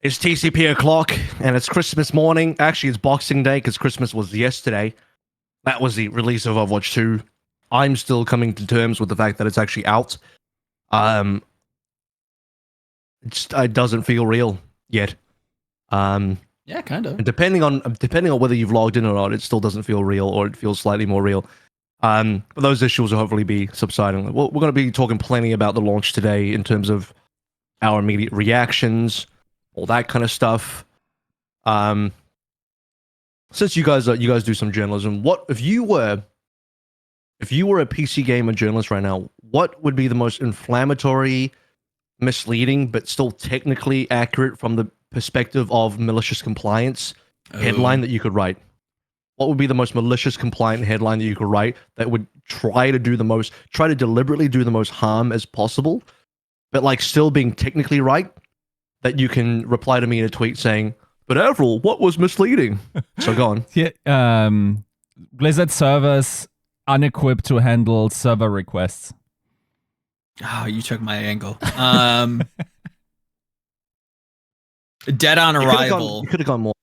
It's TCP o'clock, and it's Christmas morning. Actually, it's Boxing Day because Christmas was yesterday. That was the release of Overwatch 2. I'm still coming to terms with the fact that it's actually out. It doesn't feel real yet. Yeah, kind of. Depending on whether you've logged in or not, it still doesn't feel real, or it feels slightly more real. But those issues will hopefully be subsiding. We're going to be talking plenty about the launch today in terms of our immediate reactions, all that kind of stuff. Since you guys do some journalism, what if you were a PC gamer journalist right now, what would be the most inflammatory, misleading, but still technically accurate from the perspective of malicious compliance headline that you could write? What would be the most malicious compliant headline that you could write that would try to deliberately do the most harm as possible, but like still being technically right, that you can reply to me in a tweet saying, but AVRL, what was misleading? So go on. Yeah, Blizzard servers unequipped to handle server requests. Oh, you took my angle. Dead on arrival. You could have gone more.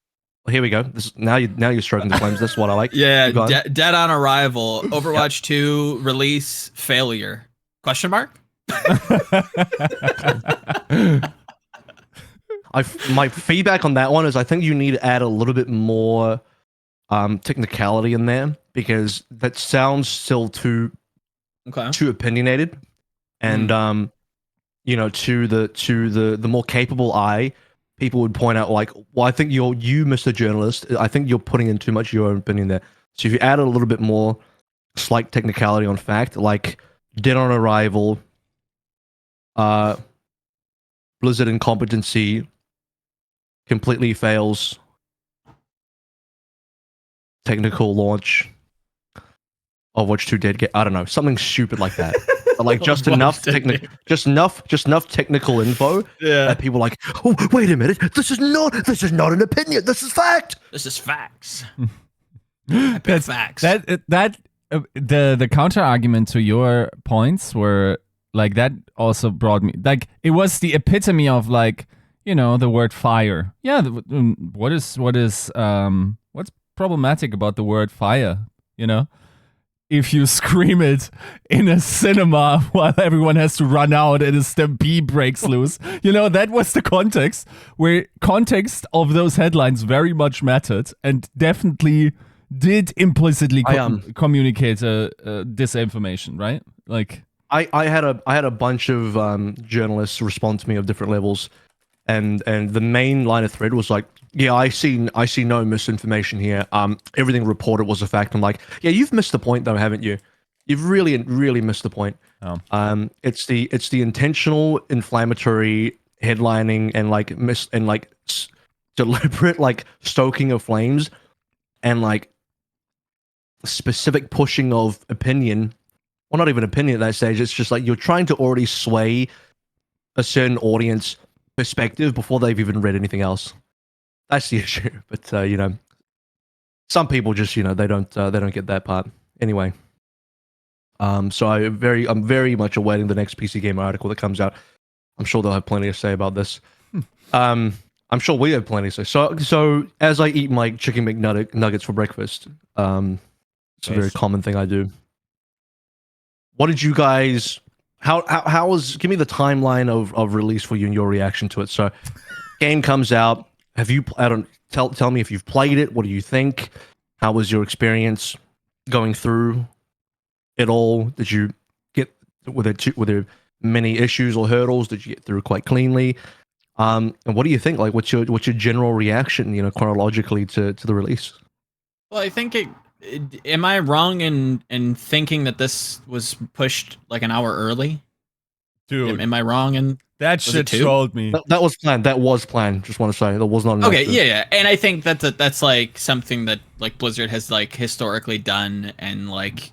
Well, here we go. Now you're stroking the flames. This is what I like. Yeah, dead on arrival. Overwatch 2 release failure? Question mark. My feedback on that one is I think you need to add a little bit more technicality in there, because that sounds still too opinionated, and to the more capable eye, people would point out like, well, I think you, Mr. Journalist, I think you're putting in too much of your own opinion there. So if you add a little bit more slight technicality on fact, like dead on arrival, Blizzard incompetency completely fails technical launch, Overwatch 2 dead get, I don't know, something stupid like that. But like just enough technical info that people are like, oh, wait a minute, this is not an opinion, this is fact. This is facts. That's facts. The counter argument to your points were like, that also brought me, like, it was the epitome of like, the word fire. Yeah, what's problematic about the word fire? If you scream it in a cinema while everyone has to run out and a stampede breaks loose, that was the context, where context of those headlines very much mattered and definitely did implicitly communicate disinformation, right? Like, I had a bunch of journalists respond to me of different levels, and the main line of thread was like, yeah, I see no misinformation here. Everything reported was a fact. I'm like, yeah, you've missed the point though, haven't you? You've really missed the point. It's the intentional inflammatory headlining and like deliberate like stoking of flames and like specific pushing of opinion. Well, not even opinion at that stage. It's just like you're trying to already sway a certain audience perspective before they've even read anything else. That's the issue. But some people just they don't get that part anyway. So I'm very much awaiting the next PC Gamer article that comes out. I'm sure they'll have plenty to say about this. I'm sure we have plenty to say. So as I eat my chicken McNuggets for breakfast, it's a very common thing I do. What did you guys? How was? Give me the timeline of release for you and your reaction to it. So, game comes out. Have you? Tell me if you've played it. What do you think? How was your experience going through it all? Did you get were there many issues or hurdles? Did you get through quite cleanly? And what do you think? Like, what's your general reaction? Chronologically to the release. Well, I think am I wrong in thinking that this was pushed like an hour early? Dude, am I wrong? And that shit trolled me. That was planned. That was planned. Just want to say that was not. Okay, yeah, and I think that's like something that like Blizzard has like historically done, and like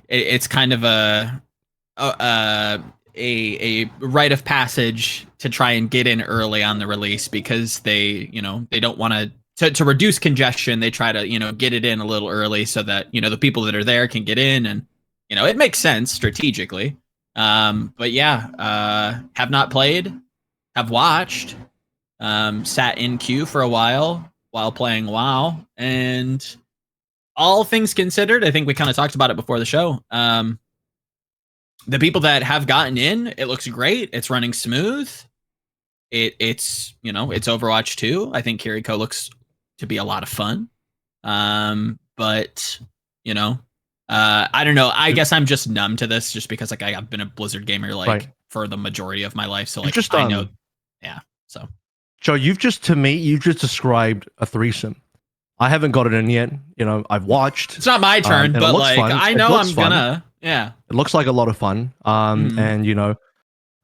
it's kind of a rite of passage to try and get in early on the release, because they don't want to reduce congestion. They try to get it in a little early so that the people that are there can get in, and it makes sense strategically. But yeah, have not played, have watched, Sat in queue for a while playing WoW, and all things considered, I think we kind of talked about it before the show. The people that have gotten in, it looks great. It's running smooth. It's it's Overwatch 2. I think Kiriko looks to be a lot of fun. But I don't know. I guess I'm just numb to this just because like I've been a Blizzard gamer for the majority of my life. So like I know. Yeah. So Joe, you've just described a threesome. I haven't got it in yet. I've watched. It's not my turn, but like fun. I know I'm gonna. Yeah. It looks like a lot of fun. And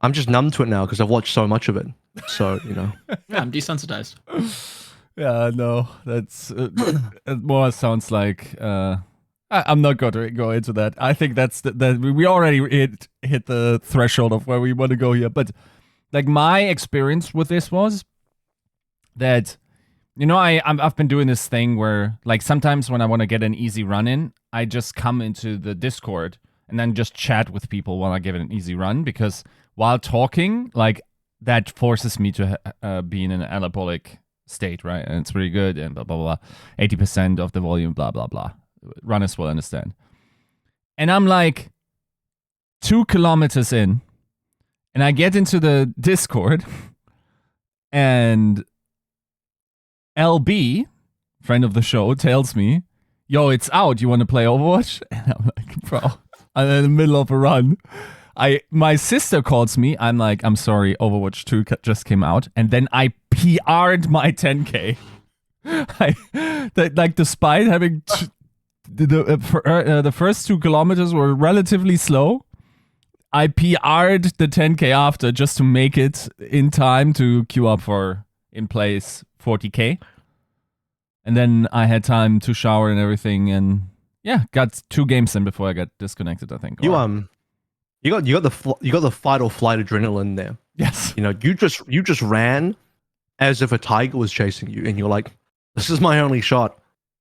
I'm just numb to it now because I've watched so much of it. So yeah, I'm desensitized. Yeah, no, that's it more sounds like I'm not going to go into that. I think that's that we already hit the threshold of where we want to go here. But like my experience with this was that I've been doing this thing where like sometimes when I want to get an easy run in, I just come into the Discord and then just chat with people while I give it an easy run, because while talking, like that forces me to be in an anabolic state, right? And it's really good and blah, blah, blah. 80% of the volume, blah, blah, blah. Runners will understand. And I'm like 2 kilometers in and I get into the Discord and LB, friend of the show, tells me, yo, it's out. You want to play Overwatch? And I'm like, bro, I'm in the middle of a run. My sister calls me. I'm like, I'm sorry, Overwatch 2 just came out. And then I PR'd my 10K. Despite having the first 2 kilometers were relatively slow, I PR'd the 10K after just to make it in time to queue up for in place 40K. And then I had time to shower and everything, and yeah, got 2 games in before I got disconnected, I think. You got the fight or flight adrenaline there. Yes. You just ran as if a tiger was chasing you, and you're like, this is my only shot.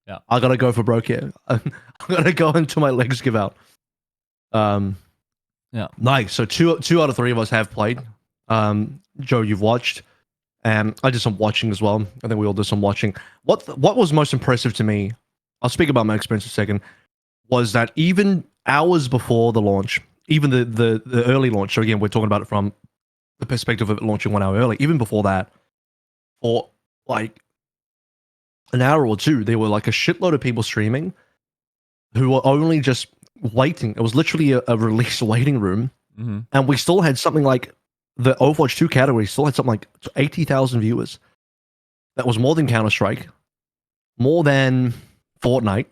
Yeah. I gotta go for broke here. I gotta go until my legs give out. Yeah. Nice. So two out of 3 of us have played. Joe, you've watched. I did some watching as well. I think we all did some watching. What was most impressive to me, I'll speak about my experience in a second, was that even hours before the launch, even the early launch, so again, we're talking about it from the perspective of it launching 1 hour early, even before that, for like an hour or 2, there were like a shitload of people streaming who were only just waiting. It was literally a release waiting room, and we still had something like the Overwatch 2 category still had something like 80,000 viewers. That was more than Counter-Strike, more than Fortnite,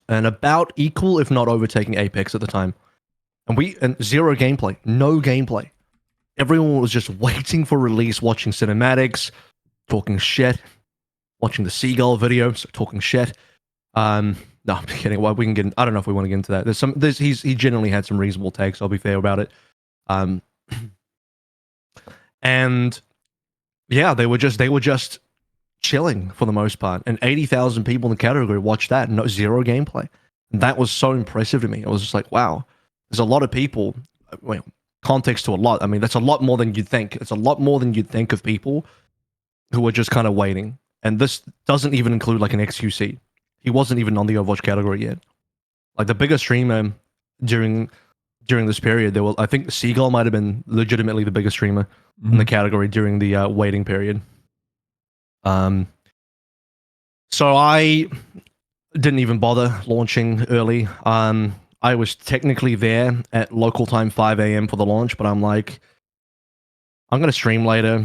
and about equal, if not overtaking Apex at the time. And zero gameplay, no gameplay. Everyone was just waiting for release, watching cinematics, talking shit, watching the Seagull video, so talking shit. No, I'm kidding. Well, I don't know if we want to get into that. He generally had some reasonable takes. I'll be fair about it. And yeah, they were just chilling for the most part. And 80,000 people in the category watched that, and zero gameplay. And that was so impressive to me. It was just like, wow, there's a lot of people. Well, context to a lot. I mean, that's a lot more than you'd think. It's a lot more than you'd think of people who are just kind of waiting. And this doesn't even include like an XQC. He wasn't even on the Overwatch category yet. Like the biggest streamer during this period, I think Seagull might have been legitimately the biggest streamer in the category during the waiting period. So I didn't even bother launching early. I was technically there at local time 5 a.m. for the launch, but I'm like, I'm going to stream later.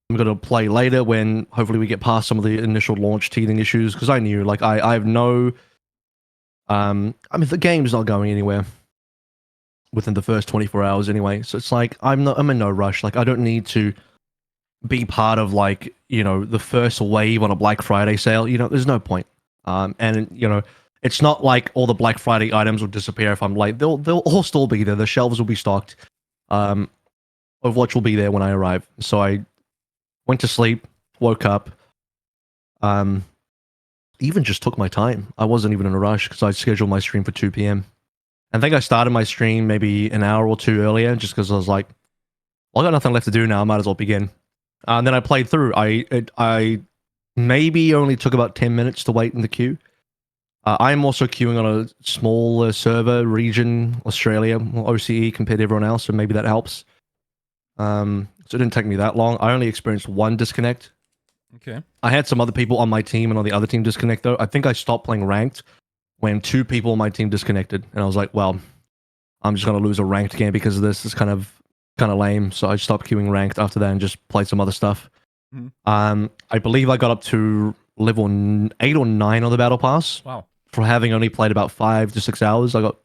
I'm going to play later when hopefully we get past some of the initial launch teething issues, because I knew, like, I have no... I mean, the game's not going anywhere within the first 24 hours anyway, so it's like, I'm in no rush. Like, I don't need to be part of, like, the first wave on a Black Friday sale. There's no point. And, it's not like all the Black Friday items will disappear if I'm late. They'll all still be there. The shelves will be stocked. Overwatch will be there when I arrive. So I went to sleep, woke up, even just took my time. I wasn't even in a rush because I scheduled my stream for 2 p.m. I think I started my stream maybe an hour or 2 earlier just because I was like, well, I got nothing left to do now. I might as well begin. And then I played through. I maybe only took about 10 minutes to wait in the queue. I'm also queuing on a small server region, Australia, OCE compared to everyone else, so maybe that helps. So it didn't take me that long. I only experienced one disconnect. Okay. I had some other people on my team and on the other team disconnect though. I think I stopped playing ranked when 2 people on my team disconnected, and I was like, well, I'm just gonna lose a ranked game because of this. It's kind of lame. So I stopped queuing ranked after that and just played some other stuff. I believe I got up to level 8 or 9 on the battle pass. Wow. For having only played about 5 to 6 hours. I got,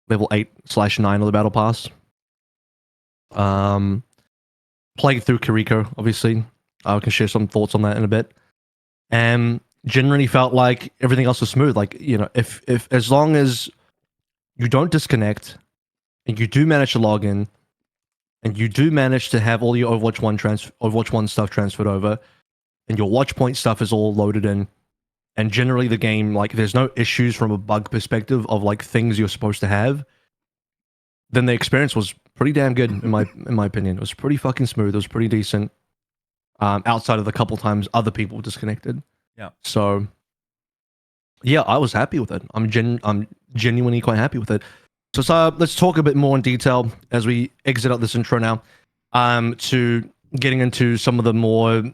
level 8/9 on the battle pass. Played through Kiriko, obviously. I can share some thoughts on that in a bit. And generally felt like everything else was smooth. Like, if as long as you don't disconnect and you do manage to log in and you do manage to have all your Overwatch 1 stuff transferred over and your watch point stuff is all loaded in, and generally the game, like, there's no issues from a bug perspective of like things you're supposed to have, then the experience was pretty damn good in my opinion. It was pretty fucking smooth. It was pretty decent. Outside of the couple times other people disconnected. Yeah. So yeah, I was happy with it. I'm genuinely quite happy with it. So let's talk a bit more in detail as we exit out this intro now. To getting into some of the more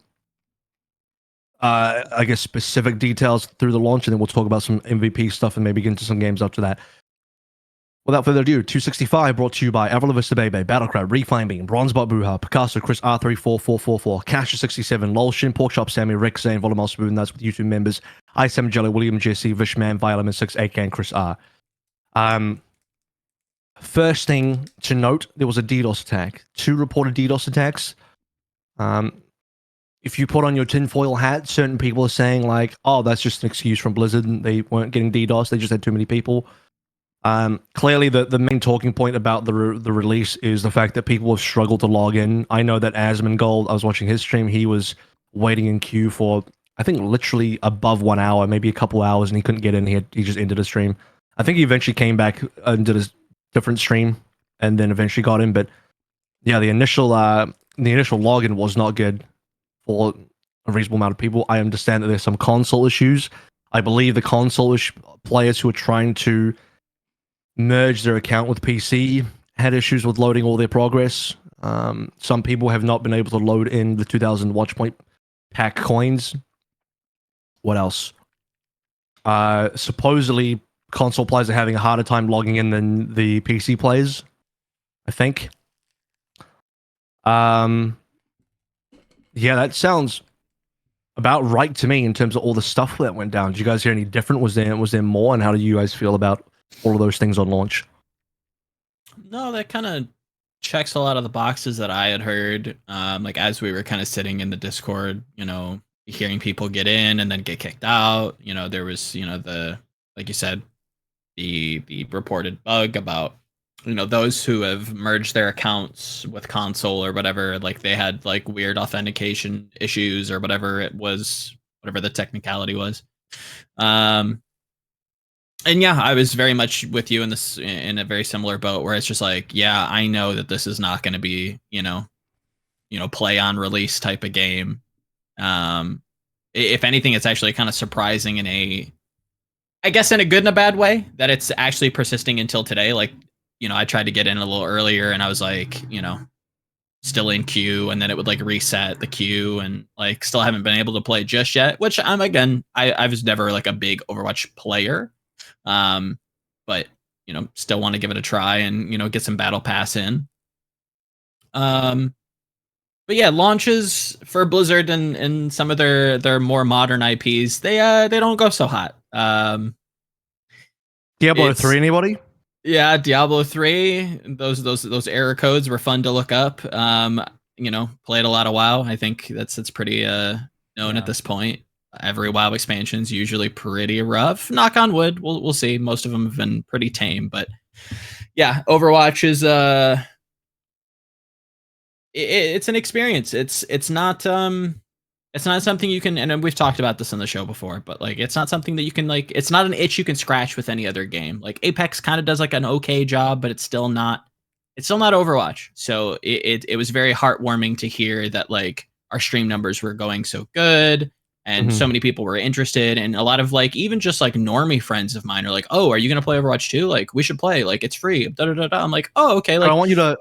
I guess specific details through the launch, and then we'll talk about some MVP stuff and maybe get into some games after that. Without further ado, 265 brought to you by AVRL Vista Bebe, Battlecrab, Reflame Beam, Bronzebot Buha, Picasso, Chris R34444, Casher67, Lol, Shin, Porkchop, Sammy, Rick, Zane, Volamel, Spoon, that's with YouTube members, I7 Jelly, William Jesse, Vishman, Violet, 6, AK, and Chris R. First thing to note, there was a DDoS attack. 2 reported DDoS attacks. If you put on your tinfoil hat, certain people are saying like, oh, that's just an excuse from Blizzard. They weren't getting DDoS. They just had too many people. Clearly, the main talking point about the release is the fact that people have struggled to log in. I know that Asmongold, I was watching his stream, he was waiting in queue for, I think, literally above 1 hour, maybe a couple hours, and he couldn't get in. He just ended the stream. I think he eventually came back and did a different stream, and then eventually got in. But yeah, the initial login was not good for a reasonable amount of people. I understand that there's some console issues. I believe the console players who are trying to merge their account with PC had issues with loading all their progress. Some people have not been able to load in the 2000 watch point pack coins. What else? Supposedly console players are having a harder time logging in than the PC players, I think. Yeah, that sounds about right to me in terms of all the stuff that went down. Did you guys hear any different? Was there more? And how do you guys feel about all of those things on launch? No, that kind of checks a lot of the boxes that I had heard. Like as we were kind of sitting in the Discord, hearing people get in and then get kicked out. There was, like you said, the reported bug about, those who have merged their accounts with console or whatever, like they had like weird authentication issues or whatever it was, whatever the technicality was. And yeah, I was very much with you in a very similar boat where it's just like, yeah, I know that this is not going to be, play on release type of game. If anything, it's actually kind of surprising I guess in a good and a bad way that it's actually persisting until today. Like, I tried to get in a little earlier and I was like, still in queue, and then it would like reset the queue, and like still haven't been able to play just yet, which I was never like a big Overwatch player. But still want to give it a try and get some battle pass in. But yeah, launches for Blizzard and some of their more modern IPs, they don't go so hot. Diablo 3, anybody? Yeah, Diablo 3. Those error codes were fun to look up. Played a lot of WoW. I think that's pretty known at this point. Every WoW expansion is usually pretty rough. Knock on wood. We'll see. Most of them have been pretty tame, but yeah, Overwatch is it's an experience. It's not something you can, and we've talked about this on the show before, but like it's not something that you can like. It's not an itch you can scratch with any other game. Like Apex kind of does like an okay job, but it's still not it's still not Overwatch. So it was very heartwarming to hear that like our stream numbers were going so good and so many people were interested, and a lot of like even just like normie friends of mine are like, oh, are you gonna play Overwatch 2? Like we should play, like it's free. Da, da, da, da. I'm like, oh, okay. Like I want you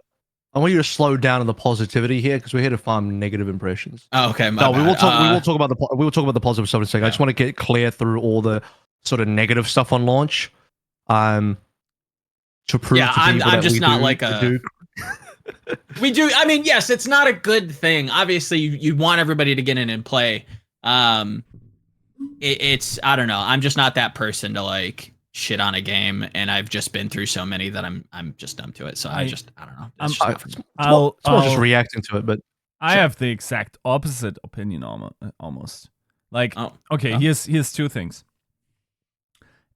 to slow down on the positivity here because we're here to farm negative impressions. Oh, okay. No, we will talk about the positive stuff in a second. I just want to get clear through all the sort of negative stuff on launch. To prove to people I'm just not do, like a we do. I mean, yes, it's not a good thing. Obviously, you want everybody to get in and play. It's I don't know. I'm just not that person to like shit on a game, and I've just been through so many that I'm just dumb to it. So I don't know. It's more just reacting to it, but I have the exact opposite opinion almost. Like, here's two things.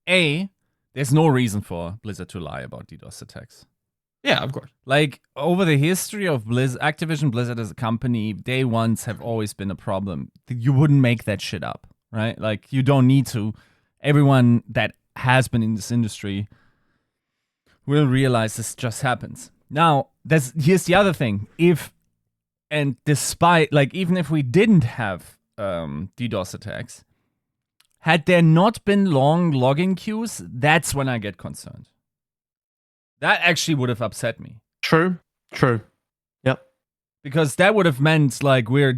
A, there's no reason for Blizzard to lie about DDoS attacks. Yeah, of course. Like, over the history of Activision Blizzard as a company, day ones have always been a problem. You wouldn't make that shit up, right? Like, you don't need to. Everyone that has been in this industry will realize this just happens. Now, here's the other thing. Despite, like, even if we didn't have DDoS attacks, had there not been long logging queues, that's when I get concerned. That actually would have upset me. True. Yep. Because that would have meant like we're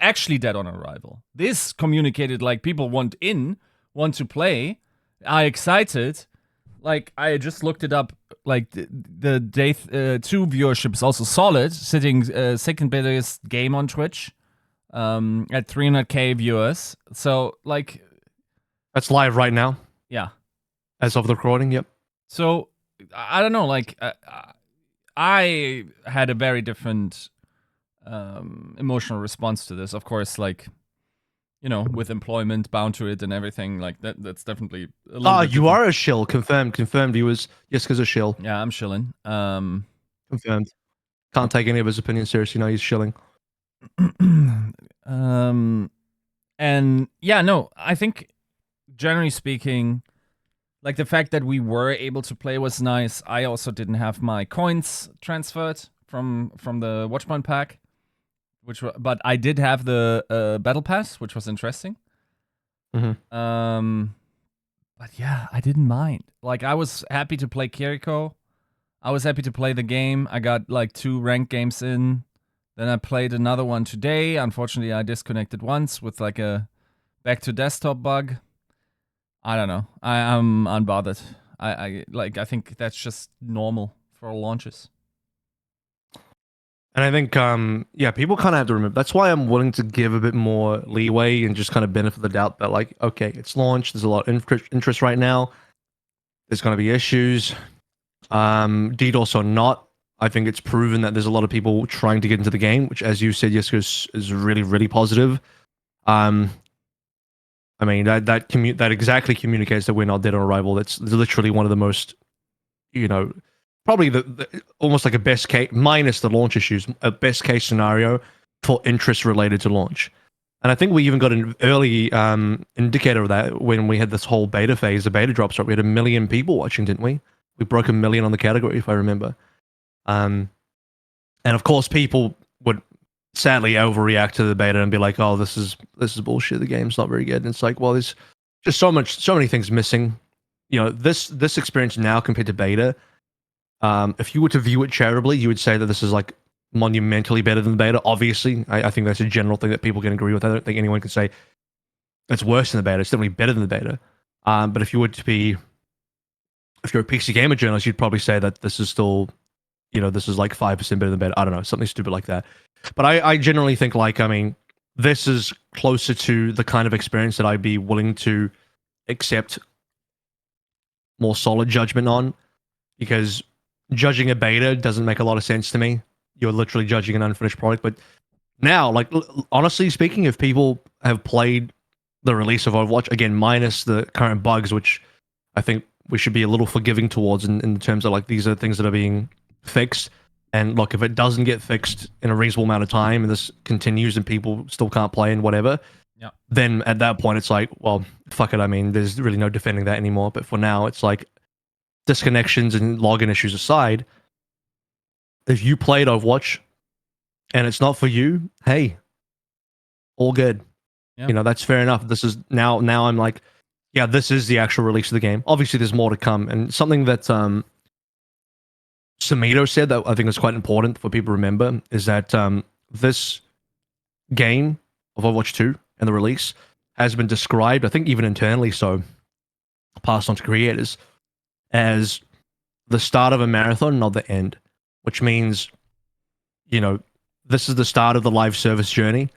actually dead on arrival. This communicated like people want to play, are excited. Like I just looked it up. Like the day 2 viewership is also solid, sitting second biggest game on Twitch, at 300k viewers. So like that's live right now. Yeah. As of the recording. Yep. So. I don't know, like, I had a very different emotional response to this. Of course, like, you know, with employment bound to it and everything, like, that's definitely a little bit you different. are a shill. Confirmed. Viewers. Yiska's a shill. Yeah, I'm shilling. Confirmed. Can't take any of his opinions seriously. No, he's shilling. And, yeah, no, I think, generally speaking... Like, the fact that we were able to play was nice. I also didn't have my coins transferred from the Watchpoint pack, but I did have the Battle Pass, which was interesting. But yeah, I didn't mind. Like, I was happy to play Kiriko. I was happy to play the game. I got, like, 2 ranked games in. Then I played another one today. Unfortunately, I disconnected once with, like, a back-to-desktop bug. I don't know. I'm unbothered. I think that's just normal for launches. And I think, people kind of have to remember. That's why I'm willing to give a bit more leeway and just kind of benefit the doubt that, like, okay, it's launched. There's a lot of interest right now. There's going to be issues. DDoS or not, I think it's proven that there's a lot of people trying to get into the game, which, as you said, Yiska, is really, really positive. I mean, that exactly communicates that we're not dead on arrival. That's literally one of the most, you know, probably the almost like a best case, minus the launch issues, a best case scenario for interest related to launch. And I think we even got an early indicator of that when we had this whole beta phase, the beta drops. Right, we had 1 million people watching, didn't we? We broke 1 million on the category, if I remember. And of course, people would sadly overreact to the beta and be like, "Oh, this is bullshit. The game's not very good." And it's like, well, there's just so many things missing. You know, this experience now compared to beta. If you were to view it charitably, you would say that this is like monumentally better than the beta. Obviously, I think that's a general thing that people can agree with. I don't think anyone can say it's worse than the beta. It's definitely better than the beta. But if you're a PC Gamer journalist, you'd probably say that this is still, you know, this is like 5% better than beta. I don't know, something stupid like that. But I generally think, like, I mean, this is closer to the kind of experience that I'd be willing to accept more solid judgment on, because judging a beta doesn't make a lot of sense to me. You're literally judging an unfinished product. But now, like, honestly speaking, if people have played the release of Overwatch, again, minus the current bugs, which I think we should be a little forgiving towards in terms of, like, these are things that are being fixed. And look, if it doesn't get fixed in a reasonable amount of time and this continues and people still can't play and whatever, then at that point it's like, well, fuck it. I mean, there's really no defending that anymore. But for now, it's like, disconnections and login issues aside, if you played Overwatch and it's not for you, hey, all good. Yeah. You know, that's fair enough. This is now I'm like, yeah, this is the actual release of the game. Obviously, there's more to come, and something that Samito said that I think is quite important for people to remember is that this game of Overwatch 2 and the release has been described, I think even internally so, passed on to creators, as the start of a marathon, not the end, which means, you know, this is the start of the live service journey.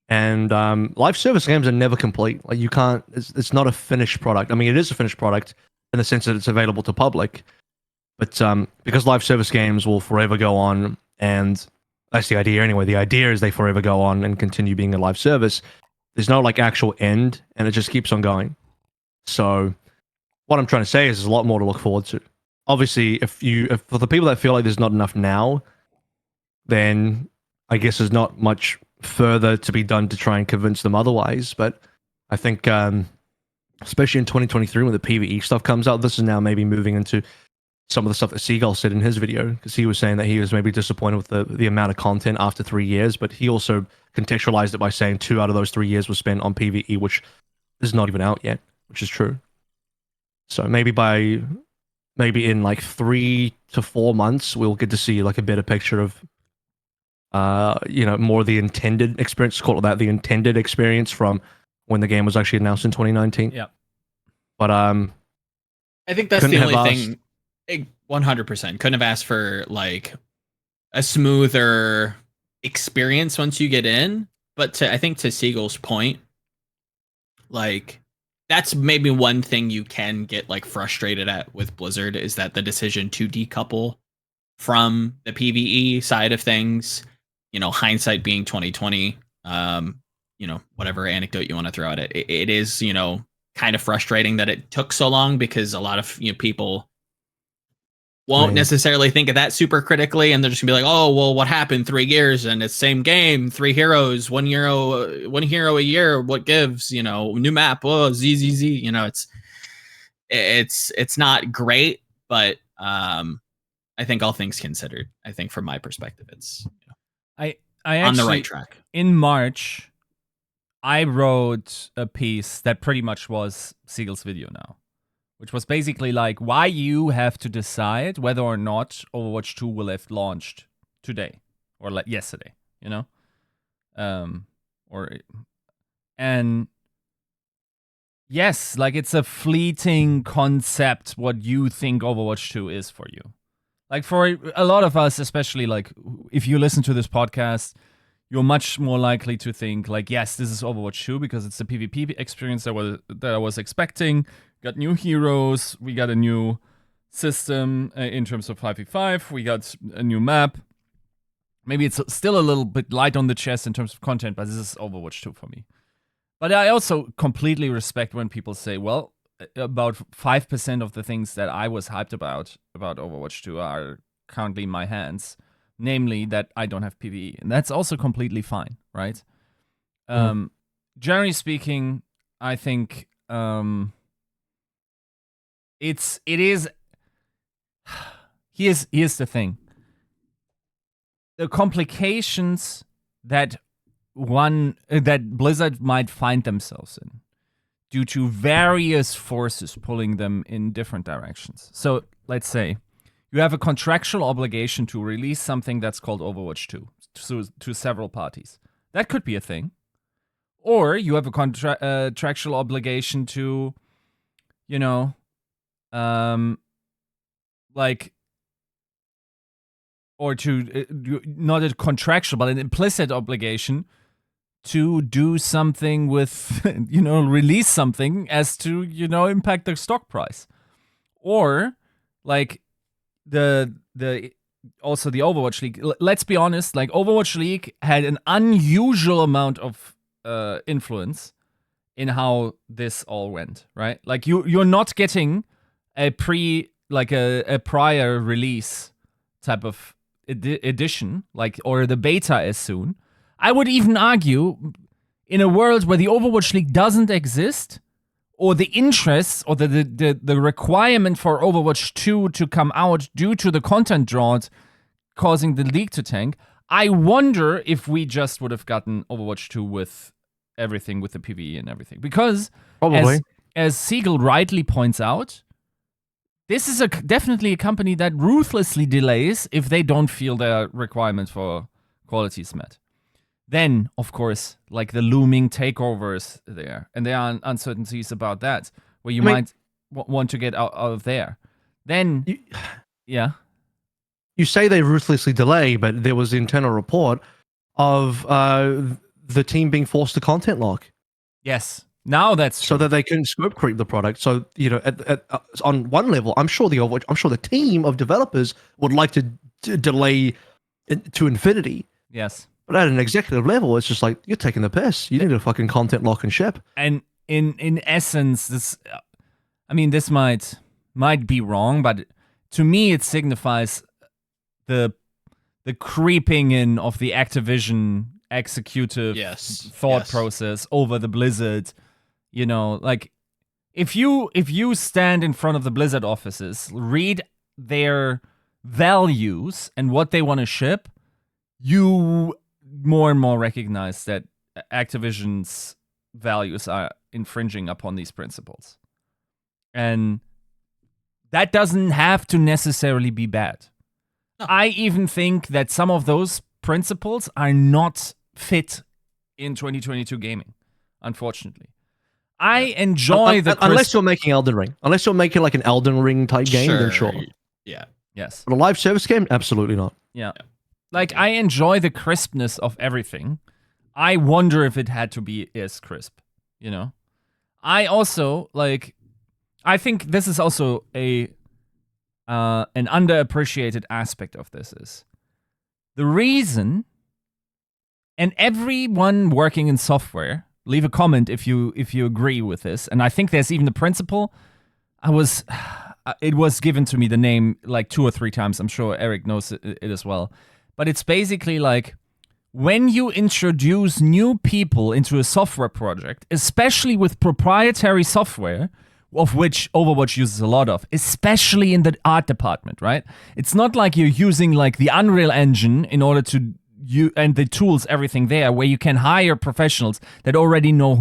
And live service games are never complete. Like, you can't, it's not a finished product. I mean, it is a finished product in the sense that it's available to public, but because live service games will forever go on, and that's the idea anyway. The idea is they forever go on and continue being a live service. There's no like actual end, and it just keeps on going. So what I'm trying to say is there's a lot more to look forward to. Obviously, if for the people that feel like there's not enough now, then I guess there's not much further to be done to try and convince them otherwise. But I think, especially in 2023 when the PvE stuff comes out, this is now maybe moving into some of the stuff that Seagull said in his video, because he was saying that he was maybe disappointed with the amount of content after 3 years, but he also contextualized it by saying 2 out of those 3 years was spent on PvE, which is not even out yet, which is true. So maybe in like 3 to 4 months, we'll get to see like a better picture of, more of the intended experience, call it that, the intended experience from when the game was actually announced in 2019. Yeah. But I think that's the only thing. 100% couldn't have asked for like a smoother experience once you get in. But I think to Seagull's point, like that's maybe one thing you can get like frustrated at with Blizzard is that the decision to decouple from the PvE side of things, hindsight being 2020, whatever anecdote you want to throw at it, it is, kind of frustrating that it took so long, because a lot of people won't necessarily think of that super critically, and they're just gonna be like, oh well, what happened 3 years and it's same game, 3 heroes, 1 hero a year, what gives, new map, oh ZZZ, it's not great, but I think all things considered, I think from my perspective, it's I on actually, the right track. In March, I wrote a piece that pretty much was Seagull's video now, which was basically like why you have to decide whether or not Overwatch 2 will have launched today or like yesterday, and yes, like it's a fleeting concept what you think Overwatch 2 is for you. Like for a lot of us, especially like if you listen to this podcast, you're much more likely to think like, yes, this is Overwatch 2 because it's the PvP experience that I was expecting. Got new heroes, we got a new system in terms of 5v5, we got a new map. Maybe it's still a little bit light on the chest in terms of content, but this is Overwatch 2 for me. But I also completely respect when people say, well, about 5% of the things that I was hyped about Overwatch 2 are currently in my hands. Namely, that I don't have PvE. And that's also completely fine, right? Generally speaking, I think it is. Here's the thing. The complications that Blizzard might find themselves in due to various forces pulling them in different directions. So let's say you have a contractual obligation to release something that's called Overwatch 2 to several parties. That could be a thing. Or you have a contractual obligation to, not a contractual, but an implicit obligation to do something with, release something as to, impact the stock price. Or, like, the Overwatch League. Let's be honest, like, Overwatch League had an unusual amount of influence in how this all went, right? Like, you're not getting a prior release type of edition, like, or the beta as soon. I would even argue, in a world where the Overwatch League doesn't exist, or the interest or the requirement for Overwatch 2 to come out due to the content drought causing the league to tank. I wonder if we just would have gotten Overwatch 2 with everything, with the PvE and everything. Because, Probably. as Seagull rightly points out, this is definitely a company that ruthlessly delays if they don't feel their requirement for quality is met. Then, of course, like the looming takeovers there, and there are uncertainties about that, where you might want to get out of there. Then, yeah. You say they ruthlessly delay, but there was the internal report of the team being forced to content lock. Yes. Now that's so true. that they can scope creep the product. So on one level, I'm sure the team of developers would like to delay to infinity. Yes. But at an executive level, it's just like you're taking the piss. You need to fucking content lock and ship. And in essence, this might be wrong, but to me, it signifies the creeping in of the Activision executive thought process over the Blizzard. You know, like if you stand in front of the Blizzard offices, read their values and what they want to ship, you more and more recognize that Activision's values are infringing upon these principles. And that doesn't have to necessarily be bad. No. I even think that some of those principles are not fit in 2022 gaming, unfortunately. I enjoy unless you're making Elden Ring. Unless you're making like an Elden Ring type game, then sure. Yeah. Yes. But a live service game, absolutely not. Yeah. Like, I enjoy the crispness of everything. I wonder if it had to be as crisp, you know? I also, like, I think this is also an underappreciated aspect of this is the reason, and everyone working in software, leave a comment if you agree with this, and I think there's even the principle. It was given to me, the name, like 2 or 3 times. I'm sure Eric knows it as well. But it's basically like when you introduce new people into a software project, especially with proprietary software, of which Overwatch uses a lot of, especially in the art department, right? It's not like you're using like the Unreal Engine in order to and the tools, everything there, where you can hire professionals that already know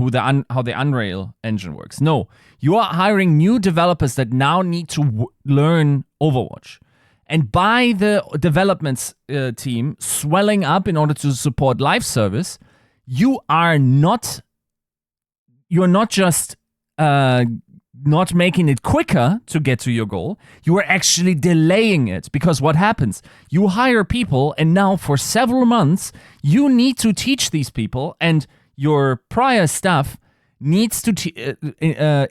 how the Unreal Engine works. No, you are hiring new developers that now need to learn Overwatch. And by the development team swelling up in order to support live service, you're not just not making it quicker to get to your goal, you are actually delaying it. Because what happens? You hire people, and now for several months, you need to teach these people, and your prior staff needs to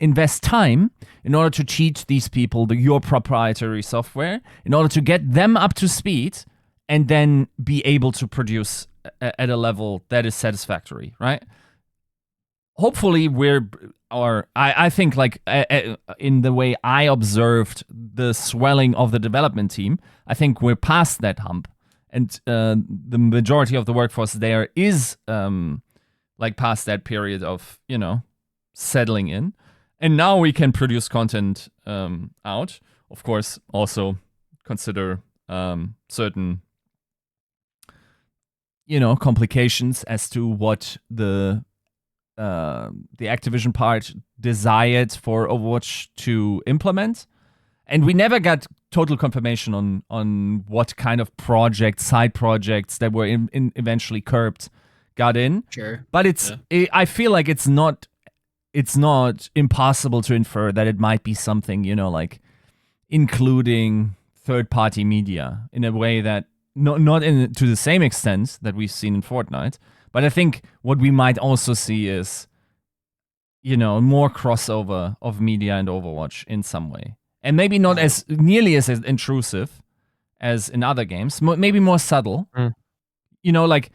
invest time in order to teach these people your proprietary software, in order to get them up to speed, and then be able to produce at a level that is satisfactory, right? Hopefully I think like in the way I observed the swelling of the development team, I think we're past that hump, and the majority of the workforce there is like past that period of, you know, settling in, and now we can produce content out. Of course, also consider certain, you know, complications as to what the Activision part desired for Overwatch to implement. And we never got total confirmation on what kind of side projects that were eventually curbed got in. Sure. But I feel like it's not impossible to infer that it might be something, you know, like including third-party media in a way that not to the same extent that we've seen in Fortnite. But I think what we might also see is, you know, more crossover of media and Overwatch in some way. And maybe not as nearly as intrusive as in other games. Maybe more subtle. You know, like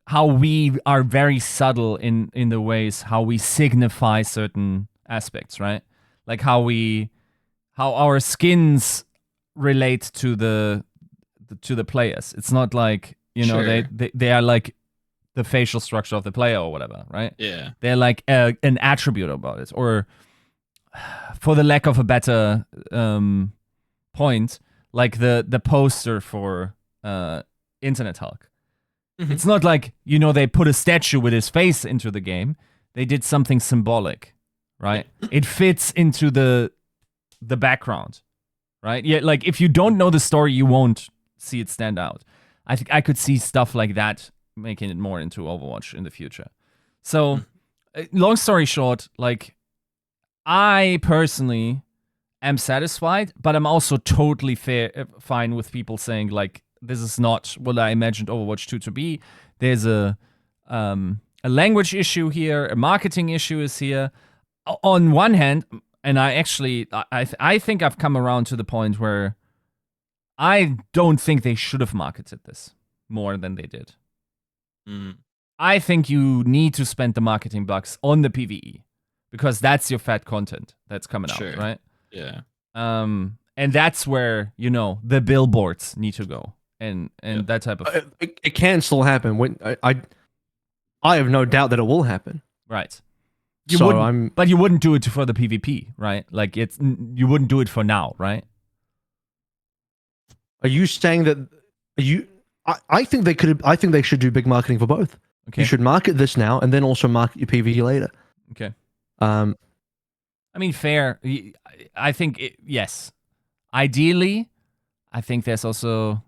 how we are very subtle in the ways how we signify certain aspects, right? Like how our skins relate to the players. It's not like, you know, sure. they are like the facial structure of the player or whatever, right? Yeah. They're like an attribute about it. Or for the lack of a better point, like the poster for internet talk. Mhm. It's not like, they put a statue with his face into the game. They did something symbolic, right? It fits into the background, right? Yeah, like if you don't know the story, you won't see it stand out. I think I could see stuff like that making it more into Overwatch in the future. So, long story short, like, I personally am satisfied, but I'm also totally fine with people saying, like, this is not what I imagined Overwatch 2 to be. There's a language issue here, a marketing issue is here. On one hand, and I think I've come around to the point where I don't think they should have marketed this more than they did. I think you need to spend the marketing bucks on the PvE because that's your fat content that's coming out, right? Yeah. And that's where, the billboards need to go and that type of... It can still happen. When I have no doubt that it will happen. Right. But you wouldn't do it for the PvP, right? Like, you wouldn't do it for now, right? Are you saying that I think they could. I think they should do big marketing for both. Okay. You should market this now and then also market your PvE later. Okay. I mean, fair. I think yes. Ideally, I think there's also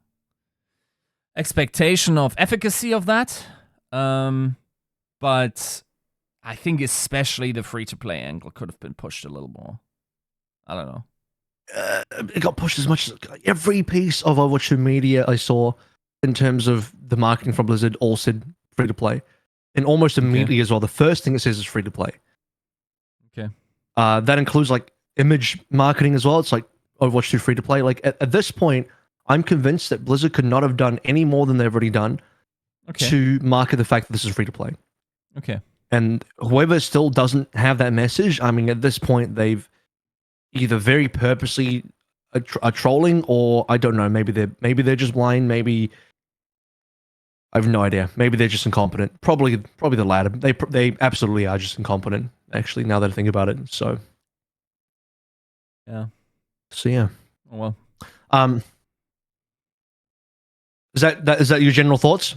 expectation of efficacy of that. But I think especially the free-to-play angle could have been pushed a little more. I don't know. It got pushed as much as every piece of Overwatch 2 media I saw in terms of the marketing from Blizzard all said free to play, and almost immediately as well. The first thing it says is free to play. Okay. That includes like image marketing as well. It's like Overwatch 2 free to play. Like at this point, I'm convinced that Blizzard could not have done any more than they've already done to market the fact that this is free to play. Okay. And whoever still doesn't have that message, I mean, at this point, they've either very purposely are trolling, or I don't know. Maybe they're just blind. Maybe I have no idea. Maybe they're just incompetent. Probably the latter. They absolutely are just incompetent. Actually, now that I think about it, so yeah. Yeah. Oh, well. Is that your general thoughts?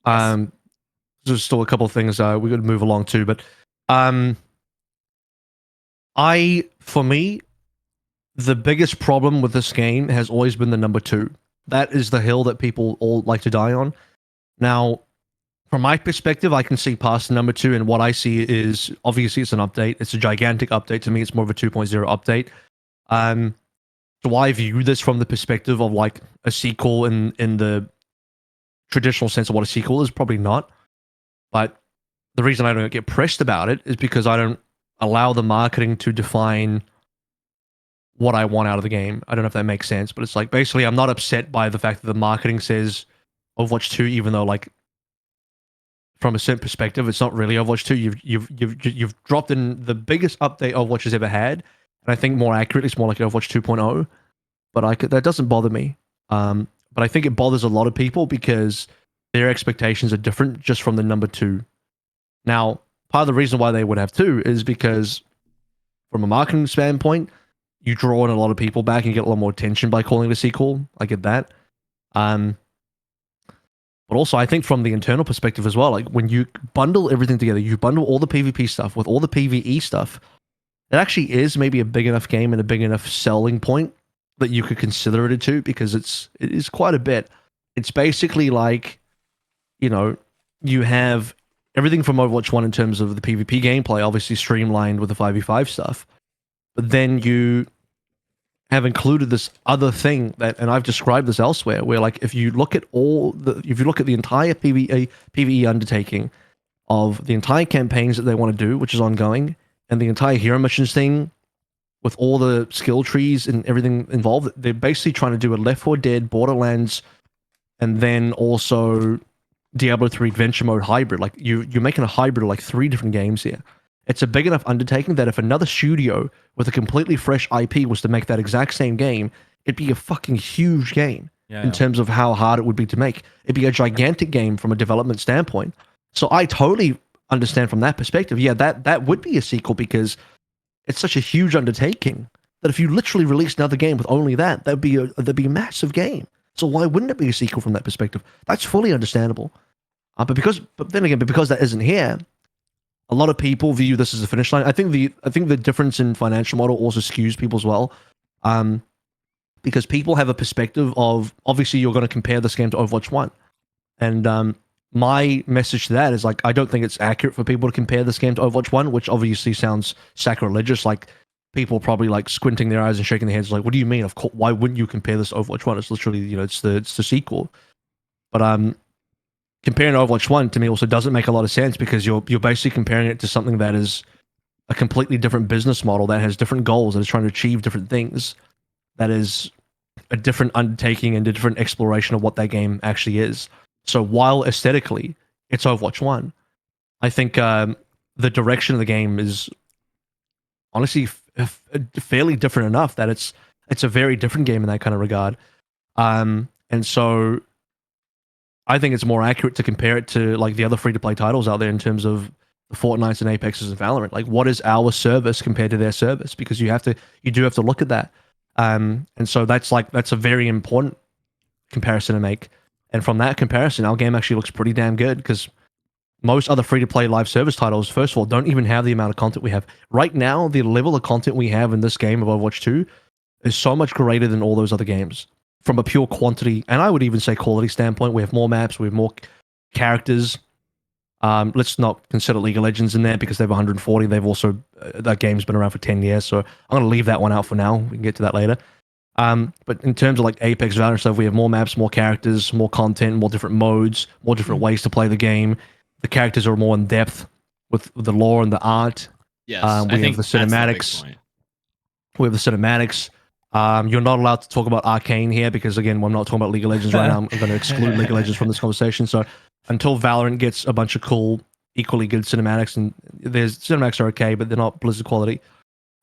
Yes. There's still a couple of things we got to move along to, but for me, the biggest problem with this game has always been the number 2. That is the hill that people all like to die on. Now, from my perspective, I can see past the number 2, and what I see is obviously it's an update. It's a gigantic update. To me, it's more of a 2.0 update. So I view this from the perspective of like a sequel in the traditional sense of what a sequel is. Probably not. But the reason I don't get pressed about it is because I don't allow the marketing to define what I want out of the game. I don't know if that makes sense, but it's like basically I'm not upset by the fact that the marketing says Overwatch 2, even though like from a certain perspective, it's not really Overwatch 2. You've dropped in the biggest update Overwatch has ever had, and I think more accurately, it's more like Overwatch 2.0. But that doesn't bother me. But I think it bothers a lot of people because their expectations are different just from the number 2. Now, part of the reason why they would have 2 is because from a marketing standpoint, you draw in a lot of people back and get a lot more attention by calling it a sequel. I get that. But also, I think from the internal perspective as well, like when you bundle everything together, you bundle all the PvP stuff with all the PvE stuff, it actually is maybe a big enough game and a big enough selling point that you could consider it to, because it is quite a bit. It's basically like, you have everything from Overwatch 1 in terms of the PvP gameplay, obviously streamlined with the 5v5 stuff. But then you have included this other thing that, and I've described this elsewhere, where like if you look at the entire PvE undertaking of the entire campaigns that they want to do, which is ongoing, and the entire hero missions thing with all the skill trees and everything involved, they're basically trying to do a Left 4 Dead, Borderlands, and then also Diablo 3 Adventure Mode hybrid. Like you're making a hybrid of like 3 different games here. It's a big enough undertaking that if another studio with a completely fresh IP was to make that exact same game, it'd be a fucking huge game in terms of how hard it would be to make. It'd be a gigantic game from a development standpoint. So I totally understand from that perspective. Yeah, that would be a sequel because it's such a huge undertaking that if you literally released another game with only that'd be a massive game. So why wouldn't it be a sequel from that perspective? That's fully understandable. But then again, because that isn't here, a lot of people view this as a finish line. I think the difference in financial model also skews people as well. Because people have a perspective of, obviously you're going to compare this game to Overwatch 1. And my message to that is, like, I don't think it's accurate for people to compare this game to Overwatch 1, which obviously sounds sacrilegious. Like, people probably like squinting their eyes and shaking their heads like, what do you mean? Of course, why wouldn't you compare this to Overwatch 1? It's literally, it's the sequel. But comparing to Overwatch 1 to me also doesn't make a lot of sense, because you're basically comparing it to something that is a completely different business model, that has different goals, that is trying to achieve different things, that is a different undertaking and a different exploration of what that game actually is. So while aesthetically it's Overwatch 1, I think the direction of the game is honestly fairly different enough that it's a very different game in that kind of regard. And so I think it's more accurate to compare it to like the other free-to-play titles out there in terms of the Fortnites and Apexes and Valorant. Like, what is our service compared to their service? Because you do have to look at that. And so that's a very important comparison to make. And from that comparison, our game actually looks pretty damn good, because most other free-to-play live service titles, first of all, don't even have the amount of content we have. Right now, the level of content we have in this game of Overwatch 2 is so much greater than all those other games. From a pure quantity, and I would even say quality standpoint, we have more maps, we have more characters. Let's not consider League of Legends in there, because they have 140. They've also, that game's been around for 10 years, so I'm going to leave that one out for now. We can get to that later. But in terms of like Apex, Valorant stuff, we have more maps, more characters, more content, more different modes, more different ways to play the game. The characters are more in depth with the lore and the art. Yes, we have the cinematics. We have the cinematics. You're not allowed to talk about Arcane here, because again, we're not talking about League of Legends right now. I'm going to exclude League of Legends from this conversation. So until Valorant gets a bunch of cool, equally good cinematics, and there's cinematics are okay, but they're not Blizzard quality.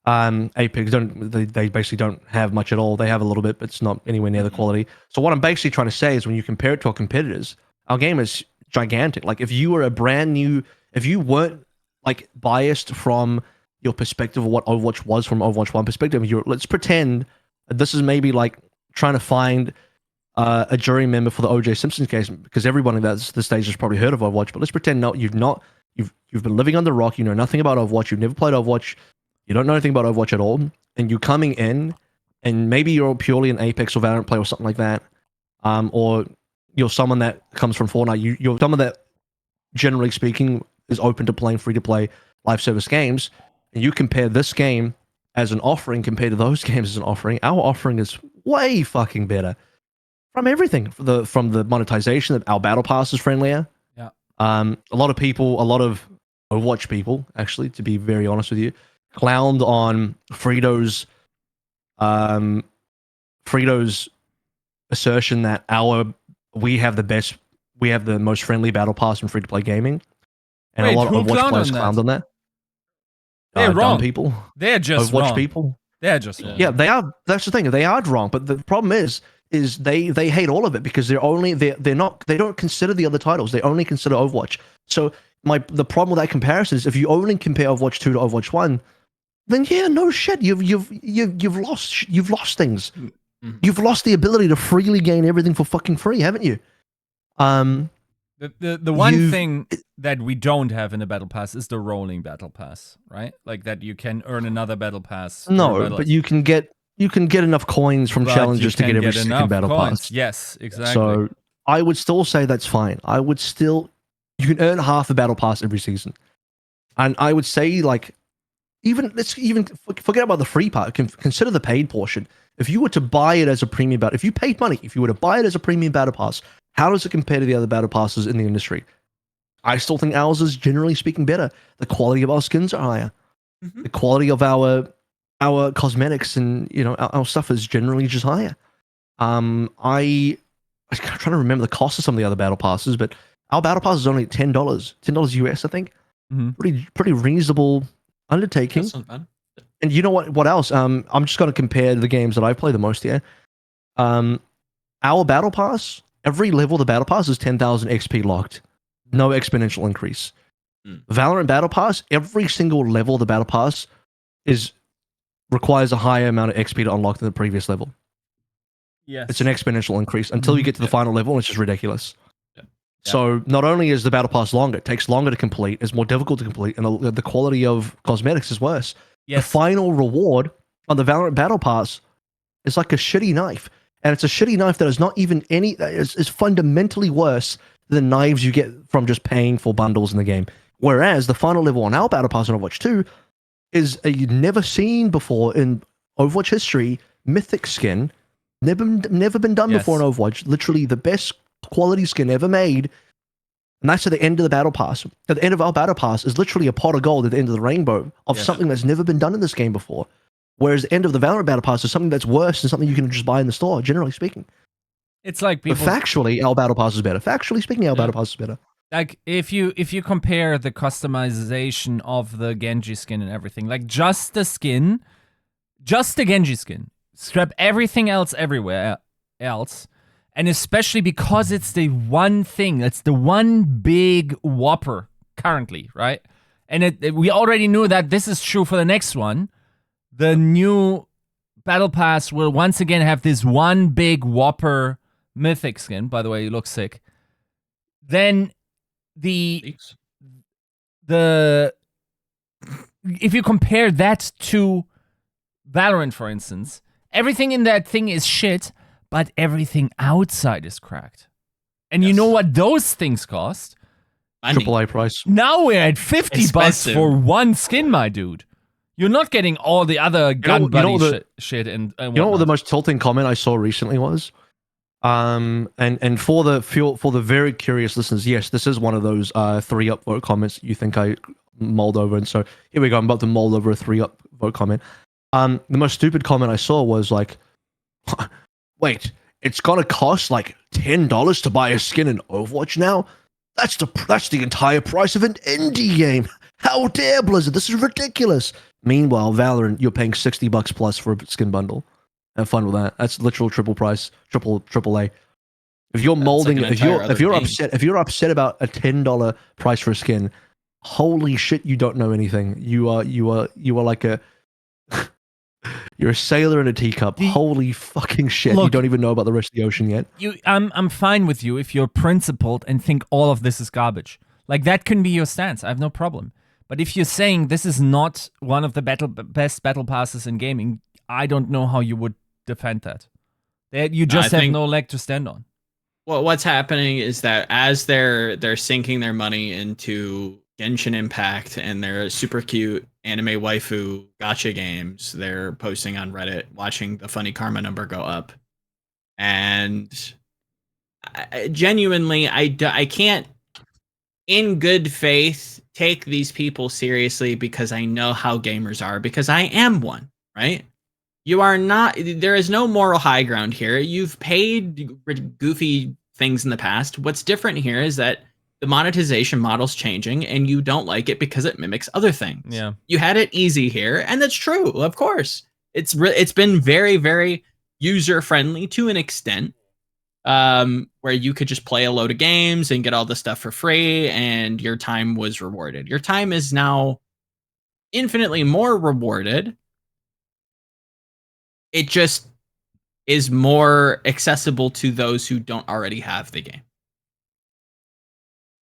Apex they basically don't have much at all. They have a little bit, but it's not anywhere near the quality. So what I'm basically trying to say is, when you compare it to our competitors, our game is gigantic. Like, if you were if you weren't like biased from your perspective of what Overwatch was from Overwatch 1 perspective, let's pretend this is maybe like trying to find a jury member for the O.J. Simpson case, because everybody that's the stage has probably heard of Overwatch. But let's pretend you've been living under a rock. You know nothing about Overwatch. You've never played Overwatch. You don't know anything about Overwatch at all, and you're coming in, and maybe you're purely an Apex or Valorant player or something like that, or you're someone that comes from Fortnite. You're someone that, generally speaking, is open to playing free-to-play live service games, and you compare this game as an offering compared to those games as an offering. Our offering is way fucking better from everything. From the monetization, that our battle pass is friendlier. Yeah. A lot of Overwatch people, actually, to be very honest with you, clowned on Frito's assertion that we have the most friendly battle pass in free to play gaming, and Wait, a lot of who Overwatch players clowned on that. They're wrong. Dumb people. They're just Overwatch wrong. people. They're just wrong. Yeah, they are. That's the thing. They are wrong. But the problem is they hate all of it, because they don't consider the other titles. They only consider Overwatch. So the problem with that comparison is, if you only compare Overwatch 2 to Overwatch 1, then yeah, no shit, you've lost things. Mm-hmm. You've lost the ability to freely gain everything for fucking free, haven't you? The one thing that we don't have in the battle pass is the rolling battle pass, right? Like, that you can earn another battle pass. No, but you can get enough coins from challenges to get every second battle pass. Yes, exactly. So I would still say that's fine. You can earn half the battle pass every season, and I would say, like, let's forget about the free part. Consider the paid portion. If you were to buy it as a premium battle, if you paid money, if you were to buy it as a premium battle pass, how does it compare to the other battle passes in the industry? I still think ours is, generally speaking, better. The quality of our skins are higher. Mm-hmm. The quality of our cosmetics and our stuff is generally just higher. I'm trying to remember the cost of some of the other battle passes, but our battle pass is only $10 US, I think. Mm-hmm. Pretty reasonable undertaking. That's not bad. And you know what else? I'm just going to compare the games that I've played the most here. Our battle pass, every level of the battle pass is 10,000 XP locked. No exponential increase. Valorant battle pass, every single level of the battle pass requires a higher amount of XP to unlock than the previous level. Yes. It's an exponential increase until you get to the final level, and it's just ridiculous. Yeah. So not only is the battle pass longer, it takes longer to complete, it's more difficult to complete, and the quality of cosmetics is worse. The Yes. final reward on the Valorant battle pass is like a shitty knife, and it's a shitty knife that is not even is fundamentally worse than knives you get from just paying for bundles in the game. Whereas the final level on our battle pass on Overwatch 2 is a never seen before in Overwatch history mythic skin. Never been done before in Overwatch. Literally the best quality skin ever made. And that's at the end of the battle pass. At the end of our battle pass is literally a pot of gold at the end of the rainbow of something that's never been done in this game before. Whereas the end of the Valorant battle pass is something that's worse than something you can just buy in the store, generally speaking. It's like people. But factually, our battle pass is better. Factually speaking, our battle pass is better. Like if you compare the customization of the Genji skin and everything, like just the Genji skin, scrap everything else everywhere else, and especially because it's the one thing, that's the one big whopper currently, right? And we already knew that this is true for the next one. The new battle pass will once again have this one big whopper mythic skin. By the way, it looks sick. Then if you compare that to Valorant, for instance, everything in that thing is shit, but everything outside is cracked. And you know what those things cost? AAA price. Now we're at $50 for one skin, my dude. You're not getting all the other gun buddy shit and you know what the most tilting comment I saw recently was? And for the very curious listeners, yes, this is one of those 3 upvote comments you think I mulled over, and so here we go. I'm about to mull over a 3 upvote comment. The most stupid comment I saw was like, wait, it's gonna cost like $10 to buy a skin in Overwatch now? That's the entire price of an indie game. How dare Blizzard? This is ridiculous. Meanwhile, Valorant, you're paying $60 plus for a skin bundle. Have fun with that. That's literal triple price, triple A. If you're molding, like if you're upset about a $10 price for a skin, holy shit, you don't know anything. You are like you're a sailor in a teacup. Holy fucking shit! Look, you don't even know about the rest of the ocean yet. I'm fine with you if you're principled and think all of this is garbage. Like that can be your stance. I have no problem. But if you're saying this is not one of the best battle passes in gaming, I don't know how you would defend that. You just have no leg to stand on. Well, what's happening is that as they're sinking their money into Genshin Impact and their super cute anime waifu gacha games, they're posting on Reddit, watching the funny karma number go up. And genuinely, I can't, in good faith, take these people seriously because I know how gamers are, because I am one, right? You are not, there is no moral high ground here. You've paid goofy things in the past. What's different here is that the monetization model's changing and you don't like it because it mimics other things. Yeah. You had it easy here, and that's true, of course. It's been very, very user friendly to an extent, where you could just play a load of games and get all the stuff for free and your time was rewarded. Your time is now infinitely more rewarded. It just is more accessible to those who don't already have the game.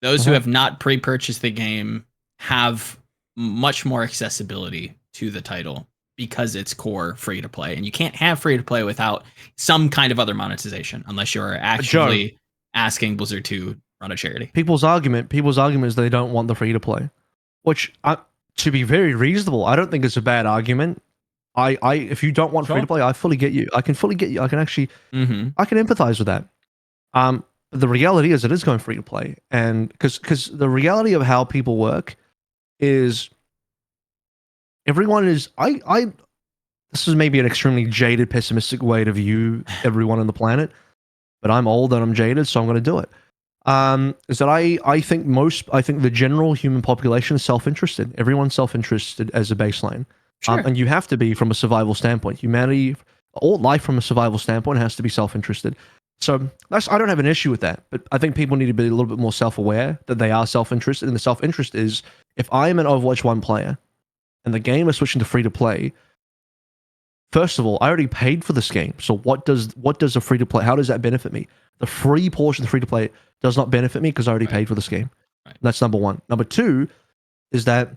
Those who have not pre-purchased the game have much more accessibility to the title because it's core free to play, and you can't have free to play without some kind of other monetization unless you're actually asking Blizzard to run a charity. People's argument is they don't want the free to play, which to be very reasonable, I don't think it's a bad argument. If you don't want free to play, I fully get you. I can fully get you. I can actually, I can empathize with that. The reality is it is going free to play, and because the reality of how people work is everyone is this is maybe an extremely jaded, pessimistic way to view everyone on the planet, but I'm old and I'm jaded, so I'm going to do it. Is that I think the general human population is self-interested. Everyone's self-interested as a baseline. Sure. And you have to be from a survival standpoint. Humanity, all life from a survival standpoint has to be self-interested. So I don't have an issue with that, but I think people need to be a little bit more self-aware that they are self-interested. And the self-interest is, if I am an Overwatch 1 player and the game is switching to free-to-play, first of all, I already paid for this game. So what does a free to play? How does that benefit me? The free portion of free to play does not benefit me because I already paid for this game. Right. That's number one. Number two is that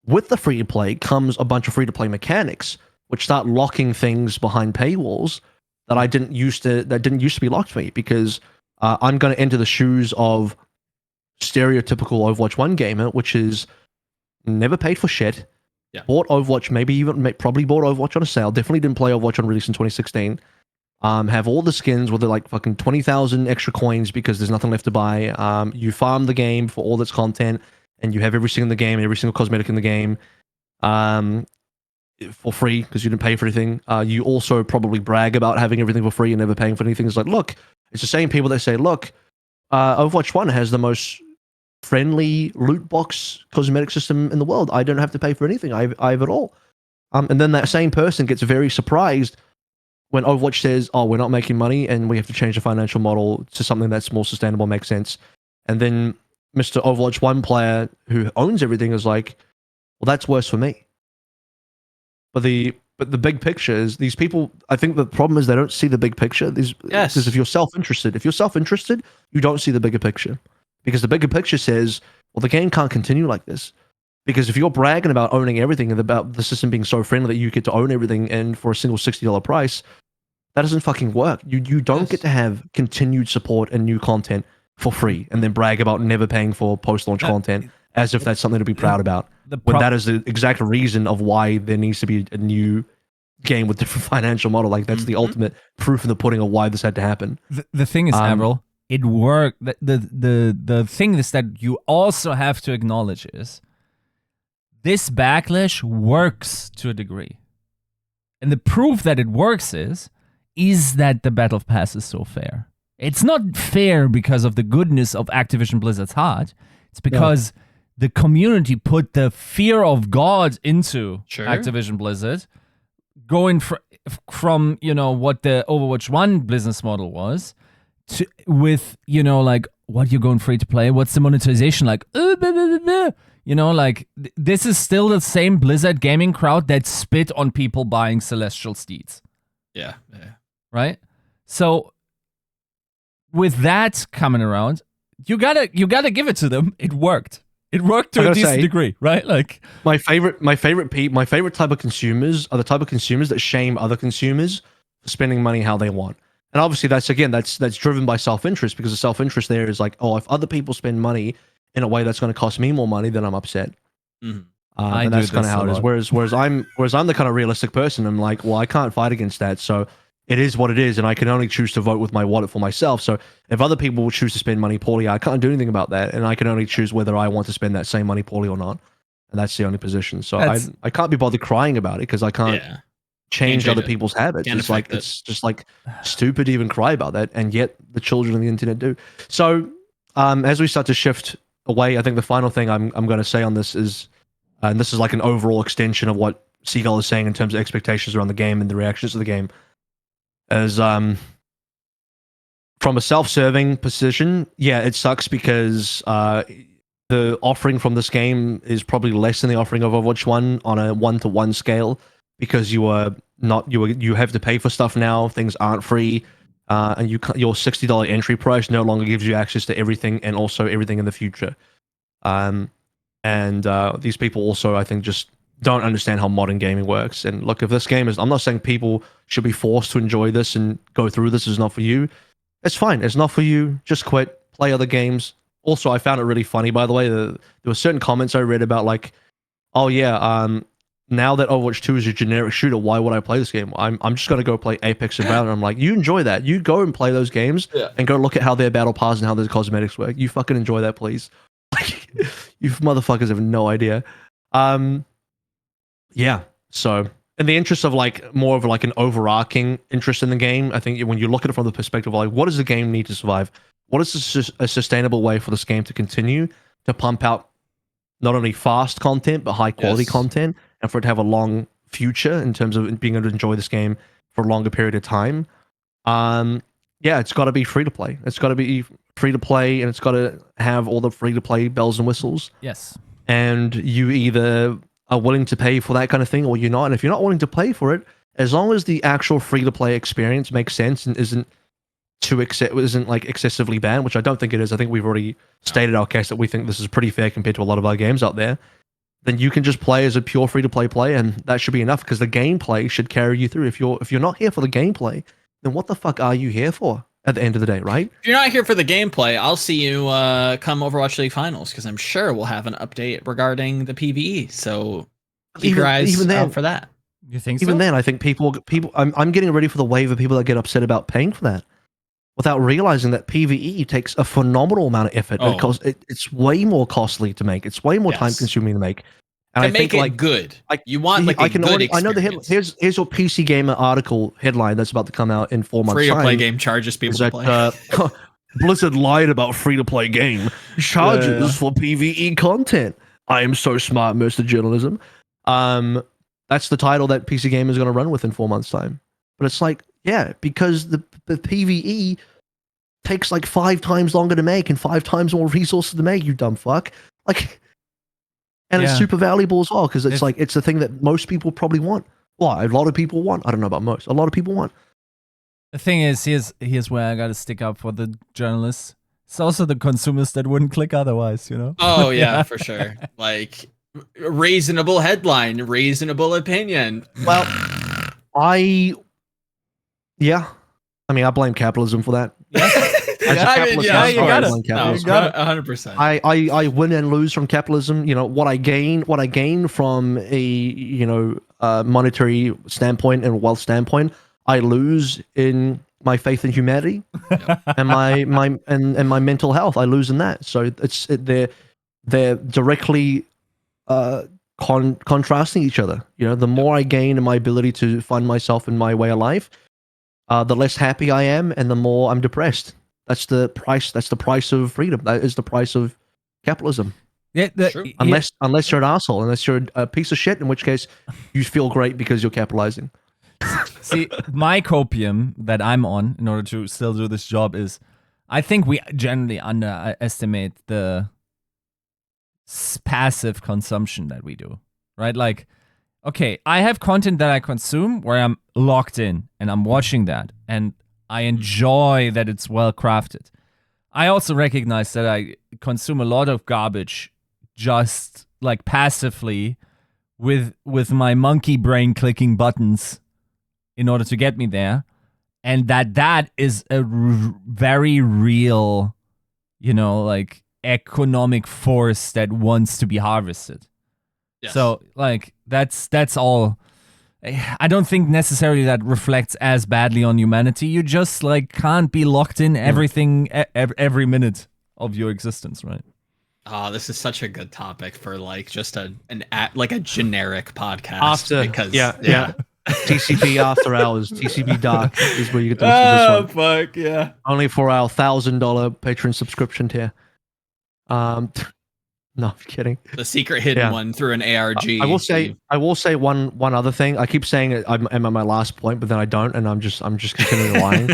with the free to play comes a bunch of free to play mechanics, which start locking things behind paywalls that didn't used to be locked for me, because I'm going to enter the shoes of stereotypical Overwatch 1 gamer, which is never paid for shit. Yeah. Bought Overwatch, probably bought Overwatch on a sale. Definitely didn't play Overwatch on release in 2016. Have all the skins with like fucking 20,000 extra coins because there's nothing left to buy. You farm the game for all its content, and you have everything in the game, every single cosmetic in the game, for free because you didn't pay for anything. You also probably brag about having everything for free and never paying for anything. It's like, look, it's the same people that say, look, Overwatch 1 has the most friendly loot box cosmetic system in the world. I don't have to pay for anything. I have it all. And then that same person gets very surprised when Overwatch says, oh, we're not making money and we have to change the financial model to something that's more sustainable, makes sense. And then Mr. Overwatch 1 player who owns everything is like, well, that's worse for me. But the big picture is these people, I think the problem is they don't see the big picture. Yes. Because if you're self-interested, you don't see the bigger picture. Because the bigger picture says, well, the game can't continue like this. Because if you're bragging about owning everything and about the system being so friendly that you get to own everything and for a single $60 price, that doesn't fucking work. You don't get to have continued support and new content for free and then brag about never paying for post-launch content as if that's something to be proud about. When that is the exact reason of why there needs to be a new game with different financial model. Like that's the ultimate proof in the pudding of why this had to happen. The thing is, AVRL, it worked. The thing is that you also have to acknowledge is this backlash works to a degree. And the proof that it works is that the Battle Pass is so fair. It's not fair because of the goodness of Activision Blizzard's heart. It's because the community put the fear of God into Activision Blizzard, going from what the Overwatch 1 business model was to with like what you're going free to play, what's the monetization like? This is still the same Blizzard gaming crowd that spit on people buying Celestial Steeds. Yeah. Right? So with that coming around, you gotta give it to them. It worked. It worked to a decent degree, right? Like my favorite type of consumers are the type of consumers that shame other consumers for spending money how they want. And obviously that's driven by self-interest, because the self-interest there is like, oh, if other people spend money in a way that's going to cost me more money, then I'm upset. Mm-hmm. And that's kind of how it is. Whereas I'm the kind of realistic person. I'm like, well, I can't fight against that. So it is what it is, and I can only choose to vote with my wallet for myself. So if other people will choose to spend money poorly, I can't do anything about that, and I can only choose whether I want to spend that same money poorly or not. And that's the only position. So I can't be bothered crying about it because I can't change other people's habits. It's just like stupid to even cry about that, and yet the children of the internet do. So as we start to shift away, I think the final thing I'm going to say on this is, and this is like an overall extension of what Seagull is saying in terms of expectations around the game and the reactions to the game, as from a self-serving position, it sucks because the offering from this game is probably less than the offering of Overwatch 1 on a 1-to-1 scale, because you have to pay for stuff now. Things aren't free, and your $60 entry price no longer gives you access to everything, and also everything in the future. And these people also, I think, just don't understand how modern gaming works. And look, if this game is, I'm not saying people should be forced to enjoy this and go through this. It's not for you. It's fine. It's not for you. Just quit. Play other games. Also, I found it really funny, by the way. There were certain comments I read about like, oh yeah, now that Overwatch 2 is a generic shooter, why would I play this game? I'm just gonna go play Apex and Valorant. I'm like, you enjoy that. You go and play those games and go look at how their battle pass and how their cosmetics work. You fucking enjoy that, please. Like, you motherfuckers have no idea. Yeah. So, in the interest of like more of like an overarching interest in the game, I think when you look at it from the perspective of like, what does the game need to survive? What is a sustainable way for this game to continue to pump out not only fast content but high quality content, and for it to have a long future in terms of being able to enjoy this game for a longer period of time? It's got to be free to play. It's got to be free to play, and it's got to have all the free to play bells and whistles. Yes. And you either are willing to pay for that kind of thing, or you're not. And if you're not willing to pay for it, as long as the actual free-to-play experience makes sense and isn't like excessively banned, which I don't think it is. I think we've already stated our case that we think this is pretty fair compared to a lot of our games out there. Then you can just play as a pure free-to-play player, and that should be enough because the gameplay should carry you through. If you're not here for the gameplay, then what the fuck are you here for at the end of the day, right? If you're not here for the gameplay, I'll see you come Overwatch League Finals because I'm sure we'll have an update regarding the PvE. So keep your eyes out for that. You think even then, I think people. I'm getting ready for the wave of people that get upset about paying for that, without realizing that PvE takes a phenomenal amount of effort. Oh. Because it's way more costly to make. It's way more time consuming to make. And to I make think, it good, you want like a good experience. I know the headline. Here's your PC Gamer article headline that's about to come out in 4 months. Free to play game charges people to play. Blizzard lied about free to play game charges for PvE content. I am so smart, Mr. Journalism. That's the title that PC Gamer is going to run with in 4 months' time. But it's like, yeah, because the PvE takes like 5 times longer to make and 5 times more resources to make, you dumb fuck. Like, and it's super valuable as well because it's like, it's the thing that most people probably want. Well, a lot of people want. I don't know about most. A lot of people want. The thing is, here's where I got to stick up for the journalists. It's also the consumers that wouldn't click otherwise, you know? Oh, yeah, for sure. Like, reasonable headline, reasonable opinion. Well, I mean, I blame capitalism for that. You got it. 100%. I win and lose from capitalism. You know, what I gain from a monetary standpoint and wealth standpoint, I lose in my faith in humanity and my mental health. I lose in that. So they're directly contrasting each other. You know, the more I gain in my ability to fund myself in my way of life, the less happy I am, and the more I'm depressed. That's the price. That's the price of freedom. That is the price of capitalism. Yeah, unless you're an asshole, unless you're a piece of shit, in which case you feel great because you're capitalizing. See, my copium that I'm on in order to still do this job is, I think we generally underestimate the passive consumption that we do, right? Like, okay, I have content that I consume where I'm locked in and I'm watching that and I enjoy that it's well crafted. I also recognize that I consume a lot of garbage just like passively with my monkey brain clicking buttons in order to get me there, and that is a very real, like economic force that wants to be harvested. Yes. So like that's all. I don't think necessarily that reflects as badly on humanity. You just like can't be locked in everything every minute of your existence, right? Oh, this is such a good topic for like just a generic podcast. Because yeah. TCP after hours, TCP dark is where you get to listen to this one. Fuck yeah! Only for our $1,000 Patreon subscription tier. No, I'm kidding. The secret hidden one through an ARG. I will say one other thing. I keep saying it. I'm at my last point, but then I don't, and I'm just continuing lying.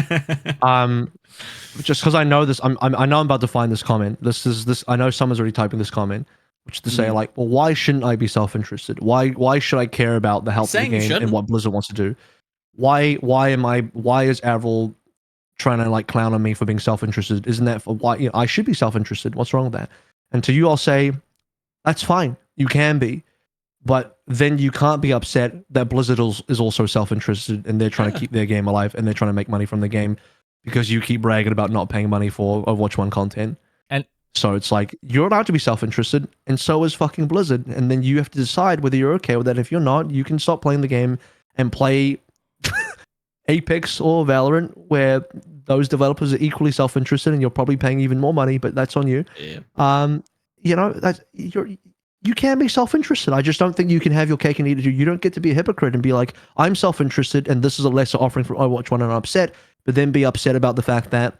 Just because I know this, I know I'm about to find this comment. This. I know someone's already typing this comment, which is to say like, well, why shouldn't I be self-interested? Why should I care about the health of the game and what Blizzard wants to do? Why is AVRL trying to like clown on me for being self-interested? Isn't that for why I should be self-interested? What's wrong with that? And to you, I'll say, that's fine. You can be. But then you can't be upset that Blizzard is also self-interested and they're trying to keep their game alive and they're trying to make money from the game because you keep bragging about not paying money for Overwatch 1 content. And so it's like, you're allowed to be self-interested and so is fucking Blizzard. And then you have to decide whether you're okay with that. If you're not, you can stop playing the game and play Apex or Valorant, where those developers are equally self-interested and you're probably paying even more money, but that's on you. Yeah. You can be self-interested. I just don't think you can have your cake and eat it. You don't get to be a hypocrite and be like, I'm self-interested and this is a lesser offering for Overwatch 1 and I'm upset, but then be upset about the fact that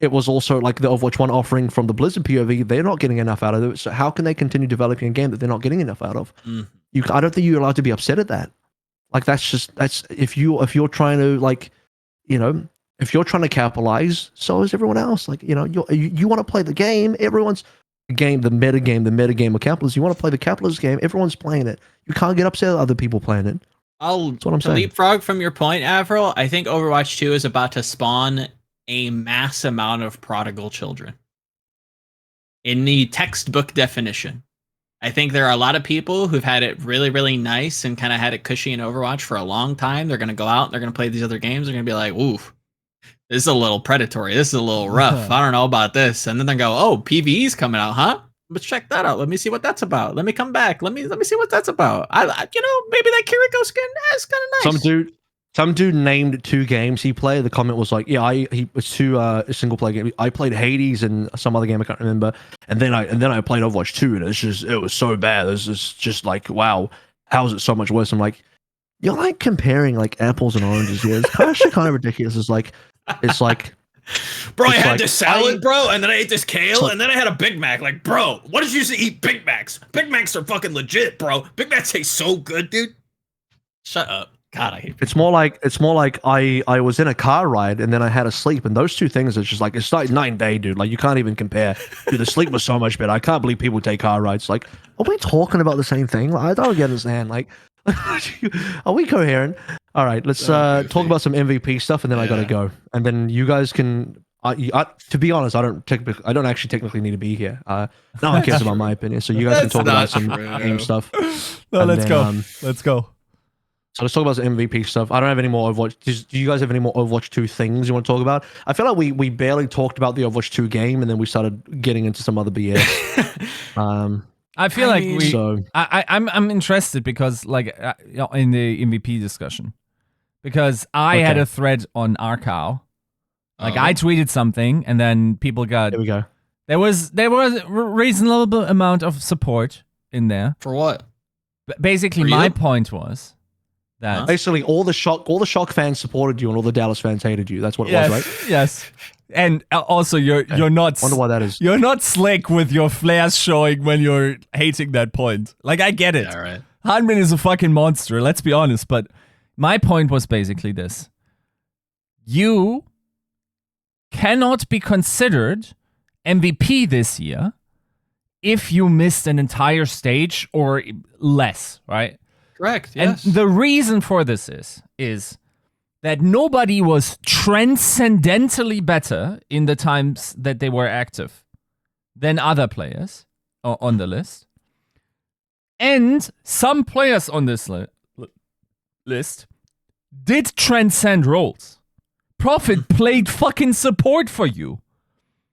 it was also like the Overwatch 1 offering from the Blizzard POV. They're not getting enough out of it. So how can they continue developing a game that they're not getting enough out of? I don't think you're allowed to be upset at that. Like that's if you're trying to like, if you're trying to capitalize, so is everyone else. Like, you want to play the game. game, the metagame of capitalism. You want to play the capitalist game, everyone's playing it. You can't get upset at other people playing it. That's what I'm saying. Leapfrog from your point, AVRL, I think Overwatch 2 is about to spawn a mass amount of prodigal children. In the textbook definition. I think there are a lot of people who've had it really, really nice and kind of had it cushy in Overwatch for a long time. They're going to go out and they're going to play these other games. They're going to be like, oof, this is a little predatory. This is a little rough. I don't know about this. And then they go, oh, PvE's coming out, huh? Let's check that out. Let me see what that's about. Let me come back. Let me see what that's about. Maybe that Kiriko skin is kind of nice. Some dude named 2 games he played. The comment was like, "Yeah, he was 2 single player games. I played Hades and some other game I can't remember, and then I played Overwatch 2, and it was so bad. It was just like, wow, how is it so much worse?" I'm like, you're like comparing like apples and oranges. Yeah, it's actually kind of ridiculous. It's like, bro, I had this salad, bro, and then I ate this kale, and then I had a Big Mac. Like, bro, what did you say? Eat Big Macs? Big Macs are fucking legit, bro. Big Macs taste so good, dude. Shut up. God, I hate people. It's more like I was in a car ride and then I had a sleep, and those 2 things are just like, it's like night and day, dude. Like, you can't even compare. Dude, the sleep was so much better. I can't believe people take car rides. Like, are we talking about the same thing? Like, I don't understand. Like, are we coherent? All right, let's talk about some MVP stuff, and then I gotta go. And then you guys can. To be honest, I don't actually technically need to be here. No one cares about my opinion, so you guys can talk about some game stuff. No, let's go. Let's go. So let's talk about some MVP stuff. I don't have any more Overwatch. Do you guys have any more Overwatch 2 things you want to talk about? I feel like we barely talked about the Overwatch 2 game, and then we started getting into some other BS. I feel I'm interested because in the MVP discussion, because I had a thread on Arcow. Like, I tweeted something, and then people got. There we go. There was a reasonable amount of support in there. For what? Basically, my point was that basically all the shock fans supported you, and all the Dallas fans hated you. That's what it was, right? Yes. And also, you're not. Wonder why that is. You're not slick with your flares showing when you're hating that point. Like, I get it. Yeah, right. Hanbin is a fucking monster. Let's be honest. But my point was basically this: you cannot be considered MVP this year if you missed an entire stage or less, right? Correct, yes. And the reason for this is that nobody was transcendentally better in the times that they were active than other players on the list. And some players on this list did transcend roles. Prophet played fucking support for you.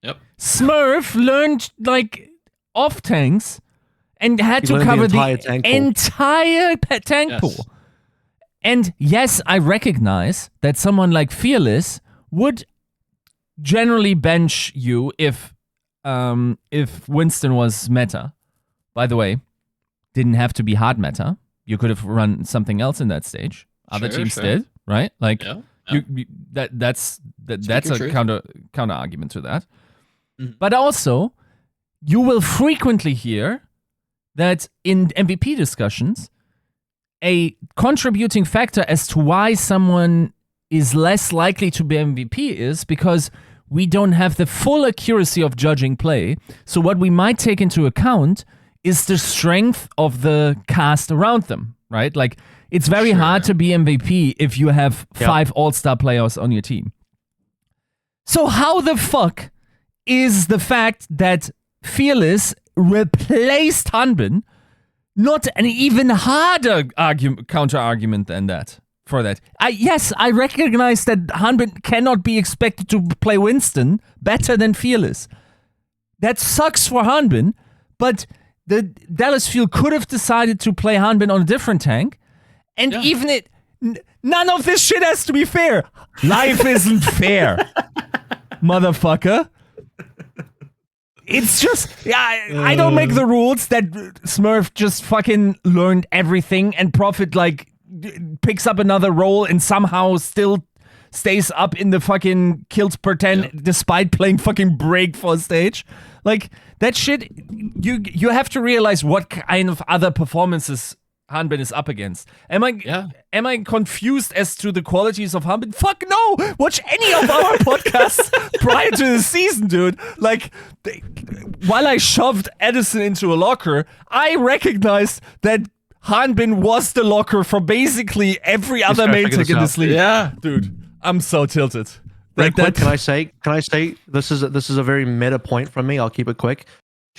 Yep. Smurf learned like off tanks and had to cover the entire tank pool. And yes, I recognize that someone like Fearless would generally bench you if Winston was meta. By the way, didn't have to be hard meta. You could have run something else in that stage. Other teams did, right? Like. Yeah. That's a counter argument to that. Mm-hmm. But also, you will frequently hear that in MVP discussions, a contributing factor as to why someone is less likely to be MVP is because we don't have the full accuracy of judging play. So what we might take into account is the strength of the cast around them, right? Like, it's very hard to be MVP if you have 5 all-star players on your team. So how the fuck is the fact that Fearless replaced Hanbin not an even harder counter-argument than that for that? Yes, I recognize that Hanbin cannot be expected to play Winston better than Fearless. That sucks for Hanbin, but the Dallas Fuel could have decided to play Hanbin on a different tank. And even none of this shit has to be fair. Life isn't fair, motherfucker. It's just, I don't make the rules that Smurf just fucking learned everything and Prophet like picks up another role and somehow still stays up in the fucking kills per 10 despite playing fucking break for a stage. Like, that shit, you have to realize what kind of other performances Hanbin is up against. Am Yeah. I confused as to the qualities of Hanbin? Fuck no! Watch any of our podcasts prior to the season, dude. Like, while I shoved Edison into a locker, I recognized that Hanbin was the locker for basically every other main tech in this league. Yeah. Dude, I'm so tilted. Very quick, can I say this is a very meta point from me. I'll keep it quick.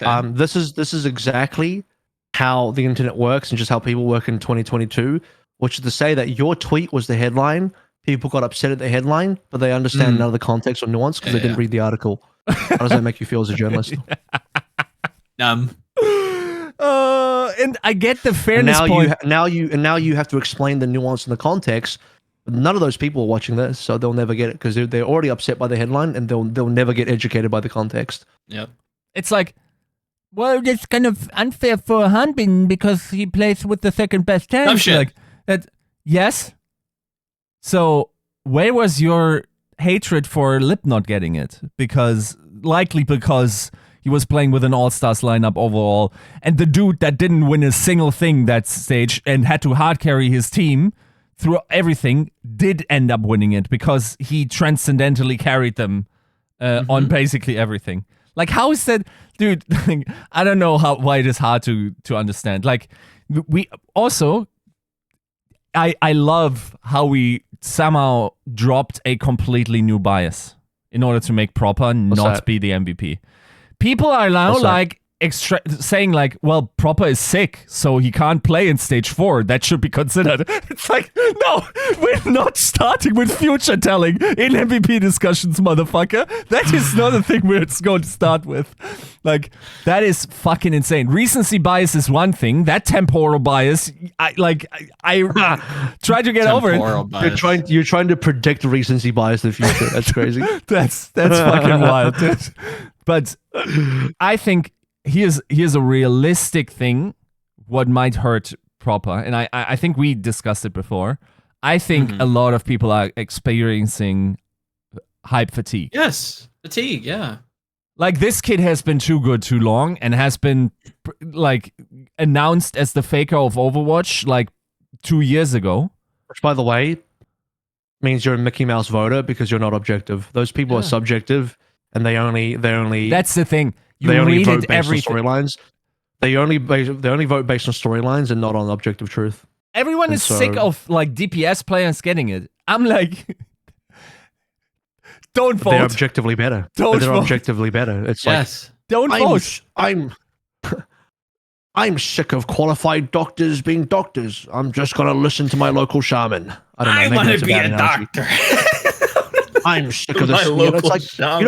Okay. This is exactly how the internet works and just how people work in 2022, which is to say that your tweet was the headline. People got upset at the headline, but they understand none of the context or nuance because they didn't read the article. How does that make you feel as a journalist? And I get the fairness point. Now you have to explain the nuance and the context. None of those people are watching this, so they'll never get it because they're already upset by the headline and they'll never get educated by the context. Yep. It's like, well, it's kind of unfair for Hanbin because he plays with the second best tank. Oh, shit. Like that. Yes. So where was your hatred for Lip not getting it? Because he was playing with an all-stars lineup overall, and the dude that didn't win a single thing that stage and had to hard carry his team through everything did end up winning it because he transcendentally carried them on basically everything. Like, how is that, dude? I don't know why it is hard to understand. Like, we also, I love how we somehow dropped a completely new bias in order to make Proper not be the MVP. People are now like saying like, well, Proper is sick, so he can't play in stage 4. That should be considered. It's like, no, we're not starting with future telling in MVP discussions, motherfucker. That is not a thing we're going to start with. Like, that is fucking insane. Recency bias is one thing. That temporal bias, I try to get over it. Bias. You're trying to predict recency bias in the future. That's crazy. That's fucking wild, dude. But I think here's a realistic thing what might hurt Proper, and I think we discussed it before. I think a lot of people are experiencing hype fatigue. Yes, fatigue, yeah. Like, this kid has been too good too long and has been like announced as the faker of Overwatch like 2 years ago. Which, by the way, means you're a Mickey Mouse voter because you're not objective. Those people are subjective, and they only. That's the thing. They only vote based on storylines. They only vote based on storylines and not on objective truth. Everyone is sick of like DPS players getting it. I'm like, don't vote. They're objectively better. They're objectively better. It's yes. Don't vote. I'm sick of qualified doctors being doctors. I'm just gonna listen to my local shaman. I don't know. I want to be a doctor. I'm sick of this. It's like, I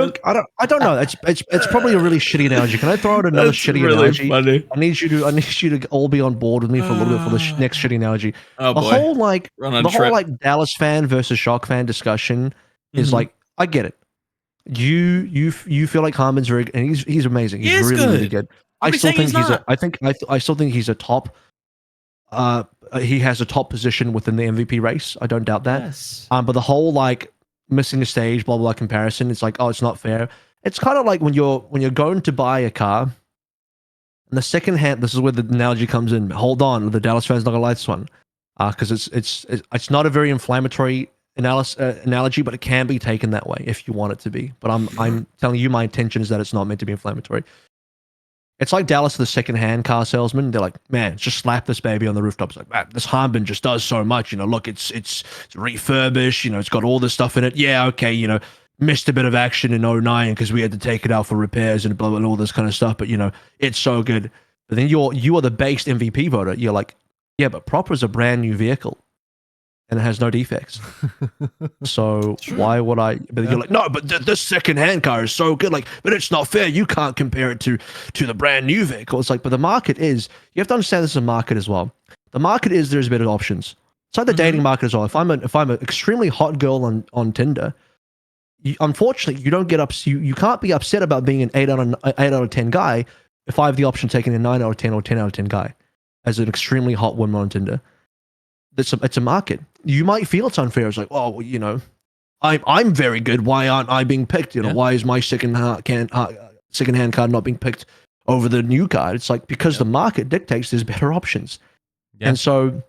don't know. It's probably a really shitty analogy. Can I throw out another shitty analogy? Funny. I need you to all be on board with me for a little bit for the next shitty analogy. Oh, the boy. whole like Dallas fan versus Shock fan discussion is like, I get it. You feel like Harmon's very good, and he's amazing. He's really good. I still think he's a top. He has a top position within the MVP race. I don't doubt that. Yes. But the whole like missing a stage, blah blah blah comparison, it's like, oh, it's not fair. It's kind of like when you're going to buy a car, and the second hand. This is where the analogy comes in. Hold on, the Dallas fans not gonna like this one, because it's not a very inflammatory analogy, but it can be taken that way if you want it to be. But I'm telling you, my intention is that it's not meant to be inflammatory. It's like Dallas, the second-hand car salesman. They're like, man, just slap this baby on the rooftop. It's like, man, this Harmon just does so much. You know, look, it's refurbished. You know, it's got all this stuff in it. Yeah, okay, you know, missed a bit of action in 09 because we had to take it out for repairs and blah, blah, and all this kind of stuff. But, you know, it's so good. But then you are the based MVP voter. You're like, yeah, but Proper is a brand new vehicle. And it has no defects. So why would I? But you're like, no, but this second-hand car is so good. Like, but it's not fair. You can't compare it to the brand new vehicle. It's like, but the market is. You have to understand this is a market as well. The market is there's better options. It's like the dating market as well. If I'm an extremely hot girl on Tinder, unfortunately you don't get up. You can't be upset about being an 8 out of 10 guy if I have the option taking a 9 out of 10 or 10 out of 10 guy as an extremely hot woman on Tinder. It's a market. You might feel it's unfair. It's like, oh, well, you know, I'm very good. Why aren't I being picked? You know, why is my second-hand card not being picked over the new card? It's like because the market dictates there's better options. Yeah. And so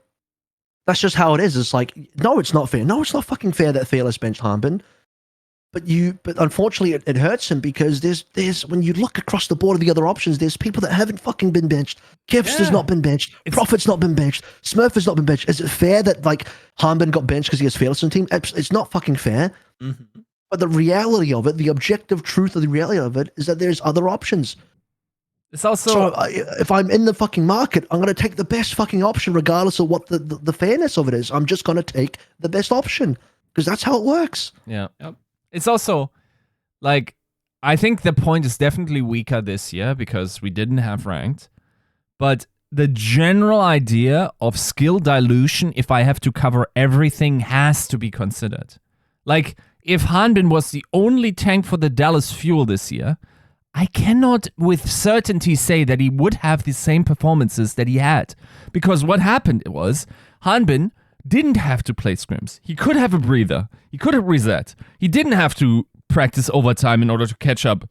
that's just how it is. It's like, no, it's not fair. No, it's not fucking fair that Fearless benched Harbin. But unfortunately, it hurts him because there's when you look across the board of the other options, there's people that haven't fucking been benched. Kevster's not been benched. Prophet's not been benched. Smurf has not been benched. Is it fair that like Harbin got benched because he has Fearless on the team? It's not fucking fair. Mm-hmm. But the reality of it, the objective truth of the reality of it, is that there's other options. It's also So if I'm in the fucking market, I'm going to take the best fucking option regardless of what the fairness of it is. I'm just going to take the best option because that's how it works. Yeah. Yep. It's also like, I think the point is definitely weaker this year because we didn't have ranked. But the general idea of skill dilution, if I have to cover everything, has to be considered. Like, if Hanbin was the only tank for the Dallas Fuel this year, I cannot with certainty say that he would have the same performances that he had. Because what happened was, Hanbin didn't have to play scrims. He could have a breather. He could have reset. He didn't have to practice overtime in order to catch up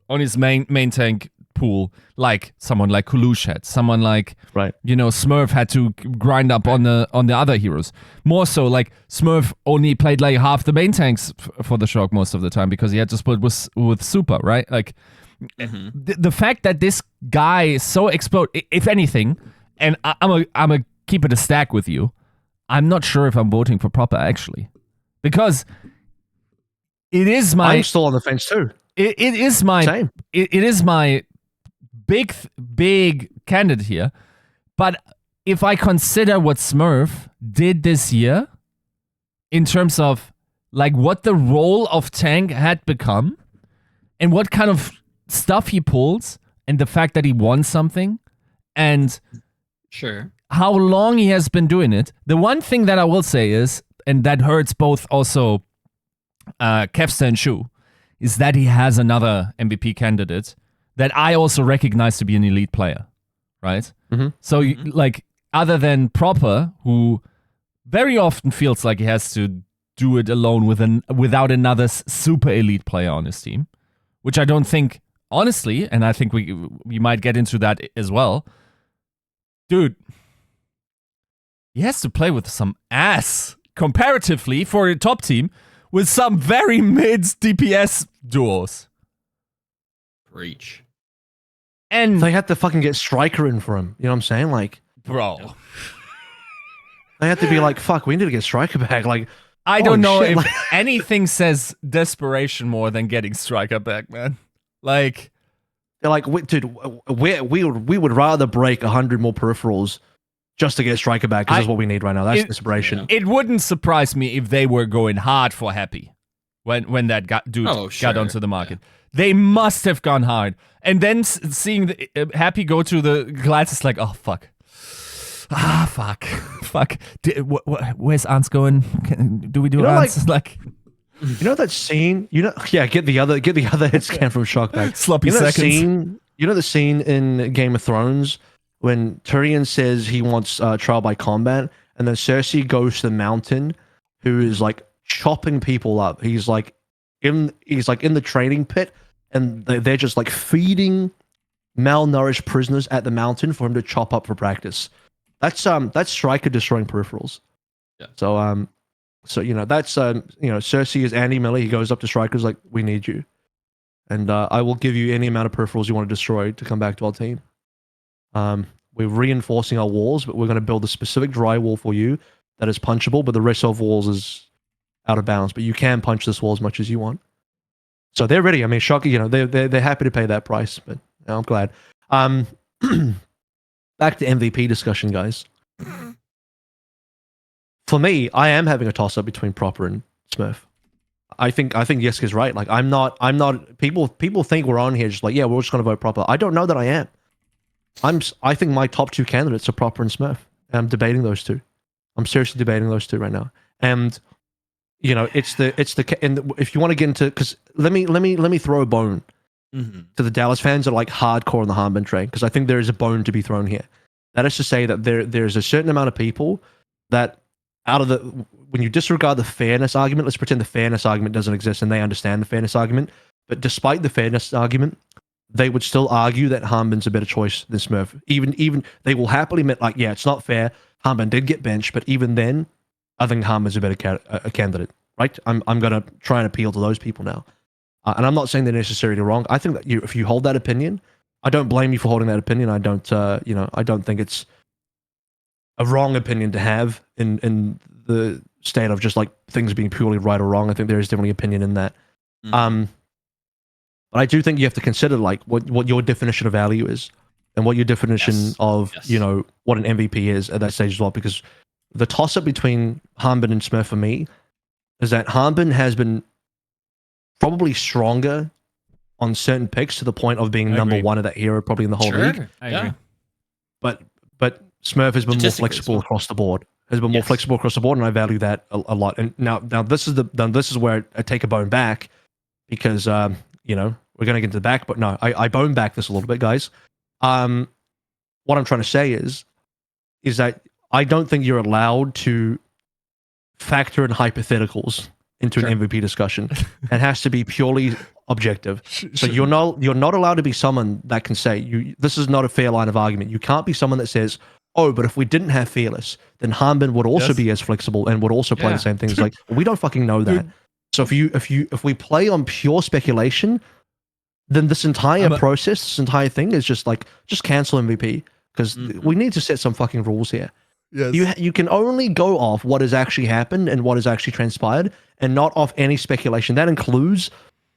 on his main tank pool, like someone like Kulush had. Someone like, Smurf had to grind up on the other heroes. More so, like, Smurf only played like half the main tanks for the Shock most of the time because he had to split with Super, right? Like, the fact that this guy is so explode, if anything, and I'm a keep it a stack with you, I'm not sure if I'm voting for Proper, actually. Because it is my... I'm still on the fence, too. It is my... Same. It is my big candidate here. But if I consider what Smurf did this year, in terms of, like, what the role of tank had become, and what kind of stuff he pulls, and the fact that he won something, and... Sure. How long he has been doing it. The one thing that I will say is, and that hurts both also Kevster and Shu, is that he has another MVP candidate that I also recognize to be an elite player, right? Mm-hmm. So, like, other than Proper, who very often feels like he has to do it alone without another super elite player on his team, which I don't think, honestly, and I think we might get into that as well. Dude, he has to play with some ass, comparatively, for a top team, with some very mid DPS duos. Preach. And they had to fucking get Striker in for him. You know what I'm saying? Like, bro, they had to be like, fuck, we need to get Striker back. Like, I don't know shit. if anything says desperation more than getting Striker back, man. Like, they're like, dude, we would rather break 100 more peripherals just to get Striker back because that's what we need right now. That's desperation. It wouldn't surprise me if they were going hard for Happy when that got onto the market. They must have gone hard. And then seeing Happy go to the glass, it's like, oh, fuck. Fuck. Where's Ants going? Do we do Ants? Like, you know that scene? Get the other hit scan from Shock back. Sloppy seconds. You know the scene in Game of Thrones when Tyrion says he wants trial by combat, and then Cersei goes to the mountain, who is like chopping people up. He's like in the training pit, and they're just like feeding malnourished prisoners at the mountain for him to chop up for practice. That's Striker destroying peripherals. Yeah. So that's Cersei is Andy Miller. He goes up to Striker's like, we need you, and I will give you any amount of peripherals you want to destroy to come back to our team. We're reinforcing our walls, but we're going to build a specific dry wall for you that is punchable, but the rest of walls is out of bounds. But you can punch this wall as much as you want. So they're ready. I mean, Shock, they're happy to pay that price, but I'm glad. Back to MVP discussion, guys. For me, I am having a toss-up between Proper and Smurf. I think Yiska's right. Like, I'm not. People think we're on here just like, yeah, we're just going to vote Proper. I don't know that I am. I think my top two candidates are Proper and Smurf. And I'm debating those two. I'm seriously debating those two right now. And if you want to get into, because let me throw a bone to the Dallas fans that are like hardcore on the Harbin train, because I think there is a bone to be thrown here. That is to say that there's a certain amount of people that when you disregard the fairness argument, let's pretend the fairness argument doesn't exist and they understand the fairness argument. But despite the fairness argument, they would still argue that Hanbin's a better choice than Smurf. Even they will happily admit, like, yeah, it's not fair. Hanbin did get benched, but even then, I think Hanbin's a better candidate, right? I'm gonna try and appeal to those people now, and I'm not saying they're necessarily wrong. I think that if you hold that opinion, I don't blame you for holding that opinion. I don't, I don't think it's a wrong opinion to have in the state of just like things being purely right or wrong. I think there is definitely opinion in that. But I do think you have to consider like what your definition of value is and what your definition of what an MVP is at that stage as well. Because the toss up between Hanbin and Smurf for me is that Hanbin has been probably stronger on certain picks to the point of being number one of that hero probably in the whole league. I agree. But Smurf has been more flexible across the board. Has been more flexible across the board, and I value that a lot. And now this is where I take a bone back because we're going to get to the back, but no, I bone back this a little bit, guys. What I'm trying to say is that I don't think you're allowed to factor in hypotheticals into an MVP discussion. It has to be purely objective. So you're not allowed to be someone that can say this is not a fair line of argument. You can't be someone that says, oh, but if we didn't have Fearless, then Hanbin would also be as flexible and would also play the same things. Like, we don't fucking know that. So if we play on pure speculation, then this entire process, this entire thing is just cancel MVP because we need to set some fucking rules here. Yes. You can only go off what has actually happened and what has actually transpired and not off any speculation. That includes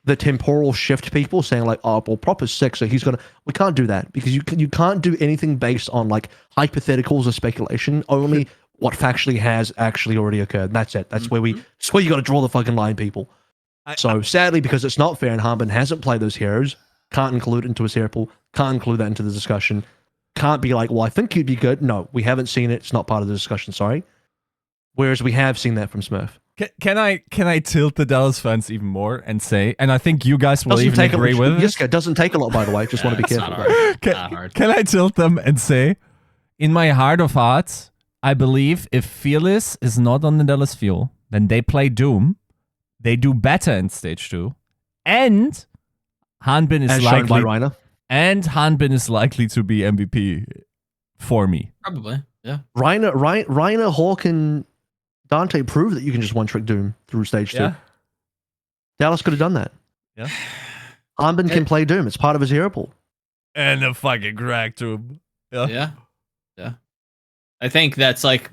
the temporal shift people saying like, oh, well, Prop is 6, so he's gonna. We can't do that because you can't do anything based on like hypotheticals or speculation. Only what factually has actually already occurred. That's it. That's where you got to draw the fucking line, people. So sadly, because it's not fair and Hanbin hasn't played those heroes, can't include it into his hero pool, can't include that into the discussion, can't be like, well, I think you'd be good. No, we haven't seen it. It's not part of the discussion. Sorry. Whereas we have seen that from Smurf. Can I tilt the Dallas fans even more and say, and I think you guys will even agree with it. Yiska, it doesn't take a lot, by the way. Just want to be careful. Not hard. Can I tilt them and say, in my heart of hearts, I believe if Fearless is not on the Dallas Fuel, then they play Doom. They do better in stage 2, and Hanbin is likely shown by Reiner. And Hanbin is likely to be MVP for me. Probably, yeah. Reiner, Hawk, and Dante prove that you can just one-trick Doom through stage 2. Dallas could have done that. Yeah. Hanbin can play Doom. It's part of his hero pool. And a fucking crack Doom. Yeah. I think that's like,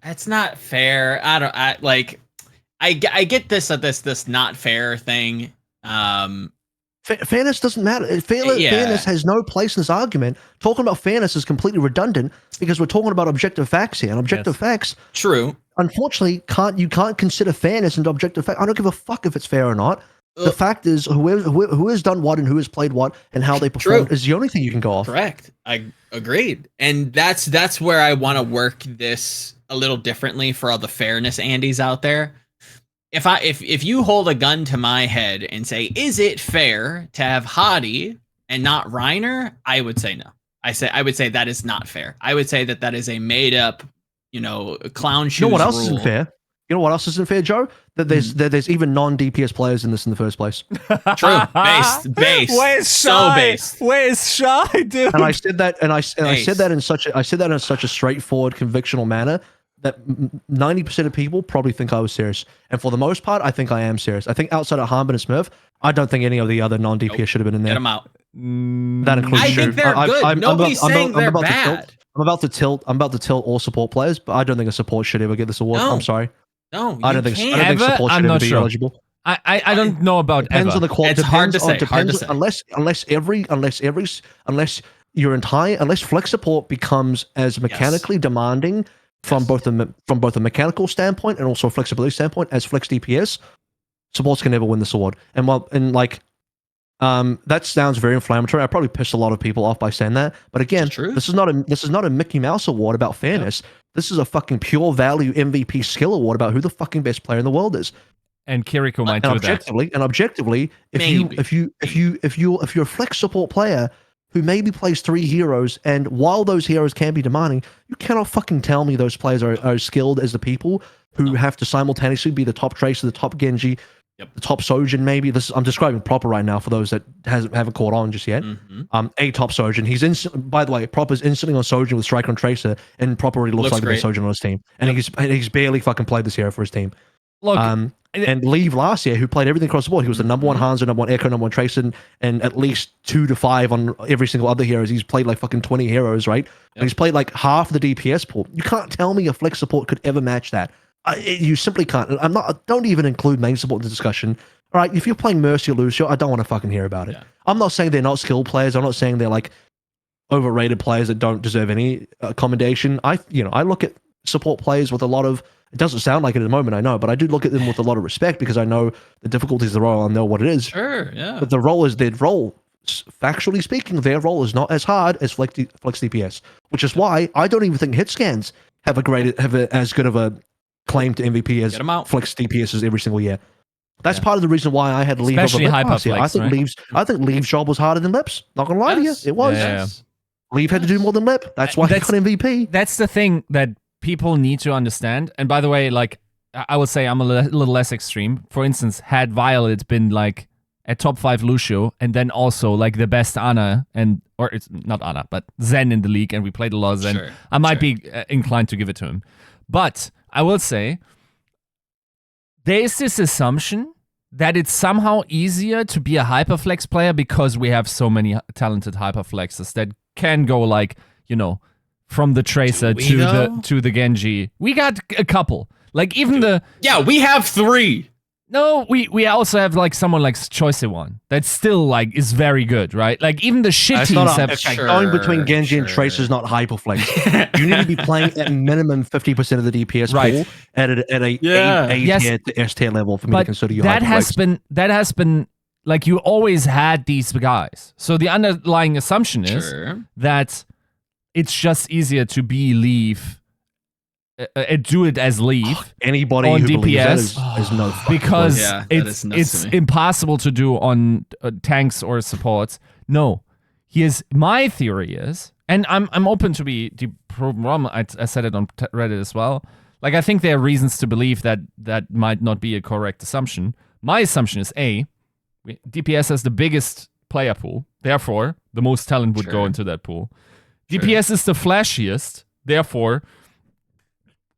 that's not fair. I get this not fair thing. Fairness doesn't matter. Fairness has no place in this argument. Talking about fairness is completely redundant because we're talking about objective facts here, and objective facts. True. Unfortunately, you can't consider fairness into objective fact. I don't give a fuck if it's fair or not. The fact is, who has done what and who has played what and how they performed is the only thing you can go off. Correct. I agreed, and that's where I want to work this a little differently for all the fairness Andys out there. If you hold a gun to my head and say, is it fair to have Hottie and not Reiner? I would say no. I would say that is not fair. I would say that is a made up, clown shoes. You know what else rule. isn't fair? You know what else isn't fair, Joe? That there's even non-DPS players in this in the first place. True. Based. Where's so Shy? based. Where's Shy, dude? And I said that, and I said that in such a straightforward, convictional manner that 90% of people probably think I was serious. And for the most part, I think I am serious. I think outside of Hanbin and Smurf, I don't think any of the other non-DPS should have been in there. Get them out. That includes I think they're good. Nobody's saying they're bad. I'm about to tilt all support players, but I don't think a support should ever get this award. No. I'm sorry. No, I don't think support should ever be eligible. I don't know about depends ever. on the quality. It's hard to say. Unless flex support becomes as mechanically demanding from both a mechanical standpoint and also a flexibility standpoint as flex DPS, supports can never win this award. That sounds very inflammatory. I probably pissed a lot of people off by saying that. But again, this is not a Mickey Mouse award about fairness. Yep. This is a fucking pure value MVP skill award about who the fucking best player in the world is. And Kiriko might do that. And objectively, if you're a flex support player who maybe plays 3 heroes, and while those heroes can be demanding, you cannot fucking tell me those players are as skilled as the people who have to simultaneously be the top Tracer, the top Genji, the top Sojin maybe. I'm describing proper right now for those that haven't caught on just yet. A top Sojin. He's by the way, proper's instantly on Sojin with Striker and Tracer, and proper already looks like the best Sojin on his team. And he's barely fucking played this hero for his team. Look, and Leave last year, who played everything across the board. He was the number one Hanzo, number one Echo, number one Tracer, and at least 2 to 5 on every single other heroes. He's played like fucking 20 heroes, right? And he's played like half the DPS pool. You can't tell me a flex support could ever match that. You simply can't. Don't even include main support in the discussion. All right, if you're playing Mercy or Lucio, I don't want to fucking hear about it. I'm not saying they're not skilled players. I'm not saying they're like overrated players that don't deserve any commendation. I look at support players with a lot of. It doesn't sound like it at the moment, I know, but I do look at them with a lot of respect because I know the difficulties of the role. I know what it is. Sure, yeah. But the role is their role. Factually speaking, their role is not as hard as flex DPS, which is why I don't even think hit scans have as good of a claim to MVP as flex DPS every single year. That's part of the reason why I had Leave especially over Lip. I think Leave's job was harder than Lip's. Not gonna lie to you, it was. Yeah. Leave had to do more than Lip. That's why he got MVP. That's the thing that people need to understand. And by the way, like I would say I'm a little less extreme. For instance, had Violet been like a top 5 Lucio and then also like the best Ana or it's not Ana, but Zen in the league, and we played a lot of Zen, I might be inclined to give it to him. But I will say there is this assumption that it's somehow easier to be a hyperflex player because we have so many talented hyperflexes that can go like, from the Tracer to the Genji. We got a couple. Like even we have 3. No, we also have like someone like Choice1 that still like is very good, right? Like even the shit teams have going between Genji and Tracer is not hyperflex. You need to be playing at minimum 50% of the DPS pool at a A tier to S tier level for me to consider you hyperflex. That has been like you always had these guys. So the underlying assumption is that it's just easier to be Leave. Do it as Leave. Anybody on who DPS that is no because it's impossible to do on tanks or supports. No, my theory is, and I'm open to be proven wrong. I said it on Reddit as well. Like I think there are reasons to believe that might not be a correct assumption. My assumption is DPS has the biggest player pool, therefore the most talent would go into that pool. DPS is the flashiest, therefore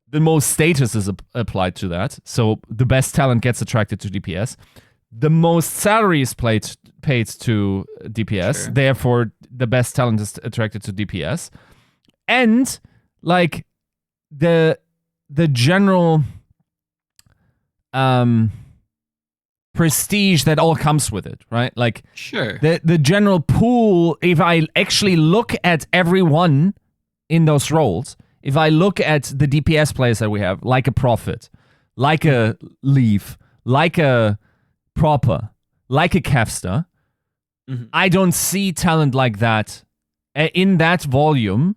the most status is applied to that. So the best talent gets attracted to DPS. The most salary is paid to DPS. Therefore, the best talent is attracted to DPS. And like the general prestige that all comes with it, right? Like the general pool, if I actually look at everyone in those roles, if I look at the DPS players that we have, like a Prophet, like a Leaf, like a Proper, like a Kevster, I don't see talent like that in that volume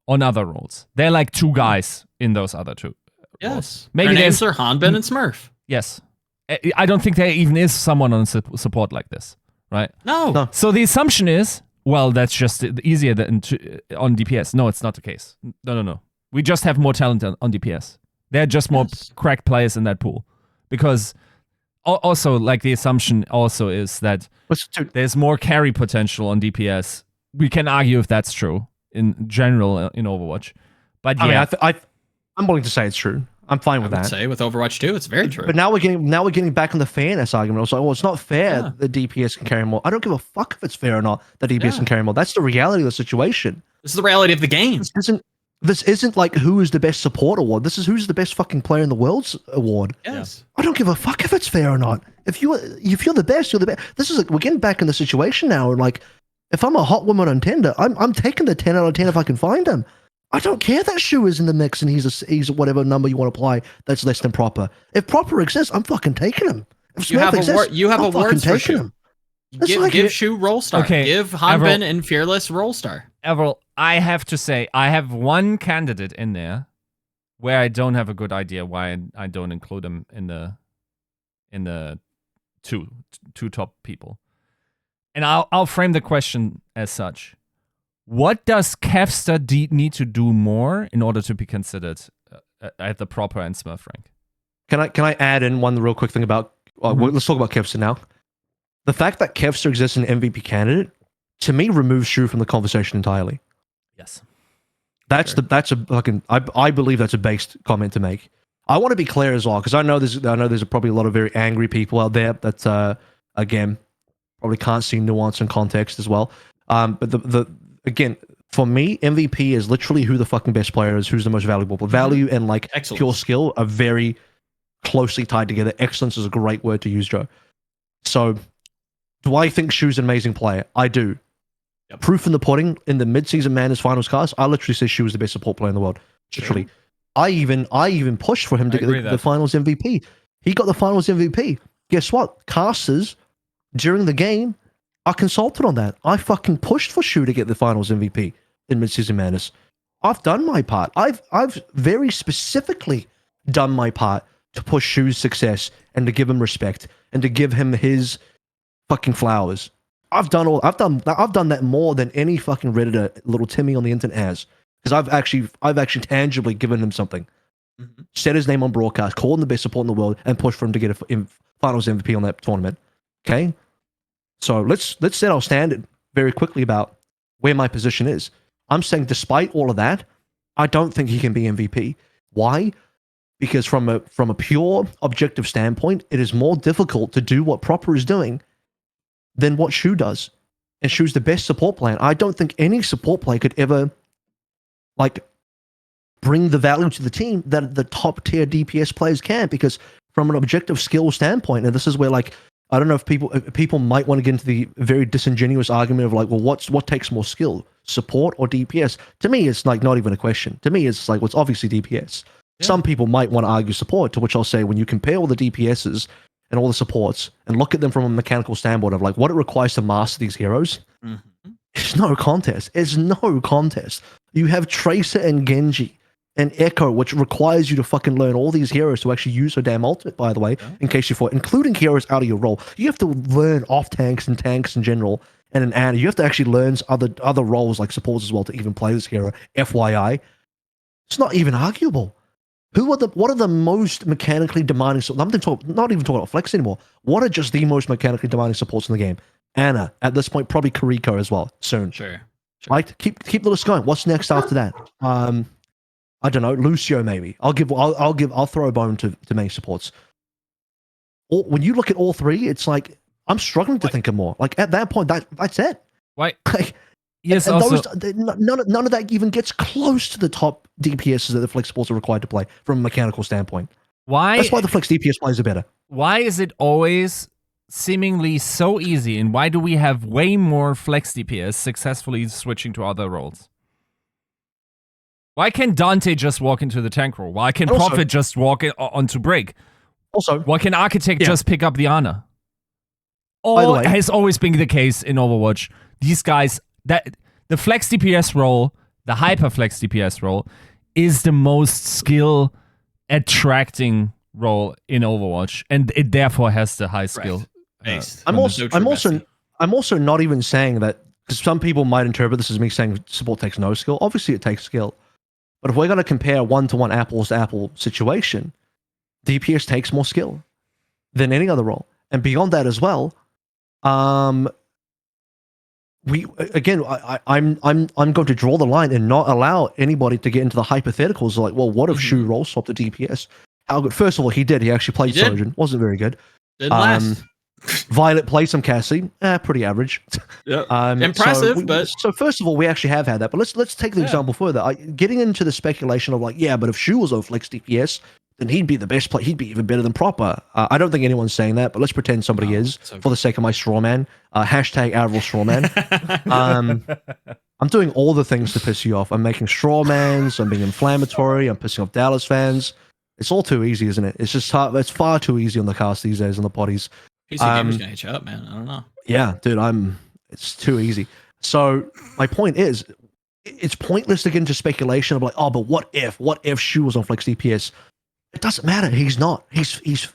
on other roles. They're like 2 guys in those other 2 roles. Maybe their names are Hanbin and Smurf. Yes. I don't think there even is someone on support like this, right? No. So the assumption is, well, that's just easier on DPS. No, it's not the case. No. We just have more talent on DPS. There are just more cracked players in that pool. Because also, like the assumption also is that there's more carry potential on DPS. We can argue if that's true in general in Overwatch. But I mean, I'm willing to say it's true. I'm fine with that. Say with Overwatch 2, it's very true. But now we're getting back on the fairness argument. I was like, well, it's not fair that DPS can carry more. I don't give a fuck if it's fair or not that DPS can carry more. That's the reality of the situation. This is the reality of the game. This isn't like who is the best support award. This is who's the best fucking player in the world's award. Yes. I don't give a fuck if it's fair or not. If you're the best, you're the best. This is like, we're getting back in the situation now. And like, if I'm a hot woman on Tinder, I'm taking the 10 out of 10 if I can find him. I don't care that Shu is in the mix and he's whatever number you want to apply that's less than Proper. If Proper exists, I'm fucking taking him. If you have awards for Shu. Give Shu Roll Star. Okay, give Hanbin and Fearless Roll Star. AVRL, I have to say, I have one candidate in there where I don't have a good idea why I don't include him in the two top people. And I'll frame the question as such. What does Kevster need to do more in order to be considered at the Proper and Smurf rank? Can I add in one real quick thing about let's talk about Kevster now. The fact that Kevster exists as an MVP candidate, to me, removes Shu from the conversation entirely. Yes. That's I believe that's a based comment to make. I want to be clear as well, because I know there's probably a lot of very angry people out there that again probably can't see nuance and context as well. But again, for me, MVP is literally who the fucking best player is, who's the most valuable. But value and like Excellence. pure skill are very closely tied together. Excellence is a great word to use, Joe. So, do I think Shu's an amazing player? I do. Yep. Proof in the pudding in the mid-season Madness finals cast, I literally say Shu was the best support player in the world. Literally. I even pushed for him to get the finals MVP. He got the finals MVP. Guess what? Casters during the game are consulted on that. I fucking pushed for Shu to get the finals MVP in mid-season Madness. I've done my part. I've very specifically done my part to push Shu's success and to give him respect and to give him his fucking flowers. I've done that more than any fucking Redditor little Timmy on the internet has, because I've actually tangibly given him something. Said his name on broadcast, called him the best support in the world, and pushed for him to get a finals MVP on that tournament. Okay, so let's set our standard very quickly about where my position is. I'm saying, despite all of that, I don't think he can be MVP. Why? Because from a pure objective standpoint, it is more difficult to do what Proper is doing than what Shu does. And Shu's the best support player. I don't think any support player could ever like bring the value to the team that the top tier DPS players can, because from an objective skill standpoint, and this is where like I don't know if people might want to get into the very disingenuous argument of like, well, what takes more skill, support or DPS? To me, it's like not even a question. To me, it's like, well, it's obviously DPS. Yeah. Some people might want to argue support, to which I'll say, when you compare all the DPSs and all the supports and look at them from a mechanical standpoint of like what it requires to master these heroes, it's no contest. It's no contest. You have Tracer and Genji and Echo, which requires you to fucking learn all these heroes to actually use her damn ultimate, by the way, in case you fought, including heroes out of your role. You have to learn off tanks and tanks in general, and an AD. You have to actually learn other roles like supports as well to even play this hero. FYI, it's not even arguable. What are the most mechanically demanding? I'm not even talking about flex anymore. What are just the most mechanically demanding supports in the game? Anna, at this point, probably Kariko as well. Soon, sure. Right? Keep the list going. What's next after that? I don't know. Lucio, maybe. I'll throw a bone to main supports. When you look at all three, it's like I'm struggling to think of more. Like at that point, that's it. Why? Like, yes. And also, none of that even gets close to the top DPSs that the flex supports are required to play from a mechanical standpoint. Why? That's why the flex DPS players are better. Why is it always seemingly so easy, and why do we have way more flex DPS successfully switching to other roles? Why can Dante just walk into the tank role? Why can Prophet just walk onto Break? Also, why can Architect just pick up the Ana? All has always been the case in Overwatch. These guys, that the flex DPS role, the hyper flex DPS role, is the most skill attracting role in Overwatch, and it therefore has the high skill. I'm also not even saying that, because some people might interpret this as me saying support takes no skill. Obviously, it takes skill. But if we're going to compare a one-to-one apples-to-apple situation, DPS takes more skill than any other role. And beyond that as well, I'm going to draw the line and not allow anybody to get into the hypotheticals like, well, what if Shu role swapped to DPS? How good? First of all, he did. He actually played Sojourn. Wasn't very good. Didn't last. Violet played some Cassie. Pretty average. Yeah. Impressive, but so first of all, we actually have had that. But let's take the example further. Getting into the speculation of like, yeah, but if Shu was on flex DPS, then he'd be the best player. He'd be even better than Proper. I don't think anyone's saying that, but let's pretend somebody is for the sake of my strawman. Hashtag AVRL strawman. I'm doing all the things to piss you off. I'm making strawmans. I'm being inflammatory. I'm pissing off Dallas fans. It's all too easy, isn't it? It's just hard. It's far too easy on the cast these days on the potties. PC Gamer's gonna hit you up, man. I don't know. Yeah, dude, it's too easy. So my point is, it's pointless to get into speculation of like, oh, but what if Shu was on flex DPS? It doesn't matter. He's not. He's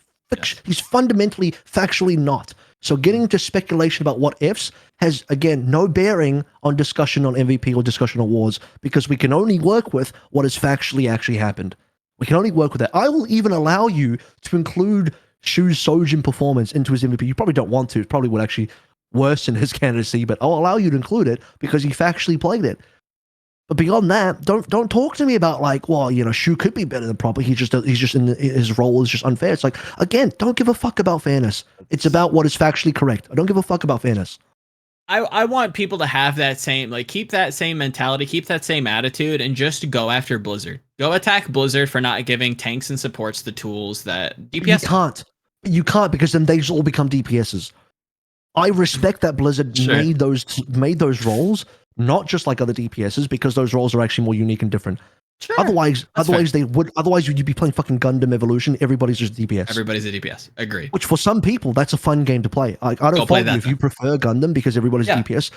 fundamentally, factually not. So getting into speculation about what ifs has, again, no bearing on discussion on MVP or discussion on awards, because we can only work with what has factually actually happened. We can only work with that. I will even allow you to include shoes Sojin performance into his MVP. You probably don't want to. It probably would actually worsen his candidacy, but I'll allow you to include it because he factually played it. But beyond that, don't talk to me about like, well, you know, Shu could be better than Proper. He's just his role is just unfair. It's like, again, don't give a fuck about fairness. It's about what is factually correct. I don't give a fuck about fairness. I want people to have that same, like, keep that same mentality, keep that same attitude, and just go after Blizzard. Go attack Blizzard for not giving tanks and supports the tools that DPS. You can't because then they just all become DPSs. I respect that Blizzard made those roles, not just like other DPSs, because those roles are actually more unique and different. Sure, otherwise you'd be playing fucking Gundam Evolution. Everybody's just DPS. Everybody's a DPS. Agree. Which for some people, that's a fun game to play. Like, I don't fault you if you prefer Gundam because everybody's DPS.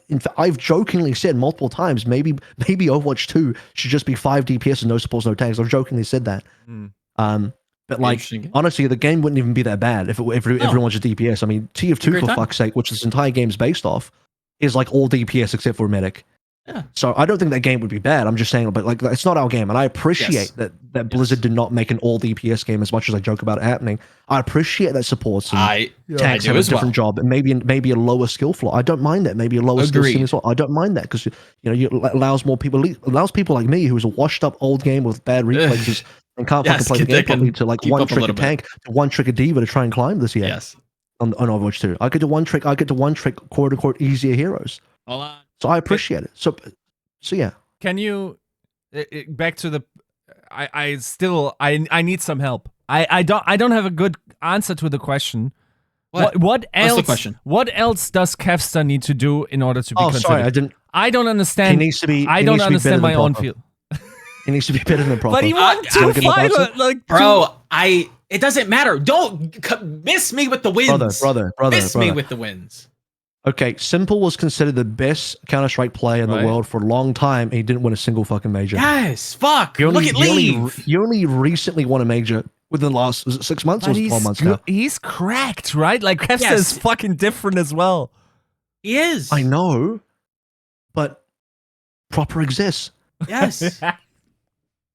In fact, I've jokingly said multiple times, maybe Overwatch 2 should just be 5 DPS and no supports, no tanks. I've jokingly said that. But like, honestly, the game wouldn't even be that bad if everyone was just DPS. I mean, TF2, for fuck's sake, which this entire game's based off, is like all DPS except for Medic. Yeah. So I don't think that game would be bad. I'm just saying, but like, it's not our game, and I appreciate that Blizzard did not make an all DPS game. As much as I joke about it happening, I appreciate that supports and tanks have a different job, and maybe a lower skill floor. I don't mind that. Maybe a lower skill ceiling as well. I don't mind that because it allows people like me, who's a washed up old game with bad reflexes and can't fucking play the game properly, to like one trick a tank, to one trick a diva to try and climb this year. Yes. On Overwatch 2, I get to one trick quote unquote easier heroes. Hold on. So I appreciate it. So yeah. Can you back to the? I need some help. I don't have a good answer to the question. What else? What's the question? What else does Kevster need to do in order to be considered? Sorry, I don't understand. He needs to be. I don't understand my own field. He needs to be better than Proper. But he won 2-5. Like, bro, it doesn't matter. Don't miss me with the wins. Brother. Miss me with the wins. Okay, Simple was considered the best Counter-Strike player in the world for a long time, and he didn't win a single fucking major. Yes, fuck. Look at Leave. You only recently won a major within the last, was it 6 months or 12 months now? He's cracked, right? Like, Kevster is fucking different as well. He is. I know, but Proper exists. Yes.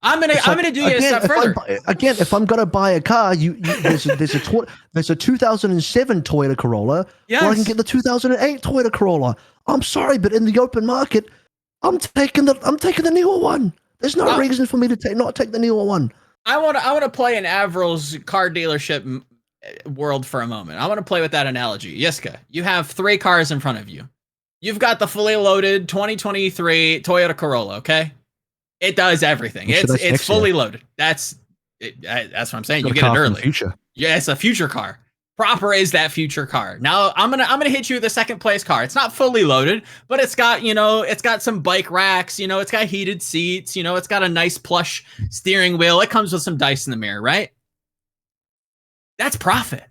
I'm gonna do it a step further. If I'm gonna buy a car, there's a 2007 Toyota Corolla, or I can get the 2008 Toyota Corolla. I'm sorry, but in the open market, I'm taking the newer one. There's no reason for me to not take the newer one. I want to play in AVRL's car dealership world for a moment. I want to play with that analogy. Yiska, you have 3 cars in front of you. You've got the fully loaded 2023 Toyota Corolla. Okay. It does everything. It's fully loaded. That's what I'm saying. You get it early. Future. Yeah, it's a future car. Proper is that future car. Now I'm gonna hit you with the second place car. It's not fully loaded, but it's got some bike racks. It's got heated seats. It's got a nice plush steering wheel. It comes with some dice in the mirror, right? That's profit.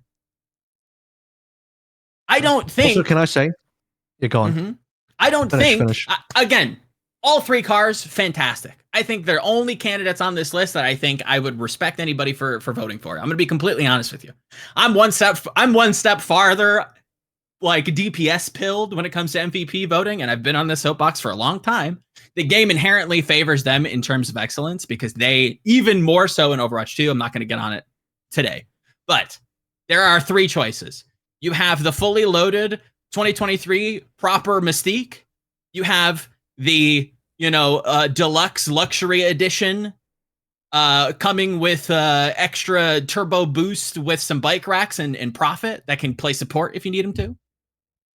I don't think. Also, can I say? You're gone. Mm-hmm. I don't think. Again, all 3 cars, fantastic. I think they're only candidates on this list that I think I would respect anybody for voting for. I'm going to be completely honest with you. I'm one step farther, like, DPS pilled when it comes to MVP voting, and I've been on this soapbox for a long time. The game inherently favors them in terms of excellence because they, even more so in Overwatch 2, I'm not going to get on it today. But there are 3 choices. You have the fully loaded 2023 Proper Mystique. You have the deluxe luxury edition coming with extra turbo boost with some bike racks and profit that can play support if you need him to.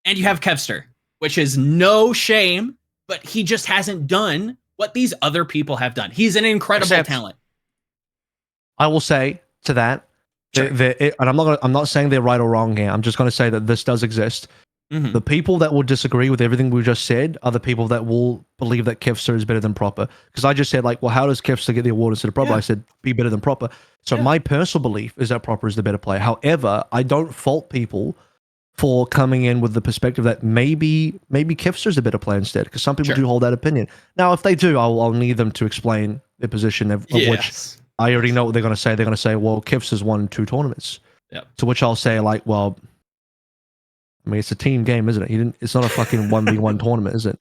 And you have Kevster, which is no shame, but he just hasn't done what these other people have done. He's an incredible talent. I will say to that, and I'm not saying they're right or wrong here. I'm just going to say that this does exist. Mm-hmm. The people that will disagree with everything we just said are the people that will believe that Kevster is better than Proper. Because I just said, like, well, how does Kevster get the award instead of Proper? I said, be better than Proper. So my personal belief is that Proper is the better player. However, I don't fault people for coming in with the perspective that maybe Kevster is the better player instead. Because some people do hold that opinion. Now, if they do, I'll need them to explain their position of which I already know what they're going to say. They're going to say, well, Kevster's won 2 tournaments. Yep. To which I'll say, like, well, I mean, it's a team game, isn't it? It's not a fucking 1v1 tournament, is it?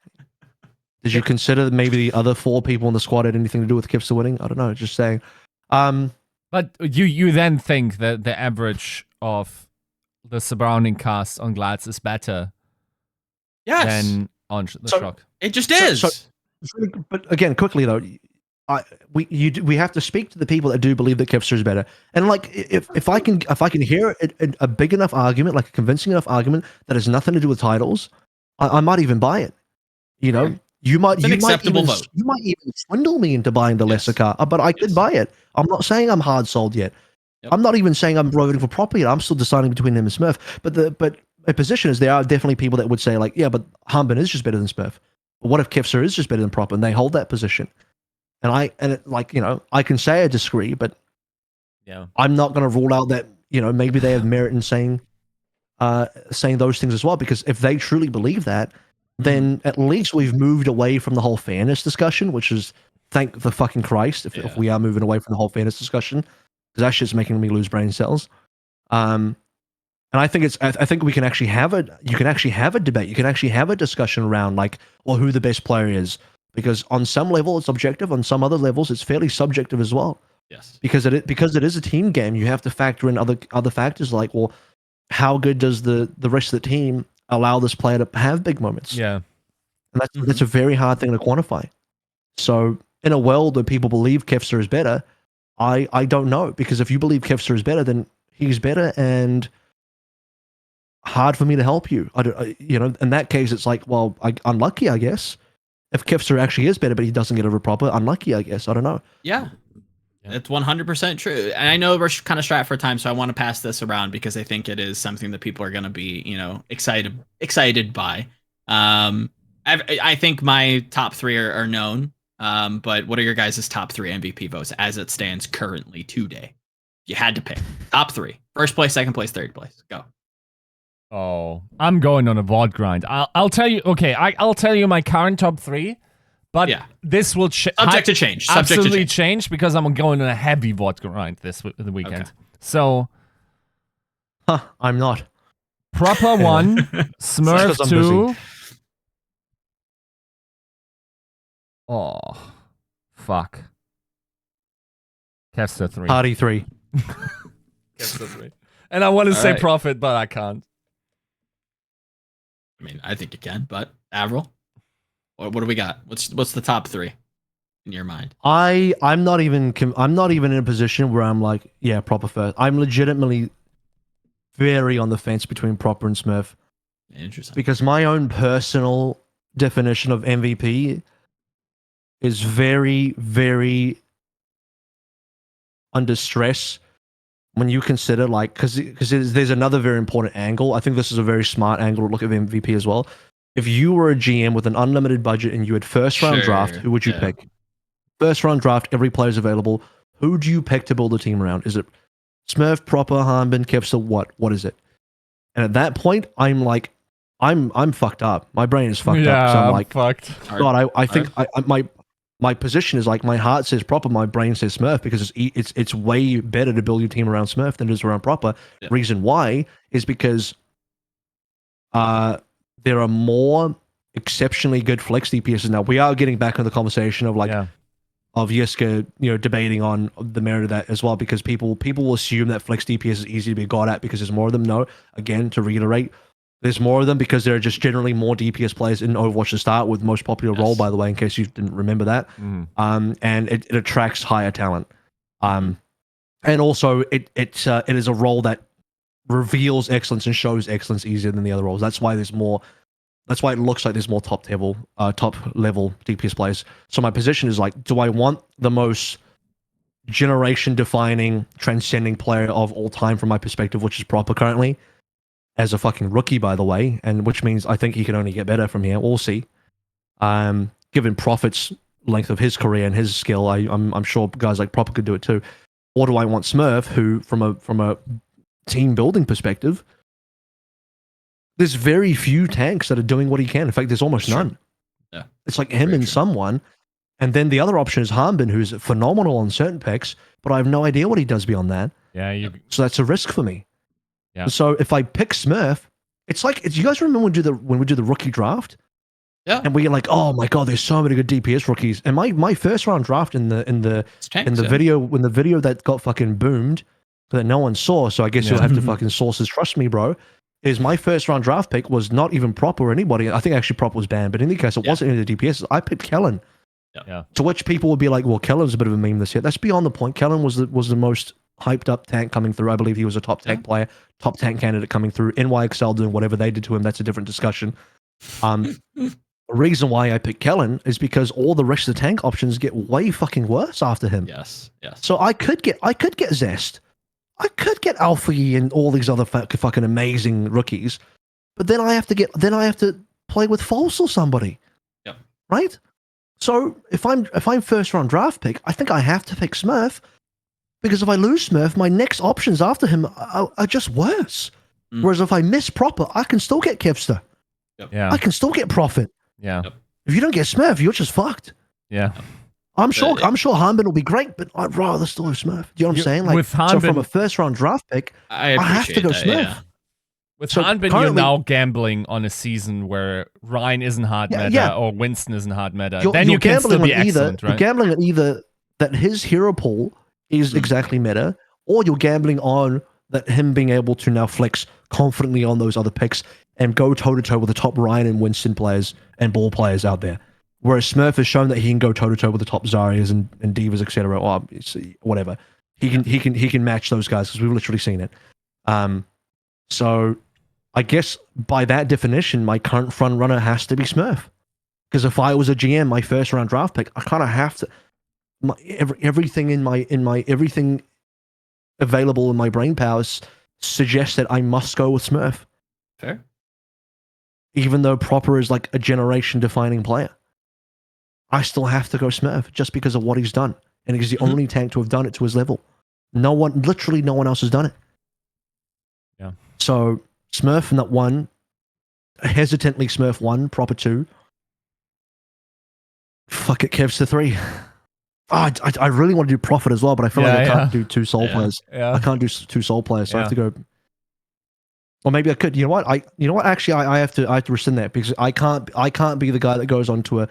Did you consider that maybe the other 4 people in the squad had anything to do with Kevster winning? I don't know. Just saying. But But you then think that the average of the surrounding cast on Glads is better Yes. than on the So- Shock. It just is. But again, quickly though, we have to speak to the people that do believe that Kevster is better. And like, if I can hear a big enough argument, like a convincing enough argument that has nothing to do with titles, I might even buy it. You know, you might It's an acceptable vote. You might even swindle me into buying the lesser car, but I could buy it. I'm not saying I'm hard sold yet. Yep. I'm not even saying I'm voting for proper yet. I'm still deciding between him and Smurf. But my position is there are definitely people that would say like, yeah, but Harbin is just better than Smurf. But what if Kevster is just better than proper? And they hold that position. And I can say I disagree, but Yeah. I'm not going to rule out that maybe they have merit in saying those things as well. Because if they truly believe that, then at least we've moved away from the whole fairness discussion, which is thank the fucking Christ if we are moving away from the whole fairness discussion, because that shit's making me lose brain cells. And I think I think we can actually have you can actually have a debate. You can actually have a discussion around like, well, who the best player is. Because on some level it's objective, on some other levels it's fairly subjective as well. Yes. Because it is a team game, you have to factor in other factors like, well, how good does the rest of the team allow this player to have big moments? Yeah. And that's a very hard thing to quantify. So in a world where people believe Kevster is better, I don't know, because if you believe Kevster is better, then he's better and hard for me to help you. In that case it's like, well, unlucky, I guess. If Kevster actually is better, but he doesn't get over proper, unlucky, I guess. I don't know. Yeah. It's 100% true. And I know we're kind of strapped for time, so I want to pass this around because I think it is something that people are going to be, excited by. I think my top three are known. But what are your guys' top three MVP votes as it stands currently today? You had to pick top three: first place, second place, third place. Go. Oh, I'm going on a VOD grind. I'll tell you. Okay, I'll tell you my current top three, but this will subject to change. Absolutely change because I'm going on a heavy VOD grind the weekend. Okay. So, I'm not. Proper 1, Smurf 2. Oh, fuck. Kevster 3. Party 3. Kevster 3. And I want to say Prophet, but I can't. I mean, I think you can, but AVRL, what do we got? What's the top three in your mind? I'm not even in a position where I'm like, yeah, proper first. I'm legitimately very on the fence between proper and Smurf. Interesting. Because my own personal definition of MVP is very, very under stress when you consider, like, because there's another very important angle. I think this is a very smart angle to look at MVP as well. If you were a GM with an unlimited budget and you had first round draft, who would you pick? First round draft, every player's available. Who do you pick to build a team around? Is it Smurf, Proper, Hanbin, Kevster? What is it? And at that point, I'm like, I'm fucked up. My brain is fucked up. So I'm like, fucked. God, I think my position is like, my heart says Proper, my brain says Smurf, because it's way better to build your team around Smurf than it is around Proper. Yeah. Reason why is because there are more exceptionally good flex DPSs now. We are getting back into the conversation of like of Yiska, debating on the merit of that as well, because people will assume that flex DPS is easy to be got at because there's more of them. No, again, to reiterate, there's more of them because there are just generally more DPS players in Overwatch to start with. Most popular role, by the way, in case you didn't remember that. And it attracts higher talent. And also it is a role that reveals excellence and shows excellence easier than the other roles. That's why there's more. That's why it looks like there's more top level DPS players. So my position is like, do I want the most generation-defining, transcending player of all time from my perspective, which is Proper currently, as a fucking rookie, by the way, and which means I think he can only get better from here. We'll see. Given Prophet's length of his career and his skill, I'm sure guys like Proper could do it too. Or do I want Smurf, who from a team building perspective, there's very few tanks that are doing what he can. In fact, there's almost none. Yeah, it's like him and someone. And then the other option is Hanbin, who's phenomenal on certain picks, but I have no idea what he does beyond that. Yeah, so that's a risk for me. Yeah. So if I pick Smurf, it's like, you guys remember when we do the rookie draft? Yeah. And we're like, oh my god, there's so many good DPS rookies. And my first round draft in the video, when the video that got fucking boomed that no one saw, so I guess you'll have to fucking sources trust me, bro. Is my first round draft pick was not even Prop or anybody. I think actually Prop was banned, but in any case, it wasn't any of the DPS. I picked Kellen. Yeah. To which people would be like, well, Kellen's a bit of a meme this year. That's beyond the point. Kellen was the most hyped up tank coming through. I believe he was a top tank player, top tank candidate coming through. NYXL doing whatever they did to him, that's a different discussion. The reason why I picked Kellen is because all the rest of the tank options get way fucking worse after him. Yes. So I could get Zest. I could get Alfie and all these other fucking amazing rookies. But then I have to play with False or somebody. Yep. Right? So if I'm first round draft pick, I think I have to pick Smurf, because if I lose Smurf, my next options after him are just worse. Whereas if I miss Proper, I can still get Kevster. Yep. Yeah. I can still get Profit. Yeah. Yep. If you don't get Smurf, you're just fucked. Yeah. I'm sure Hanbin will be great, but I'd rather still have Smurf. Do you know what I'm saying? Like, with so Hanbin, from a first round draft pick, I have to go Smurf. Yeah. With So Hanbin, you're currently- now gambling on a season where Ryan isn't hard meta or Winston isn't hard meta. You're Then you can still gambling be on excellent, You're right? gambling on either that his hero pool is exactly meta, or you're gambling on that him being able to now flex confidently on those other picks and go toe-to-toe with the top Ryan and Winston players and ball players out there. Whereas Smurf has shown that he can go toe-to-toe with the top Zaryas and Divas, etc. Or whatever. He can match those guys, because we've literally seen it. So I guess by that definition, my current front runner has to be Smurf. Because if I was a GM, my first round draft pick, I kind of have to. Everything available in my brain powers suggests that I must go with Smurf. Fair. Even though Proper is like a generation defining player, I still have to go Smurf just because of what he's done. And he's the only tank to have done it to his level. Literally no one else has done it. Yeah. So Smurf in that one, hesitantly Smurf 1, Proper 2. Fuck it, Kevster 3. I really want to do Prophet as well, but I feel like I can't do two soul players. Yeah. I can't do two soul players, so I have to go. Or maybe I could. You know what? Actually, I have to rescind that, because I can't be the guy that goes on to a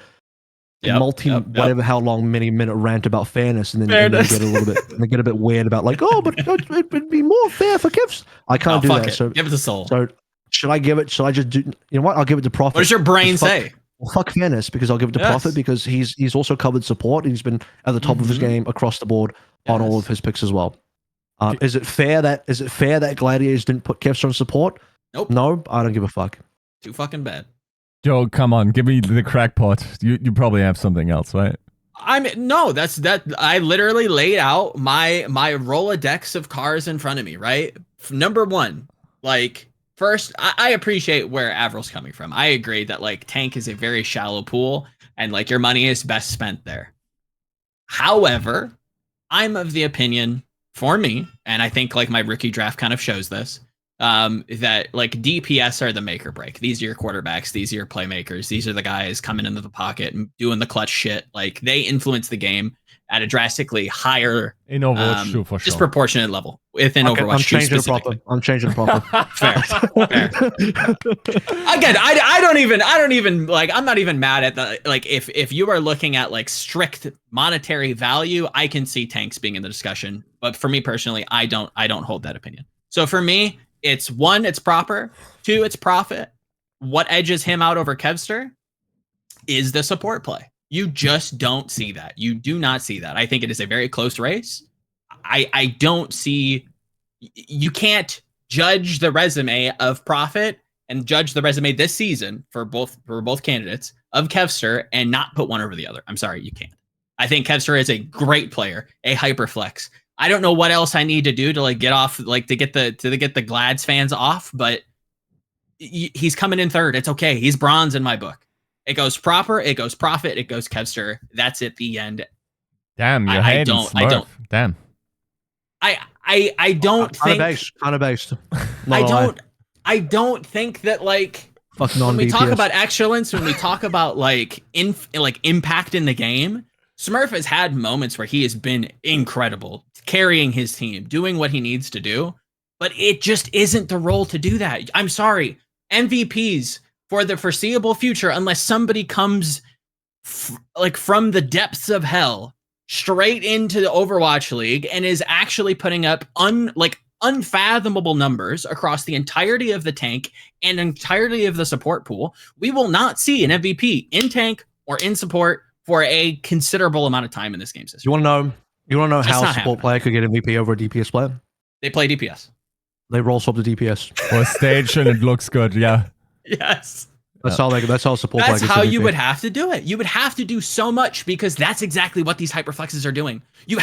whatever how long many minute rant about fairness, and then get a little bit get a bit weird about like, oh, but it'd be more fair for Kevs. I can't do that. So give it to Soul. So should I give it? Should I just do? You know what? I'll give it to Prophet. What does your brain say? Well, fuck fairness, because I'll give it to Prophet, because he's also covered support. He's been at the top of his game across the board on all of his picks as well. Is it fair that Gladiators didn't put Kevster on support? Nope. No, I don't give a fuck. Too fucking bad. Joe, come on, give me the crackpot. You probably have something else, right? That's I literally laid out my Rolodex of cars in front of me, right? Number one, like, first, I appreciate where AVRL's coming from. I agree that like tank is a very shallow pool, and like your money is best spent there. However, I'm of the opinion, for me, and I think like my rookie draft kind of shows this, that like DPS are the make or break. These are your quarterbacks. These are your playmakers. These are the guys coming into the pocket and doing the clutch shit. Like, they influence the game at a drastically higher, in Overwatch 2 for sure, disproportionate level within Overwatch 2 specifically. I'm changing the proper. Fair. Again, I don't even like, I'm not even mad at the, like, if you are looking at like strict monetary value, I can see tanks being in the discussion. But for me personally, I don't hold that opinion. So for me, it's 1, it's Proper. 2, it's Profit. What edges him out over Kevster is the support play. You just don't see that. You do not see that. I think it is a very close race. I don't see, you can't judge the resume of Profit and judge the resume this season for both candidates of Kevster and not put one over the other. I'm sorry, you can't. I think Kevster is a great player, a hyperflex. I don't know what else I need to do to like get off, like to get the Glads fans off, but he's coming in third. It's okay. He's bronze in my book. It goes Proper, it goes Profit, it goes Kevster. That's at the end. Damn, you're I don't. Damn. I don't think kind of based. I don't think that like when we talk about excellence, when we talk about like impact in the game, Smurf has had moments where he has been incredible, carrying his team, doing what he needs to do, but it just isn't the role to do that. I'm sorry. MVPs for the foreseeable future unless somebody comes from the depths of hell straight into the Overwatch League and is actually putting up unfathomable numbers across the entirety of the tank and entirety of the support pool. We will not see an MVP in tank or in support for a considerable amount of time in this game system. You want to know Just how a not support happening. player could get MVP over a DPS player? They play DPS. They roll swap to DPS. Or stage and it looks good. Yeah. Yes. That's how a support player That's gets how MVP. you would have to do it. You would have to do so much because that's exactly what these hyperflexes are doing. You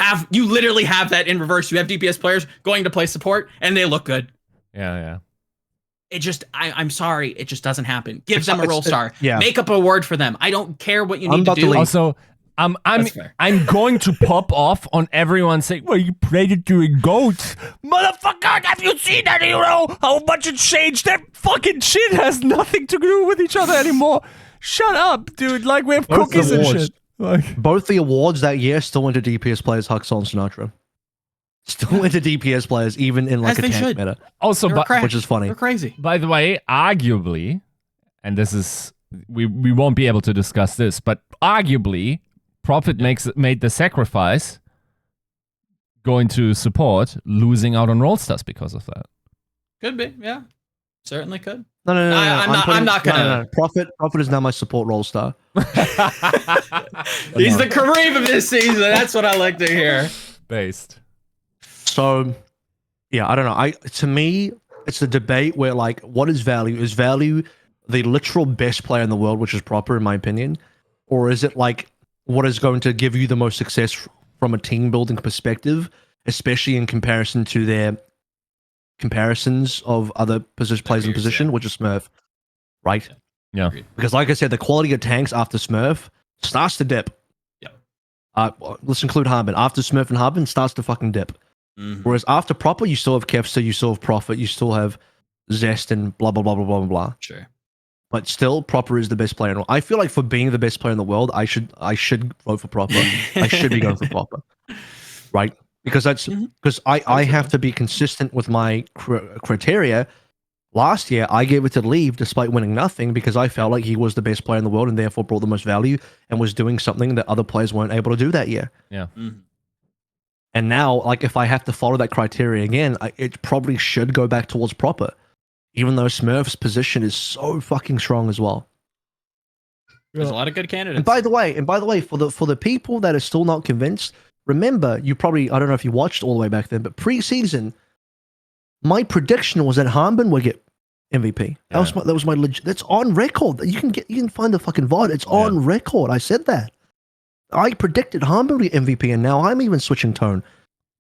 literally have that in reverse. You have DPS players going to play support and they look good. Yeah. It just, I'm sorry, it just doesn't happen. Give them a roll star. Yeah. Make up a word for them. I don't care what you need to about to do. leave. Also, I'm going to pop off on everyone saying, well, you played it during GOATs. Motherfucker, have you seen that hero? How much it changed? That fucking shit has nothing to do with each other anymore. Shut up, dude. Like, we have Both cookies and awards. shit. Like, Both the awards that year still went to DPS players, Huxel and Sinatra. Still went to DPS players, even in like As a they tank should. meta, also, which is funny. They're crazy. by the way, arguably, and this is, we won't be able to discuss this, but arguably, Prophet made the sacrifice going to support, losing out on roll stars because of that. Could be, yeah. Certainly could. No. I'm not gonna- No. Prophet is now my support role star. He's the Kareem of this season. That's what I like to hear. Based. So, yeah, I don't know. To me, it's a debate where like, what is value? Is value the literal best player in the world, which is Proper in my opinion, or is it like what is going to give you the most success from a team building perspective, especially in comparison to their comparisons of other players in position, which is Smurf, right? Yeah. Because like I said, the quality of tanks after Smurf starts to dip. Yeah. Let's include Harbin. After Smurf and Harbin starts to fucking dip. Mm-hmm. Whereas after Proper, you still have Kevster, you still have Prophet, you still have Zest and blah, blah, blah, blah, blah, blah, blah. Sure. But still, Proper is the best player in the world. I feel like for being the best player in the world, I should vote for Proper. I should be going for Proper. Right? Because I have to be consistent with my criteria. Last year, I gave it to Leave despite winning nothing because I felt like he was the best player in the world and therefore brought the most value and was doing something that other players weren't able to do that year. Yeah. Mm-hmm. And now, like, if I have to follow that criteria again, it probably should go back towards Proper, even though Smurf's position is so fucking strong as well. There's a lot of good candidates. And by the way, for the people that are still not convinced, remember, I don't know if you watched all the way back then, but pre-season, my prediction was that Harbin would get MVP. Yeah. That was my legit. That's on record. You can find the fucking VOD. It's on record. I said that. I predicted Harbin would get MVP, and now I'm even switching tone.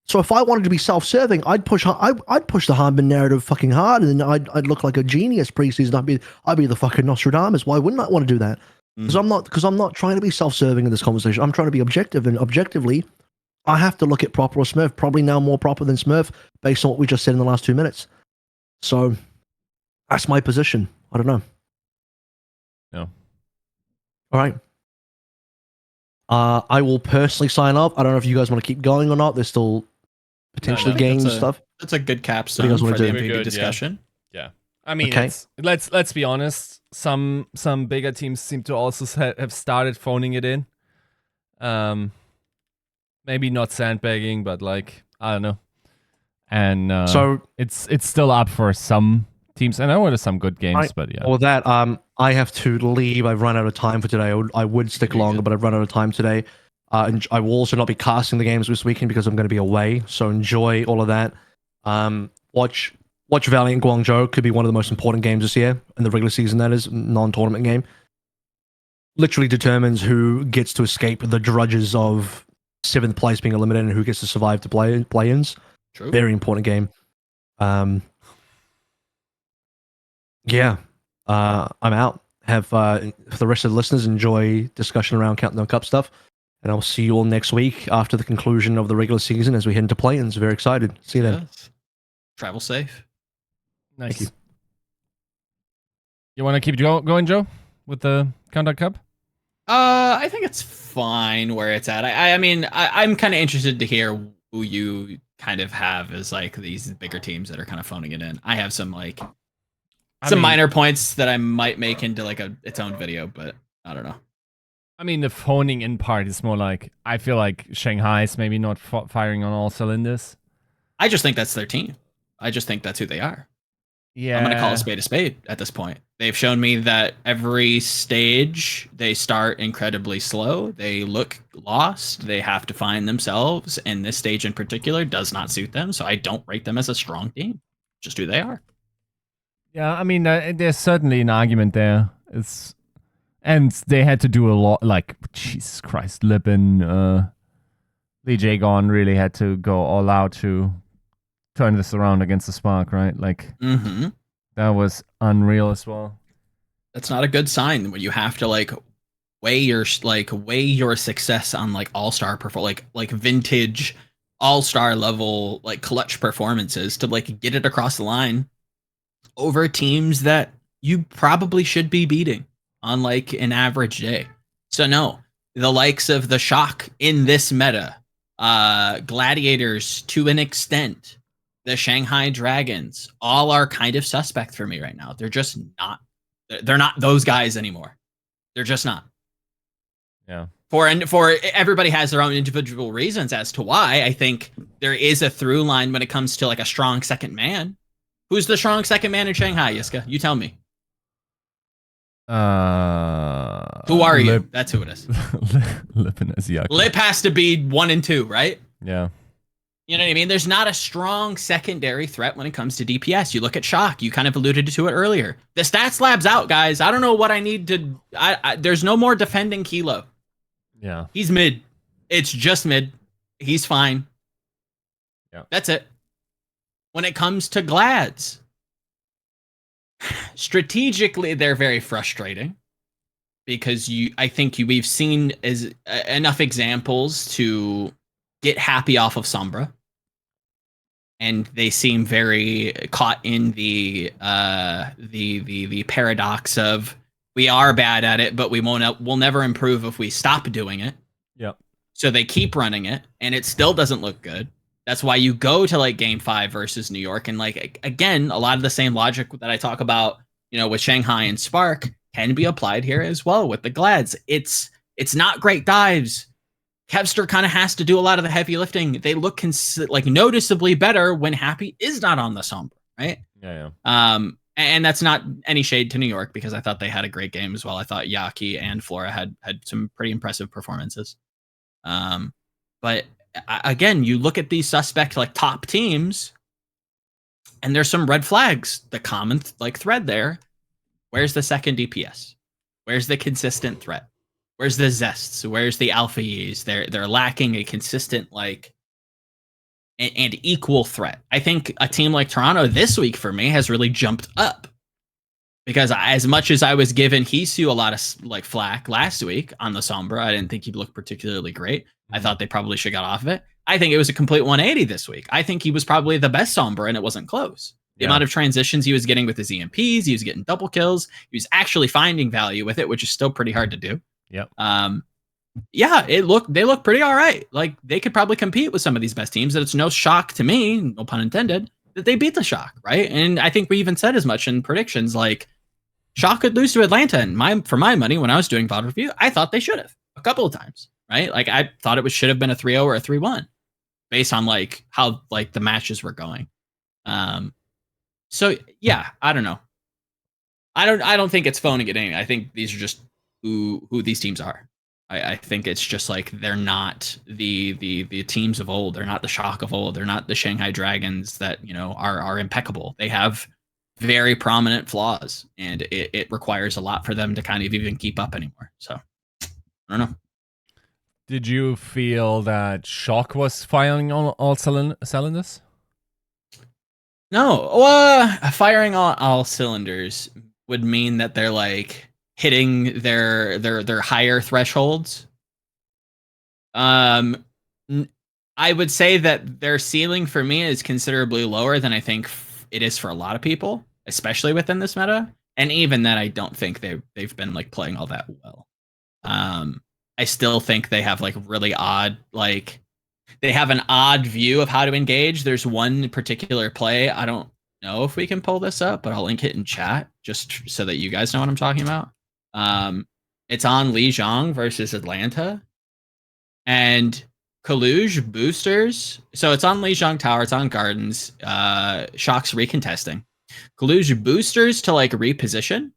So if I wanted to be self-serving, I'd push the Harbin narrative fucking hard, and then I'd look like a genius preseason. I'd be the fucking Nostradamus. Why wouldn't I want to do that? Because I'm not trying to be self-serving in this conversation. I'm trying to be objective, and objectively, I have to look at Proper or Smurf. Probably now more Proper than Smurf, based on what we just said in the last 2 minutes. So that's my position. I don't know. No. All right. I will personally sign off. I don't know if you guys want to keep going or not. There's still potentially games and stuff. That's a good What capstone do you guys for wanna the do? MVP Good, yeah. discussion. Yeah. I mean, Okay. let's be honest. Some bigger teams seem to also have started phoning it in. Maybe not sandbagging, but like, I don't know. And So it's still up for some teams. And I know there's some good games, but yeah. with that, I have to leave. I've run out of time for today. I would stick longer, but I've run out of time today. And I will also not be casting the games this weekend because I'm going to be away. So enjoy all of that. Watch Valiant Guangzhou. Could be one of the most important games this year in the regular season. That is non-tournament game. Literally determines who gets to escape the drudges of 7th place being eliminated and who gets to survive to play-ins. True. Very important game. Yeah. I'm out. Have for the rest of the listeners, enjoy discussion around Countdown Cup stuff. And I'll see you all next week after the conclusion of the regular season as we head into play-ins. Very excited. See you then. Yes. Travel safe. Nice. you. You want to keep going, Joe, with the Countdown Cup? I think it's fine where it's at. I mean, I'm kind of interested to hear who you kind of have as like these bigger teams that are kind of phoning it in. I have some like Some minor points that I might make into like its own video, but I don't know. I mean, the phoning in part is more like, I feel like Shanghai is maybe not firing on all cylinders. I just think that's their team. I just think that's who they are. Yeah. I'm going to call a spade at this point. They've shown me that every stage they start incredibly slow. They look lost. They have to find themselves. And this stage in particular does not suit them. So I don't rate them as a strong team. Just who they are. Yeah, I mean, there's certainly an argument there. And they had to do a lot, like, Jesus Christ, Lippin, Lee Jagon really had to go all out to turn this around against the Spark, right? Like, that was unreal as well. That's not a good sign when you have to like weigh your success on like all-star like vintage all-star level like clutch performances to like get it across the line over teams that you probably should be beating on like an average day. So no, the likes of the Shock in this meta, Gladiators to an extent, the Shanghai Dragons, all are kind of suspect for me right now. They're just not. They're not those guys anymore. They're just not. Yeah. For everybody has their own individual reasons as to why. I think there is a through line when it comes to like a strong second man. Who's the strong second man in Shanghai, Yiska? You tell me. Who are you? That's who it is. Lip and Asiaka. Lip has to be 1 and 2, right? Yeah. You know what I mean? There's not a strong secondary threat when it comes to DPS. You look at Shock. You kind of alluded to it earlier. The stats lab's out, guys. I don't know what I need to... there's no more defending Kilo. Yeah. He's mid. It's just mid. He's fine. Yeah. That's it. When it comes to Glads, strategically, they're very frustrating because I think we've seen enough examples to get happy off of Sombra, and they seem very caught in the paradox of we are bad at it, but we'll never improve if we stop doing it. Yep. So they keep running it, and it still doesn't look good. That's why you go to like Game 5 versus New York, and like again, a lot of the same logic that I talk about, with Shanghai and Spark can be applied here as well with the Glads. It's not great dives. Kevster kind of has to do a lot of the heavy lifting. They look like noticeably better when Happy is not on the Sombra, right? Yeah. And that's not any shade to New York because I thought they had a great game as well. I thought Yaki and Flora had some pretty impressive performances. But again, you look at these suspect like top teams, and there's some red flags. The common thread there. Where's the second DPS? Where's the consistent threat? Where's the Zests? Where's the Alpha Y's? They're lacking a consistent and equal threat. I think a team like Toronto this week for me has really jumped up because as much as I was giving Hisu a lot of flack last week on the Sombra, I didn't think he looked particularly great. I thought they probably should got off of it. I think it was a complete 180 this week. I think he was probably the best Sombra, and it wasn't close. The amount of transitions he was getting with his EMPs, he was getting double kills. He was actually finding value with it, which is still pretty hard to do. Yep. They look pretty all right. Like they could probably compete with some of these best teams. That it's no shock to me, no pun intended, that they beat the Shock, right? And I think we even said as much in predictions. Like Shock could lose to Atlanta, and for my money, when I was doing VOD review, I thought they should have a couple of times, right? Like I thought it should have been a 3-0 or a 3-1, based on how the matches were going. So yeah, I don't know. I don't think it's phoning it in. I think these are just who these teams are. I think it's just like they're not the teams of old. They're not the Shock of old. They're not the Shanghai Dragons that are impeccable. They have very prominent flaws, and it requires a lot for them to kind of even keep up anymore. So I don't know. Did you feel that Shock was firing on all cylinders? No, firing on all cylinders would mean that they're hitting their higher thresholds. I would say that their ceiling for me is considerably lower than I think it is for a lot of people, especially within this meta. And even then, I don't think they've been playing all that well. I still think they have really odd they have an odd view of how to engage. There's one particular play. I don't know if we can pull this up, but I'll link it in chat just so that you guys know what I'm talking about. It's on Lijiang versus Atlanta. And Kaluge boosters. So it's on Lijiang Tower, it's on Gardens. Shock's recontesting. Kaluge boosters to like reposition.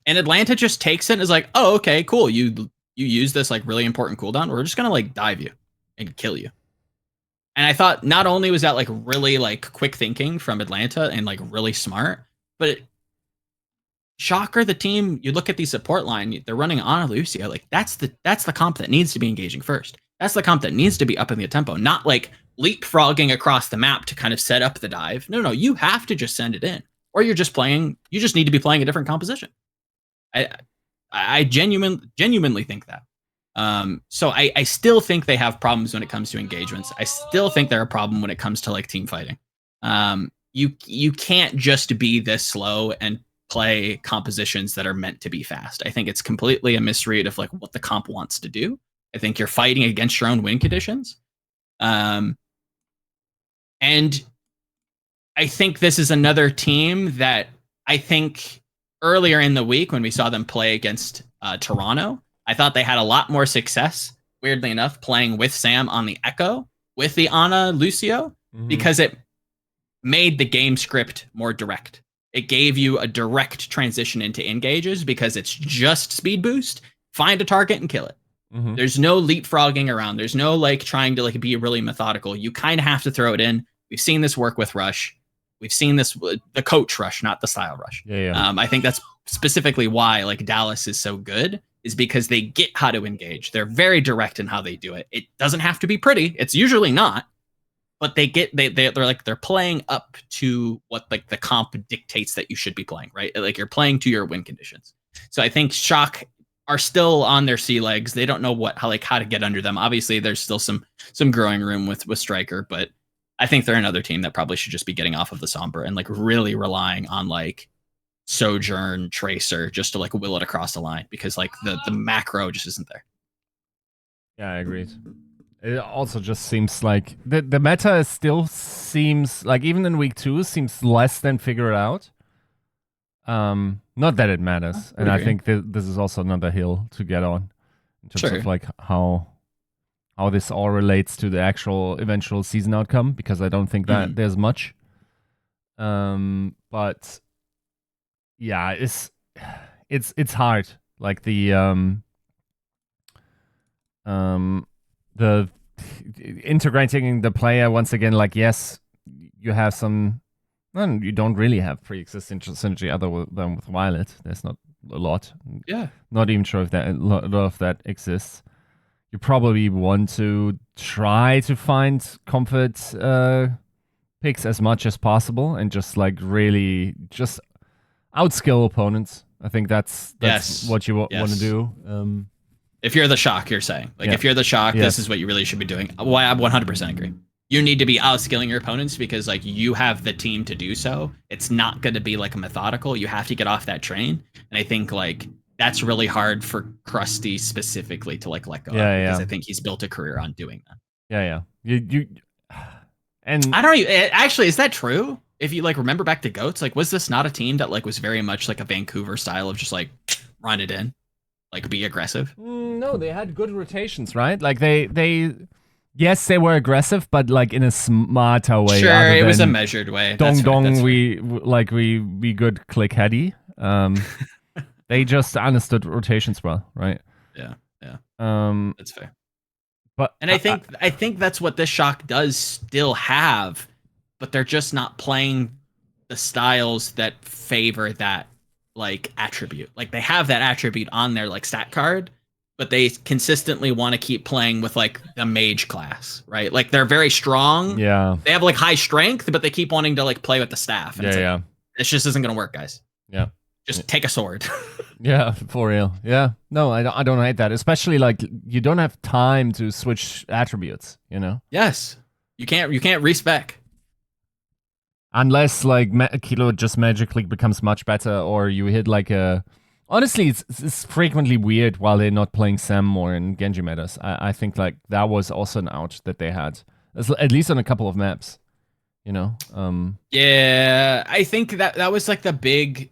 And Atlanta just takes it and is like, oh, okay, cool. You use this like really important cooldown. We're just gonna like dive you and kill you. And I thought not only was that like really like quick thinking from Atlanta and like really smart, but Shocker, the team, you look at the support line, they're running Ana Lucio. Like that's the comp that needs to be engaging first. That's the comp that needs to be up in the tempo, not like leapfrogging across the map to kind of set up the dive. No, you have to just send it in. Or you just need to be playing a different composition. I genuinely think that. So I still think they have problems when it comes to engagements. I still think they're a problem when it comes to like team fighting. You can't just be this slow and play compositions that are meant to be fast. I think it's completely a misread of like what the comp wants to do. I think you're fighting against your own win conditions. And I think this is another team that I think earlier in the week when we saw them play against Toronto, I thought they had a lot more success, weirdly enough, playing with Sam on the Echo with the Ana Lucio, because it made the game script more direct. It gave you a direct transition into engages because it's just speed boost, find a target and kill it. There's no leapfrogging around. There's no like trying to like be really methodical. You kind of have to throw it in. We've seen this work with Rush. We've seen this, the coach Rush, not the style Rush. I think that's specifically why like Dallas is so good, is because they get how to engage. They're very direct in how they do it. It doesn't have to be pretty. It's usually not. But they're playing up to what like the comp dictates that you should be playing, right? Like you're playing to your win conditions. So I think Shock are still on their sea legs. They don't know how to get under them. Obviously, there's still some growing room with Striker, but I think they're another team that probably should just be getting off of the Sombra and like really relying on like Sojourn, Tracer just to like will it across the line, because like the macro just isn't there. Yeah, I agreed. It also just seems like the meta still seems like, even in week 2, seems less than figured out. Not that it matters, and I think this is also another hill to get on in terms of like how this all relates to the actual eventual season outcome, because I don't think that there's much. But yeah, it's hard. Like the integrating the player once again, like, yes, you have some, well, you don't really have pre-existing synergy other than with Violet. There's not a lot. Yeah. Not even sure if that a lot of that exists. You probably want to try to find comfort picks as much as possible and just like really just outskill opponents. I think that's what you want to do. If you're the Shock, you're saying. Like, if you're the Shock, this is what you really should be doing. Well, I 100% agree. You need to be outskilling your opponents because, like, you have the team to do so. It's not going to be, like, a methodical. You have to get off that train. And I think, like, that's really hard for Krusty specifically to, like, let go of. Because I think he's built a career on doing that. And I don't even... Actually, is that true? If you, like, remember back to GOATs, like, was this not a team that, like, was very much, like, a Vancouver style of just, like, run it in? Like, be aggressive? No, they had good rotations, right? Like, yes, they were aggressive, but, like, in a smarter way. Sure, it was a measured way. We good click heady. They just understood rotations well, right? Yeah. That's fair. But and I think that's what this Shock does still have, but they're just not playing the styles that favor that, like, attribute. Like, they have that attribute on their, like, stat card, but they consistently want to keep playing with, like, the mage class, right? Like, they're very strong. Yeah. They have, like, high strength, but they keep wanting to, like, play with the staff. And this just isn't going to work, guys. Yeah. Just take a sword. Yeah, for real. Yeah. No, I don't hate that. Especially, like, you don't have time to switch attributes, you know? Yes. You can't respec. Unless, like, Kilo just magically becomes much better, or you hit, like, a... Honestly, it's frequently weird while they're not playing Sam more in Genji metas. I think, like, that was also an out that they had. At least on a couple of maps. You know. Yeah, I think that was like the big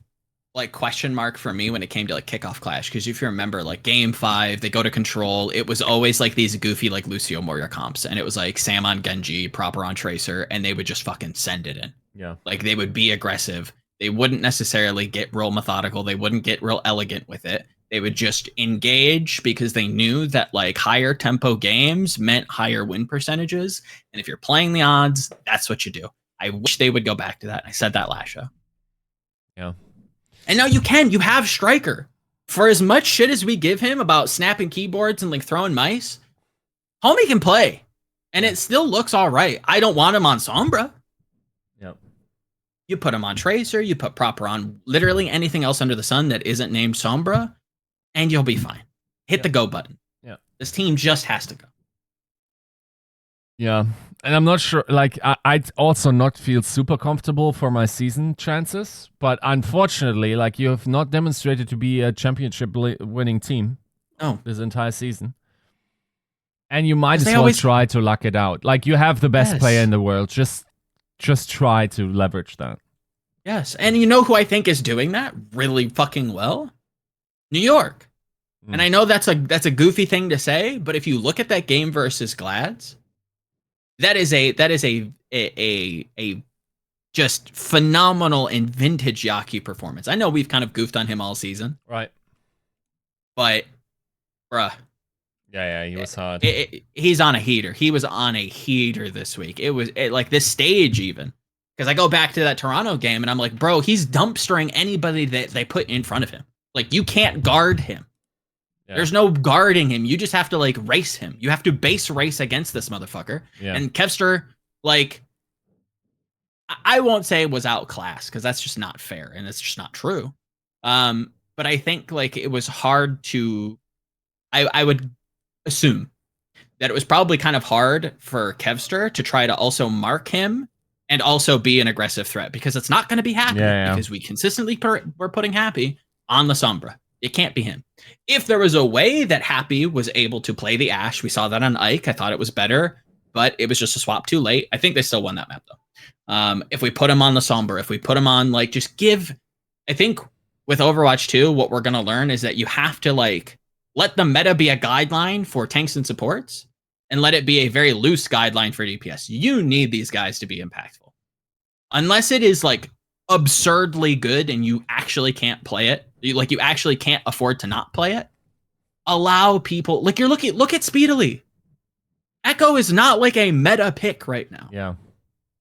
like question mark for me when it came to like kickoff clash, because if you remember like game 5 they go to control, it was always like these goofy like Lucio Moria comps, and it was like Sam on Genji, proper on Tracer, and they would just fucking send it in. Yeah. Like they would be aggressive, they wouldn't necessarily get real methodical, they wouldn't get real elegant with it, they would just engage because they knew that like higher tempo games meant higher win percentages, and if you're playing the odds, that's what you do. I wish they would go back to that. I said that last show. Yeah. And now you have Striker. For as much shit as we give him about snapping keyboards and like throwing mice, homie can play. And it still looks all right. I don't want him on Sombra. Yep. You put him on Tracer, you put proper on literally anything else under the sun that isn't named Sombra, and you'll be fine. Hit the go button. Yeah. This team just has to go. Yeah. And I'm not sure, like, I'd also not feel super comfortable for my season chances. But unfortunately, like, you have not demonstrated to be a championship winning team this entire season. And you might as well try to luck it out. Like, you have the best player in the world. Just try to leverage that. Yes. And you know who I think is doing that really fucking well? New York. And I know that's a goofy thing to say, but if you look at that game versus Glads, that is a just phenomenal and vintage Yaki performance. I know we've kind of goofed on him all season. Right. But, bruh. Yeah, he was hard. He's on a heater. He was on a heater this week. It was like this stage even. Because I go back to that Toronto game and I'm like, bro, he's dumpstering anybody that they put in front of him. Like, you can't guard him. Yeah. There's no guarding him. You just have to, like, race him. You have to base race against this motherfucker. Yeah. And Kevster, like, I won't say was outclassed, because that's just not fair, and it's just not true. But I think, like, it was hard to... I would assume that it was probably kind of hard for Kevster to try to also mark him and also be an aggressive threat, because it's not going to be Happy, because we consistently we're putting Happy on the Sombra. It can't be him. If there was a way that Happy was able to play the Ashe, we saw that on Ike. I thought it was better, but it was just a swap too late. I think they still won that map, though. If we put him on the Sombra, if we put him on, like, just give... I think with Overwatch 2, what we're going to learn is that you have to, like, let the meta be a guideline for tanks and supports, and let it be a very loose guideline for DPS. You need these guys to be impactful. Unless it is, like, absurdly good and you actually can't play it, like, you actually can't afford to not play it, allow people... Like, look at Speedily. Echo is not, like, a meta pick right now. Yeah.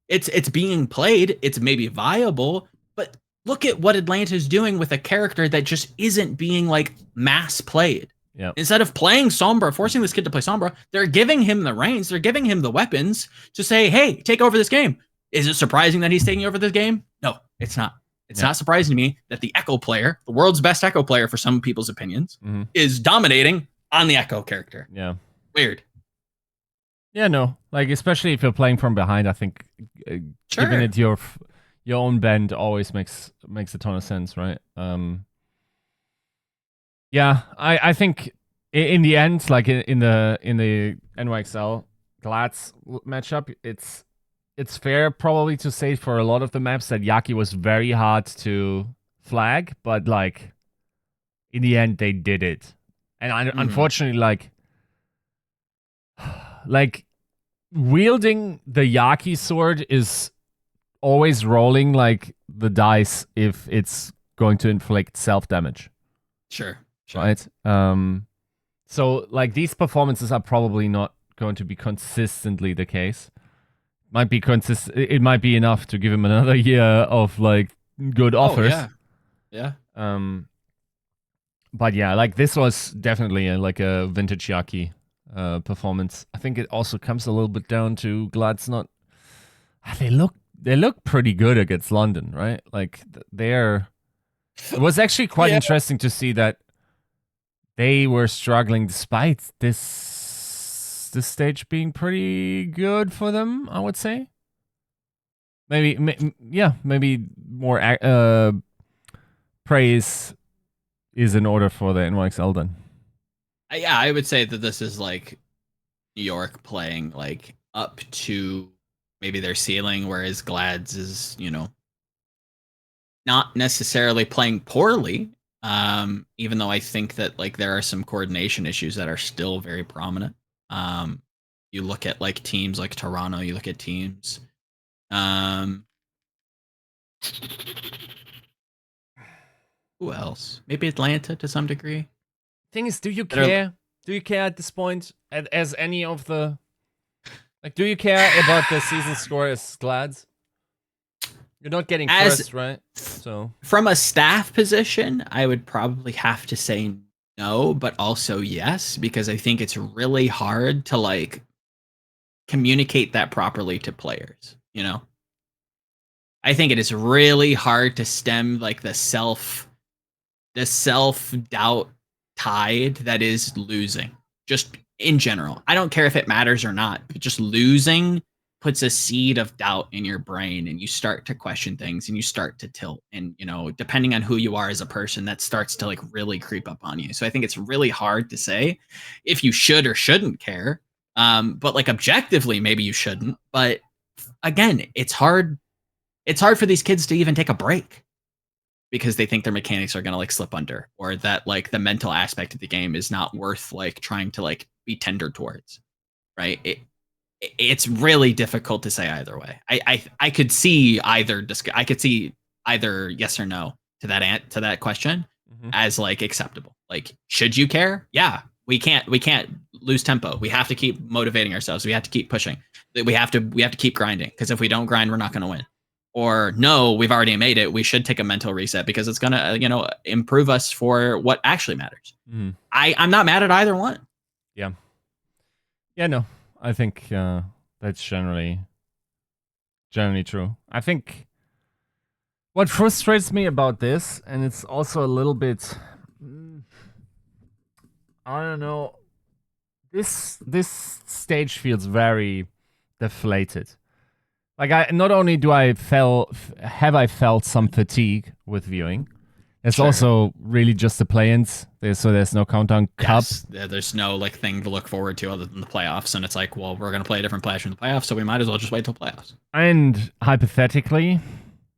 It's being played. It's maybe viable, but look at what Atlanta's doing with a character that just isn't being, like, mass played. Yeah. Instead of playing Sombra, forcing this kid to play Sombra, they're giving him the reins. They're giving him the weapons to say, hey, take over this game. Is it surprising that he's taking over this game? No, it's not. It's not surprising to me that the Echo player, the world's best Echo player for some people's opinions, is dominating on the Echo character. Yeah. Weird. Yeah, no. Like, especially if you're playing from behind, I think giving it your own bend always makes a ton of sense, right? Yeah, I think in the end, like in the NYXL Glads matchup, it's fair probably to say for a lot of the maps that Yaki was very hard to flag, but, like, in the end they did it. And unfortunately, like wielding the Yaki sword is always rolling, like, the dice if it's going to inflict self-damage. Sure. Right? So, like, these performances are probably not going to be consistently the case. It might be enough to give him another year of, like, good offers. Yeah. But yeah, like, this was definitely a vintage Yaki performance. I think it also comes a little bit down to Glad's not... They look pretty good against London, right? Like, it was actually quite interesting to see that they were struggling despite this stage being pretty good for them, I would say. Maybe more praise is in order for the NYXL then. Yeah, I would say that this is, like, New York playing, like, up to maybe their ceiling, whereas Glads is, not necessarily playing poorly. Even though I think that like there are some coordination issues that are still very prominent. You look at like teams like Toronto, you look at teams. Who else? Maybe Atlanta to some degree. Thing is, do you care? Do you care at this point? As any of the do you care about the season score as Glads? You're not getting first, right? So from a staff position, I would probably have to say no, but also yes, because I think it's really hard to like communicate that properly to players, I think it is really hard to stem like the self-doubt tide that is losing. Just in general. I don't care if it matters or not, but just losing puts a seed of doubt in your brain, and you start to question things and you start to tilt, and depending on who you are as a person, that starts to like really creep up on you. So I think it's really hard to say if you should or shouldn't care, but like objectively maybe you shouldn't, but again, it's hard for these kids to even take a break because they think their mechanics are going to like slip under, or that like the mental aspect of the game is not worth like trying to like be tender towards, right? It's really difficult to say either way. I could see either yes or no to that question as like acceptable. Like, should you care? Yeah, we can't lose tempo. We have to keep motivating ourselves. We have to keep pushing. We have to keep grinding, because if we don't grind, we're not going to win. Or no, we've already made it. We should take a mental reset because it's going to improve us for what actually matters. I'm not mad at either one. Yeah, no. I think that's generally true. I think what frustrates me about this, and it's also a little bit, I don't know, this stage feels very deflated. Like not only have I felt some fatigue with viewing, it's also really just the play-ins. There's no countdown cup. Yes, there's no like thing to look forward to other than the playoffs, and it's like, well, we're gonna play a different player in the playoffs, so we might as well just wait till playoffs. And hypothetically,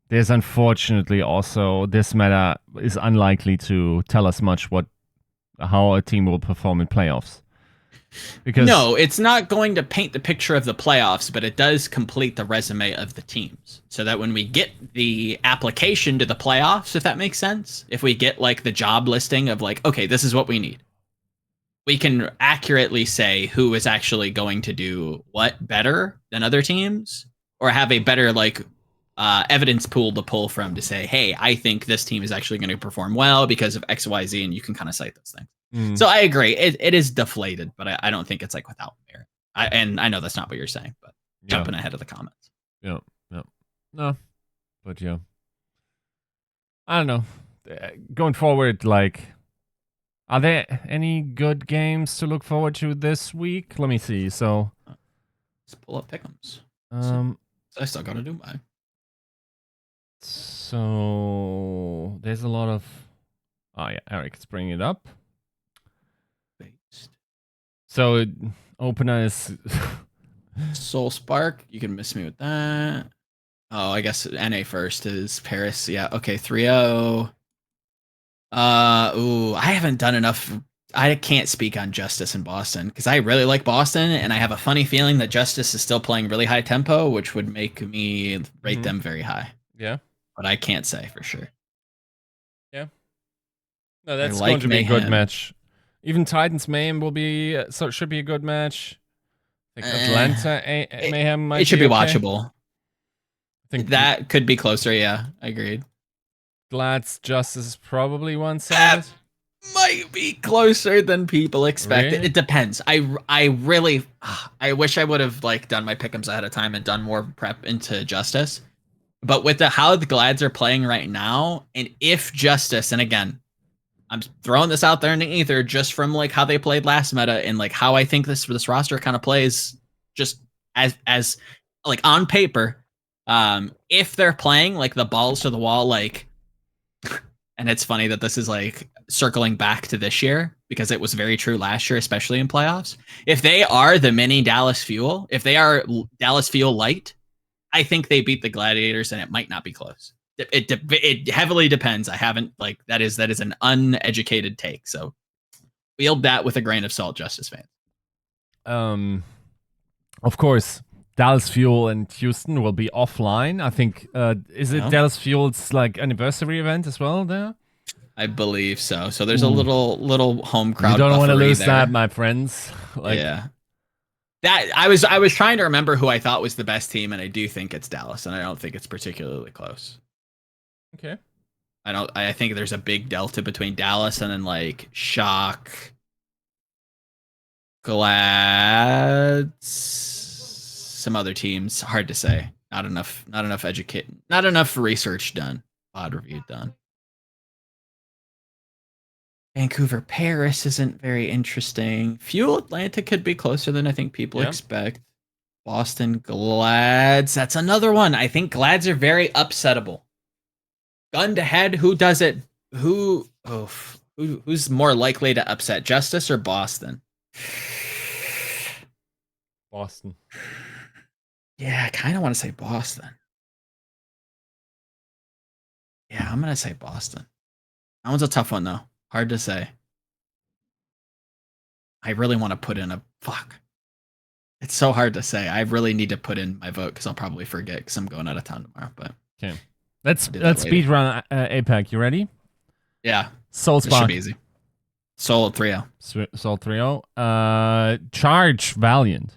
there's unfortunately also this meta is unlikely to tell us much how a team will perform in playoffs. Because no, it's not going to paint the picture of the playoffs, but it does complete the resume of the teams. So that when we get the application to the playoffs, if that makes sense, if we get like the job listing of like, okay, this is what we need, we can accurately say who is actually going to do what better than other teams, or have a better like evidence pool to pull from to say, hey, I think this team is actually going to perform well because of X, Y, Z, and you can kind of cite those things. So I agree. It is deflated, but I don't think it's like without merit. And I know that's not what you're saying, but jumping ahead of the comments. Yeah. No, but yeah. I don't know. Going forward, like, are there any good games to look forward to this week? Let me see. So, let's pull up pick'ems. I still gotta do mine. So there's a lot of. Oh yeah, Eric's bringing it up. So opener is Soul Spark. You can miss me with that. Oh, I guess NA first is Paris. Yeah. Okay. 3-0. I haven't done enough. I can't speak on Justice in Boston because I really like Boston, and I have a funny feeling that Justice is still playing really high tempo, which would make me rate them very high. Yeah. But I can't say for sure. Yeah. No, that's going to be a good match. Even Titans Mayhem should be a good match. I think Atlanta Mayhem might. It should be okay. watchable. I think that could be closer. Yeah, agreed. Glad's Justice is probably one-sided. Might be closer than people expect. Really? It depends. I really I wish I would have like done my pick'ems ahead of time and done more prep into Justice. But with how the Glads are playing right now, and if Justice, and again, I'm throwing this out there in the ether just from like how they played last meta and like how I think this roster kind of plays just as like on paper. If they're playing like the balls to the wall, like, and it's funny that this is like circling back to this year because it was very true last year, especially in playoffs. If they are the mini Dallas Fuel, if they are Dallas Fuel light, I think they beat the Gladiators, and it might not be close. It heavily depends. I haven't like that is an uneducated take. So wield that with a grain of salt, Justice fans. Of course, Dallas Fuel and Houston will be offline. I think is it Dallas Fuel's like anniversary event as well there? I believe so. So there's a little home crowd. You don't want to lose there. that, my friends. Like, yeah. That I was trying to remember who I thought was the best team, and I do think it's Dallas, and I don't think it's particularly close. Okay. I think there's a big delta between Dallas and then like Shock, Glad, some other teams. Hard to say. Not enough research done. Pod review done. Vancouver, Paris isn't very interesting. Fuel Atlanta could be closer than I think people expect. Boston Glads, that's another one. I think Glads are very upsettable. Gun to head, who does it? Who's more likely to upset, Justice or Boston? Boston. Yeah, I kind of want to say Boston. Yeah, I'm gonna say Boston. That one's a tough one though. Hard to say. I really want to put in a fuck. It's so hard to say. I really need to put in my vote because I'll probably forget because I'm going out of town tomorrow. But okay, let's speed run APAC. You ready? Yeah. Soul Spark. Should be easy. Soul 3-0. Soul 3-0. Charge Valiant.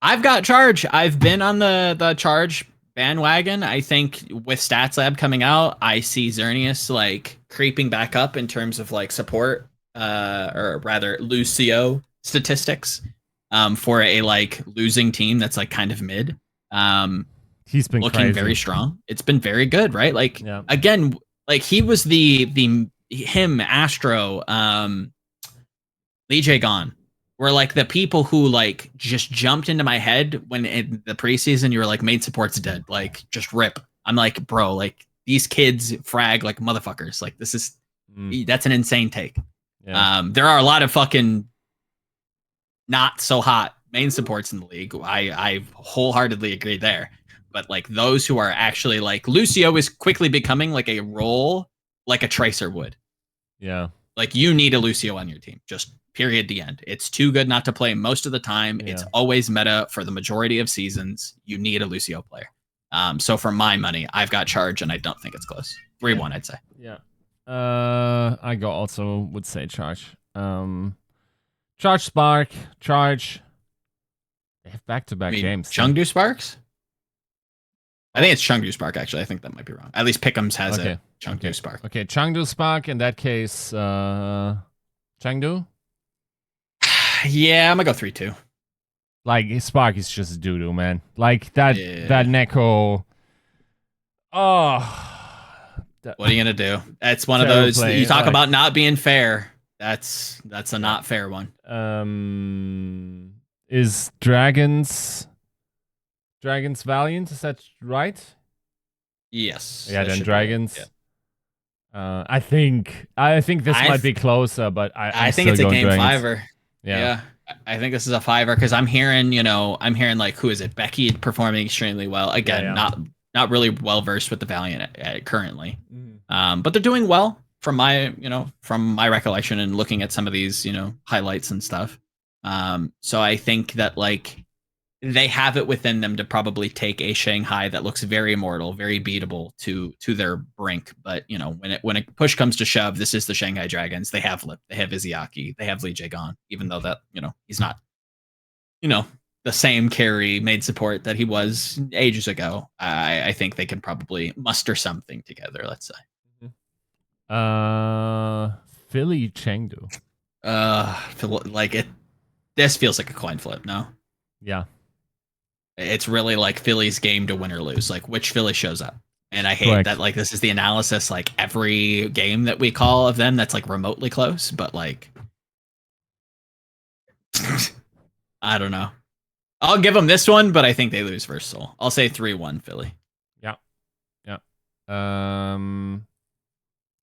I've got Charge. I've been on the Charge bandwagon. I think with Stats Lab coming out, I see Xerneas like creeping back up in terms of like support, or rather Lucio statistics, for a like losing team that's like kind of mid. He's been looking crazy. very strong. It's been very good, right? Like again, like he was him Astro, Lee J Gone were like the people who like just jumped into my head when in the preseason you were like main support's dead, like just rip. I'm like, bro, like these kids frag like motherfuckers. Like this is that's an insane take. Yeah. There are a lot of fucking not so hot main supports in the league. I wholeheartedly agree there. But like those who are actually like Lucio is quickly becoming like a role like a Tracer would. Yeah. Like you need a Lucio on your team. Just period, the end. It's too good not to play most of the time. Yeah. It's always meta for the majority of seasons. You need a Lucio player. So for my money, I've got Charge, and I don't think it's close. 3-1, I'd say. Yeah. I also would say Charge. Charge Spark, Charge. They have back-to-back games. Chengdu Sparks? I think it's Chengdu Spark, actually. I think that might be wrong. At least Pick'ems has it. Chengdu Spark. Okay, Chengdu Spark. In that case, Chengdu? Yeah, I'm going to go 3-2. Like, Spark is just doo-doo, man. Like, that Neko... Oh... What are you going to do? That's one of those... You talk about not being fair. That's a not fair one. Is Dragons Valiant? Is that right? Yes. Yeah, then Dragons. Yeah. I think this might be closer, but I think it's a game Dragons. 5er. Yeah. I think this is a 5er because I'm hearing like who is it? Becky performing extremely well. Again, not really well versed with the Valiant currently. But they're doing well from my recollection and looking at some of these, highlights and stuff. So I think that like they have it within them to probably take a Shanghai that looks very immortal, very beatable to their brink. But when a push comes to shove, this is the Shanghai Dragons. They have Lip, they have Izzyaki, they have Lee Jae-gon, even though that he's not the same carry made support that he was ages ago. I think they can probably muster something together. Let's say. Philly Chengdu. This feels like a coin flip. No. Yeah. It's really like Philly's game to win or lose, like which Philly shows up. And I hate that like this is the analysis like every game that we call of them that's like remotely close, but like I don't know. I'll give them this one, but I think they lose versus Seoul. I'll say 3-1 Philly. Yeah. Yeah.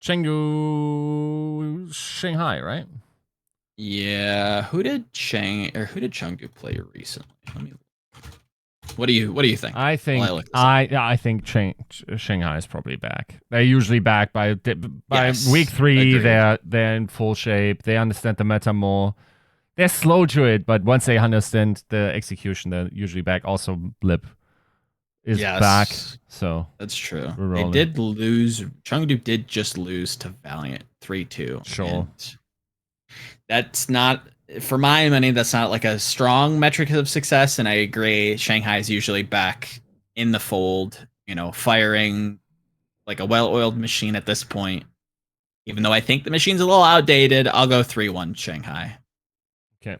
Chengdu Shanghai, right? Yeah. Who did Chengdu play recently? Let me What do you think? I think While I look I think Shanghai is probably back. They're usually back by Yes, week 3. agreed. They're in full shape. They understand the meta more. They're slow to it, but once they understand the execution, they're usually back. Also, Blip is back, so that's true. we're They rolling. did lose. Chengdu did just lose to Valiant 3-2. Sure. And that's not, for my money, that's not like a strong metric of success. And I agree, Shanghai is usually back in the fold, firing like a well-oiled machine at this point. Even though I think the machine's a little outdated, I'll go 3-1 Shanghai. Okay.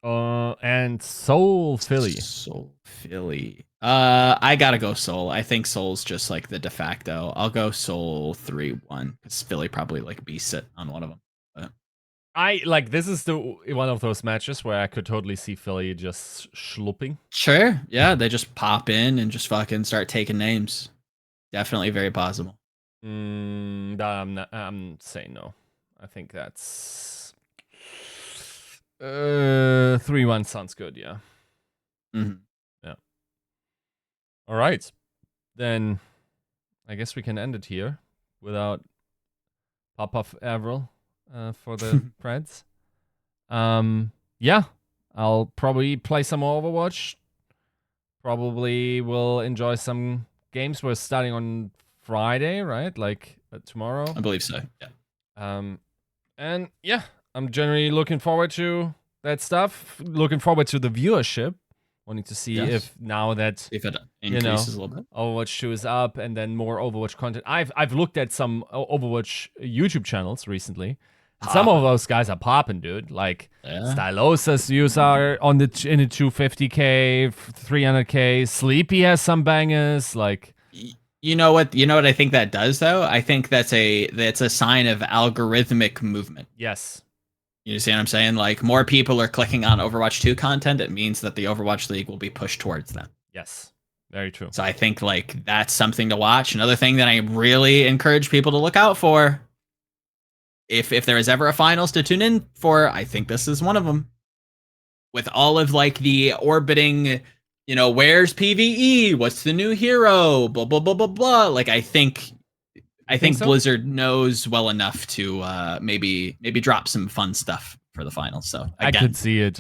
And Seoul Philly. Seoul Philly. I gotta go Seoul. I think Seoul's just like the de facto. I'll go Seoul 3-1 because Philly probably like beats it on one of them. But I like this is the one of those matches where I could totally see Philly just schlupping. sure, yeah, they just pop in and just fucking start taking names. Definitely very possible. I'm saying no. I think that's 3-1 sounds good. Yeah. Mm-hmm. Yeah. All right, then I guess we can end it here without pop-off AVRL for the preds. Yeah, I'll probably play some more Overwatch. Probably will enjoy some games. We're starting on Friday, right? Like tomorrow. I believe so. Yeah. And yeah, I'm generally looking forward to that stuff. Looking forward to the viewership. Wanting to see if now that if it increases a little bit, Overwatch 2 is up and then more Overwatch content. I've looked at some Overwatch YouTube channels recently. And some of those guys are popping, dude. Like Stylosa's views are in the 250k, 300k. Sleepy has some bangers. Like, you know what I think that does though? I think that's a sign of algorithmic movement. Yes. You see what I'm saying? Like more people are clicking on Overwatch 2 content. It means that the Overwatch League will be pushed towards them. Yes. Very true. So I think like that's something to watch. Another thing that I really encourage people to look out for. If there is ever a finals to tune in for, I think this is one of them. With all of like the orbiting, where's PvE? What's the new hero? Blah blah blah blah blah. Like I think so? Blizzard knows well enough to maybe drop some fun stuff for the finals. So again, I could see it.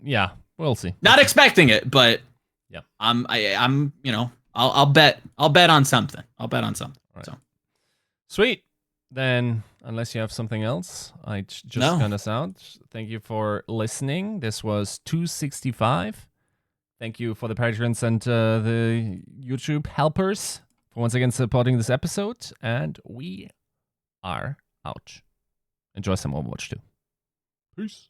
Yeah, we'll see. Not expecting it, but yeah, I'll bet on something. I'll bet on something. Right. So sweet. Then, unless you have something else, I just gun us out. Thank you for listening. This was 265. Thank you for the patrons and the YouTube helpers for once again supporting this episode. And we are out. Enjoy some Overwatch 2. Peace.